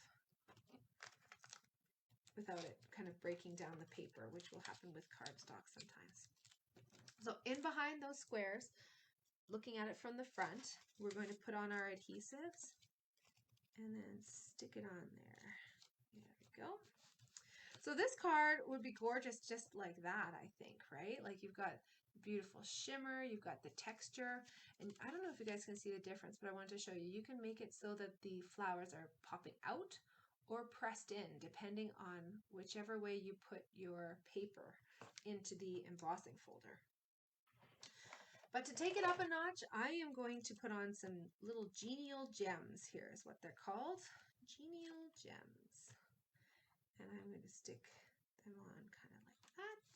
without it kind of breaking down the paper, which will happen with cardstock sometimes. So in behind those squares, looking at it from the front, we're going to put on our adhesives and then stick it on there. There we go. So this card would be gorgeous just like that, I think, right? Like you've got beautiful shimmer, you've got the texture, and I don't know if you guys can see the difference, but I wanted to show you. You can make it so that the flowers are popping out or pressed in, depending on whichever way you put your paper into the embossing folder. But to take it up a notch, I am going to put on some little genial gems. Here is what they're called. Genial gems. And I'm going to stick them on kind of like that.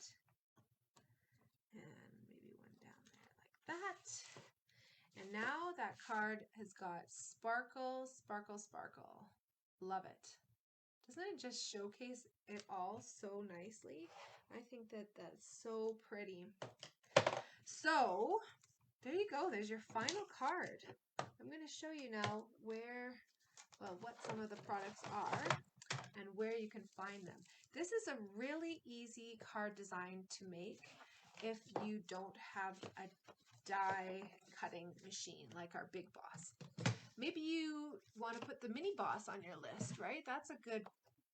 And maybe one down there like that. And now that card has got sparkle, sparkle, sparkle. Love it. Doesn't it just showcase it all so nicely? I think that that's so pretty. So there you go. There's your final card. I'm going to show you now what some of the products are and where you can find them. This is a really easy card design to make if you don't have a die cutting machine like our Big Boss. Maybe you want to put the Mini Boss on your list, right? That's a good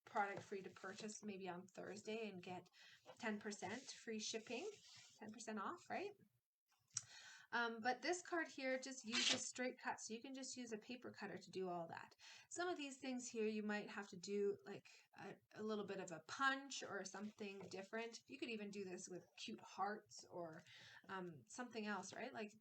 product for you to purchase maybe on Thursday and get 10% free shipping, 10% off, right? But this card here just uses straight cuts, so you can just use a paper cutter to do all that. Some of these things here you might have to do like a little bit of a punch or something different. You could even do this with cute hearts or something else, right? Like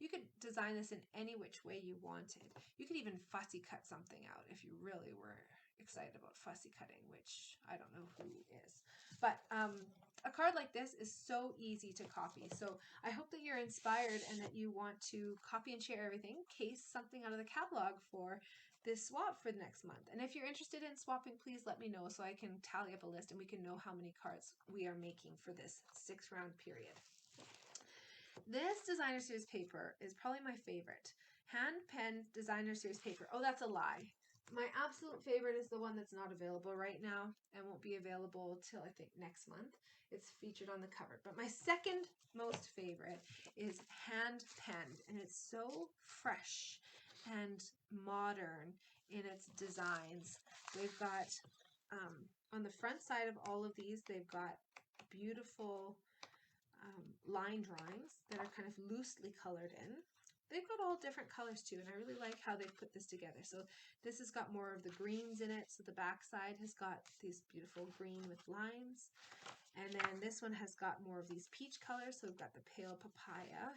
You could design this in any which way you wanted. You could even fussy cut something out if you really were excited about fussy cutting, which I don't know who is. But a card like this is so easy to copy. So I hope that you're inspired and that you want to copy and share everything, case something out of the catalog for this swap for the next month. And if you're interested in swapping, please let me know so I can tally up a list and we can know how many cards we are making for this 6-round period. This designer series paper is probably my favorite. Hand pen designer series paper. Oh, that's a lie. My absolute favorite is the one that's not available right now and won't be available till I think next month. It's featured on the cover. But my second most favorite is hand penned, and it's so fresh and modern in its designs. They've got on the front side of all of these, they've got beautiful line drawings that are kind of loosely colored in. They've got all different colors too, and I really like how they've put this together. So this has got more of the greens in it. So the back side has got these beautiful green with lines. And then this one has got more of these peach colors. So we've got the pale papaya.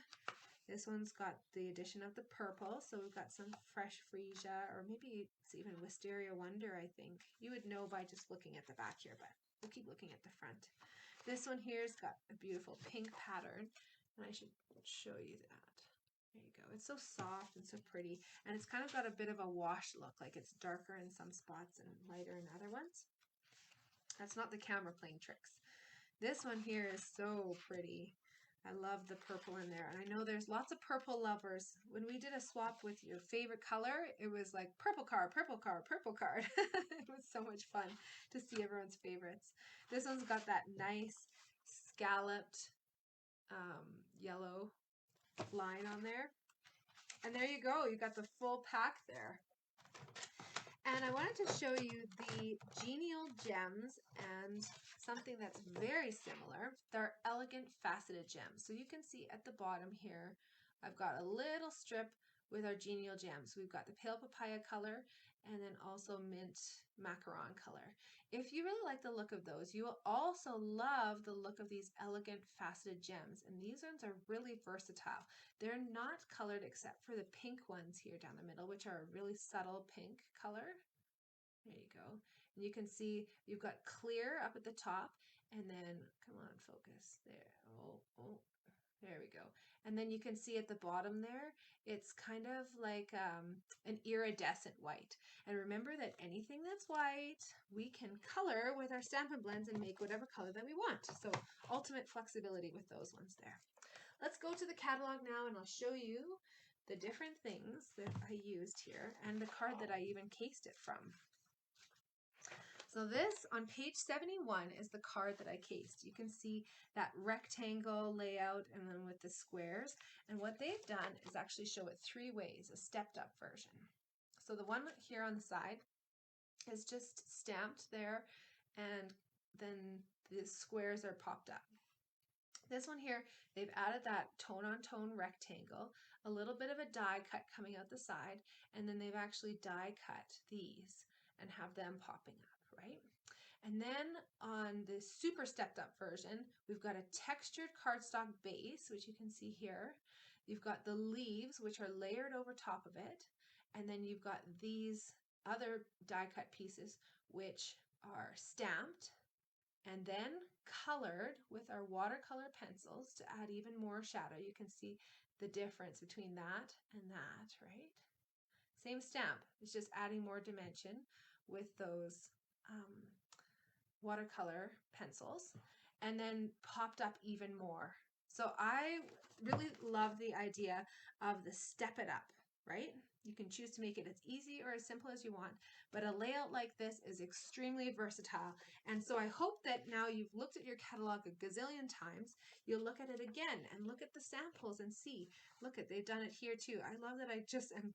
This one's got the addition of the purple. So we've got some fresh freesia, or maybe it's even wisteria wonder, I think. You would know by just looking at the back here, but we'll keep looking at the front. This one here's got a beautiful pink pattern, and I should show you that. There you go. It's so soft and so pretty, and it's kind of got a bit of a wash look, like it's darker in some spots and lighter in other ones. That's not the camera playing tricks. This one here is so pretty. I love the purple in there, and I know there's lots of purple lovers. When we did a swap with your favorite color, it was like purple card, purple card, purple card. It was so much fun to see everyone's favorites. This one's got that nice scalloped yellow line on there. And there you go. You got the full pack there. And I wanted to show you the genial gems and something that's very similar. They're elegant faceted gems. So you can see at the bottom here, I've got a little strip with our genial gems. We've got the pale papaya color and then also mint macaron color. If you really like the look of those, you will also love the look of these elegant faceted gems. And these ones are really versatile. They're not colored except for the pink ones here down the middle, which are a really subtle pink color. There you go. And you can see you've got clear up at the top, and then, come on, focus there. Oh, there we go. And then you can see at the bottom there, it's kind of like an iridescent white. And remember that anything that's white, we can color with our Stampin' Blends and make whatever color that we want. So ultimate flexibility with those ones there. Let's go to the catalog now, and I'll show you the different things that I used here and the card that I even cased it from. So this, on page 71, is the card that I cased. You can see that rectangle layout and then with the squares. And what they've done is actually show it 3 ways, a stepped up version. So the one here on the side is just stamped there, and then the squares are popped up. This one here, they've added that tone-on-tone rectangle, a little bit of a die cut coming out the side, and then they've actually die cut these and have them popping up, right? And then on the super stepped up version, we've got a textured cardstock base, which you can see here. You've got the leaves, which are layered over top of it. And then you've got these other die cut pieces, which are stamped and then colored with our watercolor pencils to add even more shadow. You can see the difference between that and that, right? Same stamp, it's just adding more dimension with those watercolor pencils, and then popped up even more. So I really love the idea of the step it up, right? You can choose to make it as easy or as simple as you want, but a layout like this is extremely versatile. And so I hope that now you've looked at your catalog a gazillion times, you'll look at it again and look at the samples and see, look at, they've done it here too. I love that I just am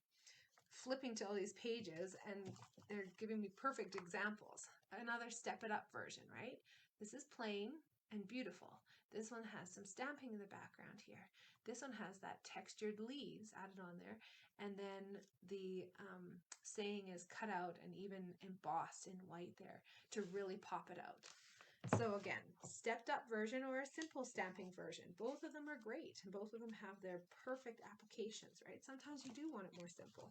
flipping to all these pages and they're giving me perfect examples. Another step it up version, right? This is plain and beautiful. This one has some stamping in the background here. This one has that textured leaves added on there. And then the saying is cut out and even embossed in white there to really pop it out. So again, stepped up version or a simple stamping version. Both of them are great and both of them have their perfect applications, right? Sometimes you do want it more simple.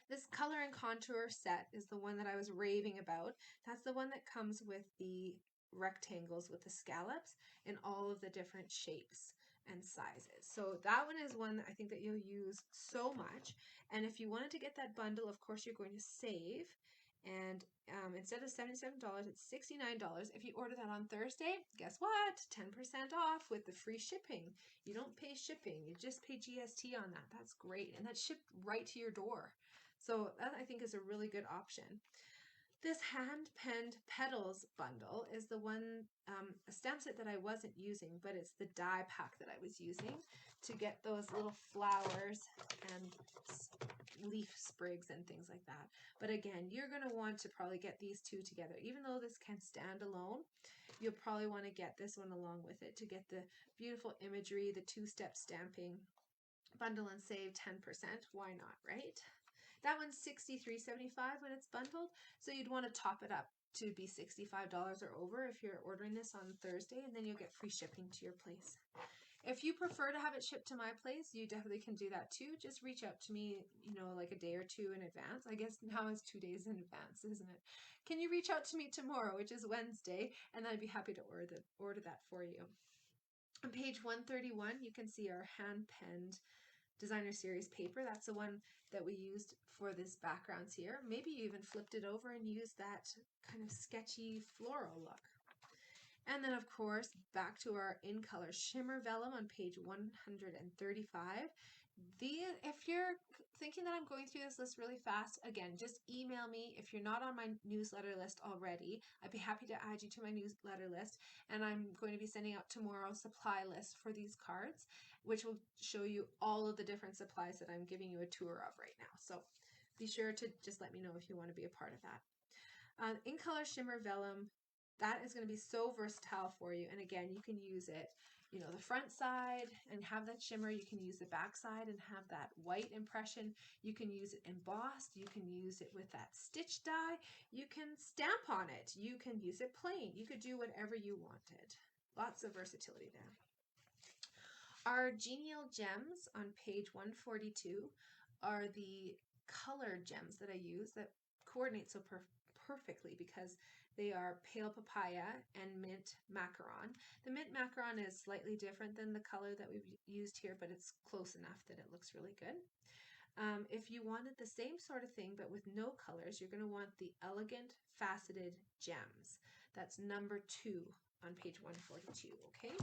This color and contour set is the one that I was raving about. That's the one that comes with the rectangles with the scallops in all of the different shapes and sizes. So that one is one that I think that you'll use so much. And if you wanted to get that bundle, of course, you're going to save. And instead of $77, it's $69. If you order that on Thursday, guess what? 10% off with the free shipping. You don't pay shipping. You just pay GST on that. That's great. And that's shipped right to your door. So that I think is a really good option. This hand-penned petals bundle is the one, a stamp set that I wasn't using, but it's the die pack that I was using to get those little flowers and leaf sprigs and things like that. But again, you're going to want to probably get these two together. Even though this can stand alone, you'll probably want to get this one along with it to get the beautiful imagery, the two-step stamping. Bundle and save 10%. Why not, right? That one's $63.75 when it's bundled, so you'd want to top it up to be $65 or over if you're ordering this on Thursday, and then you'll get free shipping to your place. If you prefer to have it shipped to my place, you definitely can do that too. Just reach out to me, like a day or two in advance. I guess now it's 2 days in advance, isn't it? Can you reach out to me tomorrow, which is Wednesday, and I'd be happy to order that for you. On page 131, you can see our hand-penned designer series paper. That's the one that we used for this backgrounds here. Maybe you even flipped it over and used that kind of sketchy floral look. And then of course, back to our in color shimmer vellum on page 135. If you're thinking that I'm going through this list really fast, again, just email me. If you're not on my newsletter list already, I'd be happy to add you to my newsletter list. And I'm going to be sending out tomorrow's supply list for these cards, which will show you all of the different supplies that I'm giving you a tour of right now. So be sure to just let me know if you want to be a part of that. In color shimmer vellum, that is going to be so versatile for you. And again, you can use it, the front side and have that shimmer. You can use the back side and have that white impression. You can use it embossed. You can use it with that stitch die. You can stamp on it. You can use it plain. You could do whatever you wanted. Lots of versatility there. Our genial gems on page 142 are the color gems that I use that coordinate so perfectly because they are pale papaya and mint macaron. The mint macaron is slightly different than the color that we've used here, but it's close enough that it looks really good. If you wanted the same sort of thing but with no colors, you're going to want the elegant faceted gems. That's number 2 on page 142, okay?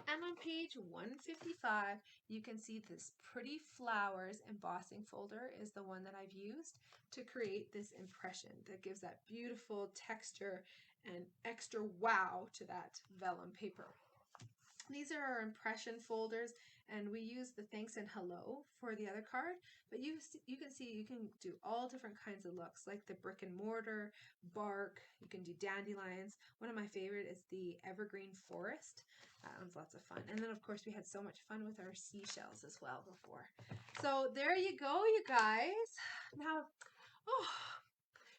And on page 155, you can see this pretty flowers embossing folder is the one that I've used to create this impression that gives that beautiful texture and extra wow to that vellum paper. These are our impression folders, and we use the thanks and hello for the other card, but you can see you can do all different kinds of looks, like the brick and mortar, bark, you can do dandelions. One of my favorite is the evergreen forest. That one's lots of fun. And then of course we had so much fun with our seashells as well before. So there you go, you guys. Now,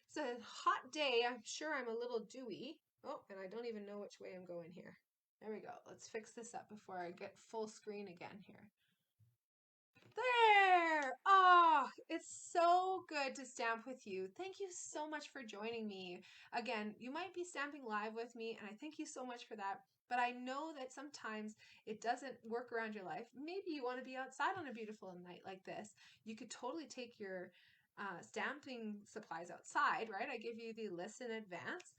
it's a hot day. I'm sure I'm a little dewy. Oh, and I don't even know which way I'm going here. There we go. Let's fix this up before I get full screen again here. There! Oh, it's so good to stamp with you. Thank you so much for joining me. Again, you might be stamping live with me, and I thank you so much for that. But I know that sometimes it doesn't work around your life. Maybe you want to be outside on a beautiful night like this. You could totally take your stamping supplies outside, right? I give you the list in advance.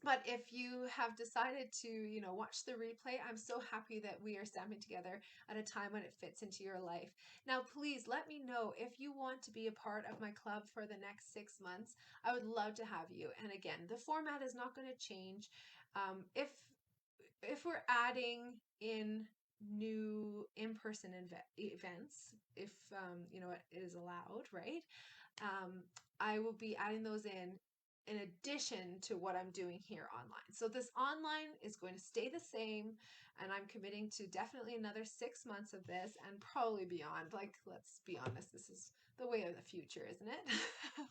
But if you have decided to, watch the replay, I'm so happy that we are stamping together at a time when it fits into your life. Now, please let me know if you want to be a part of my club for the next 6 months. I would love to have you. And again, the format is not going to change. If we're adding in new in-person events, if it is allowed, right? I will be adding those in addition to what I'm doing here online. So this online is going to stay the same. and I'm committing to definitely another 6 months of this and probably beyond. Like, let's be honest, this is the way of the future, isn't it?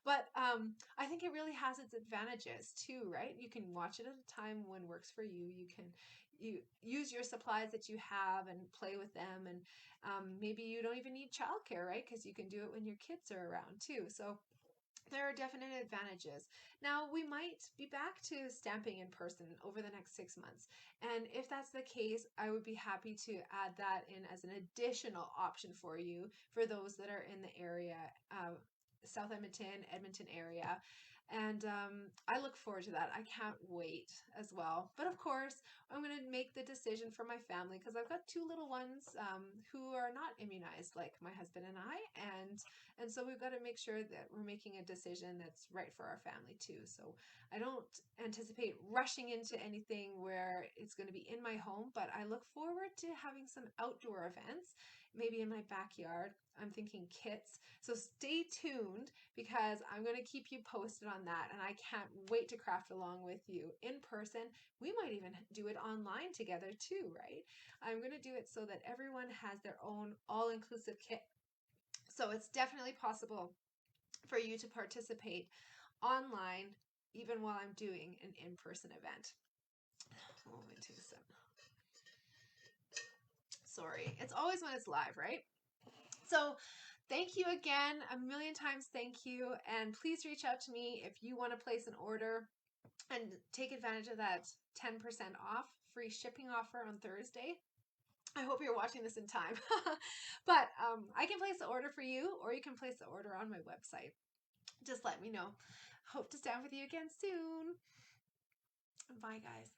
But I think it really has its advantages too, right? You can watch it at a time when works for you. You use your supplies that you have and play with them, and maybe you don't even need childcare, right? Because you can do it when your kids are around too. So there are definite advantages. Now, we might be back to stamping in person over the next 6 months. And if that's the case, I would be happy to add that in as an additional option for you for those that are in the area, South Edmonton, Edmonton area. And I look forward to that. I can't wait as well. But of course, I'm going to make the decision for my family because I've got two little ones who are not immunized like my husband and I. And so we've got to make sure that we're making a decision that's right for our family too. So I don't anticipate rushing into anything where it's going to be in my home, but I look forward to having some outdoor events, maybe in my backyard. I'm thinking kits. So stay tuned because I'm going to keep you posted on that. And I can't wait to craft along with you in person. We might even do it online together too, right? I'm going to do it so that everyone has their own all-inclusive kit. So it's definitely possible for you to participate online even while I'm doing an in-person event. Sorry, it's always when it's live, right? So thank you again, a million times thank you, and please reach out to me if you want to place an order and take advantage of that 10% off free shipping offer on Thursday. I hope you're watching this in time. But I can place the order for you, or you can place the order on my website. Just let me know. Hope to stand with you again soon. Bye, guys.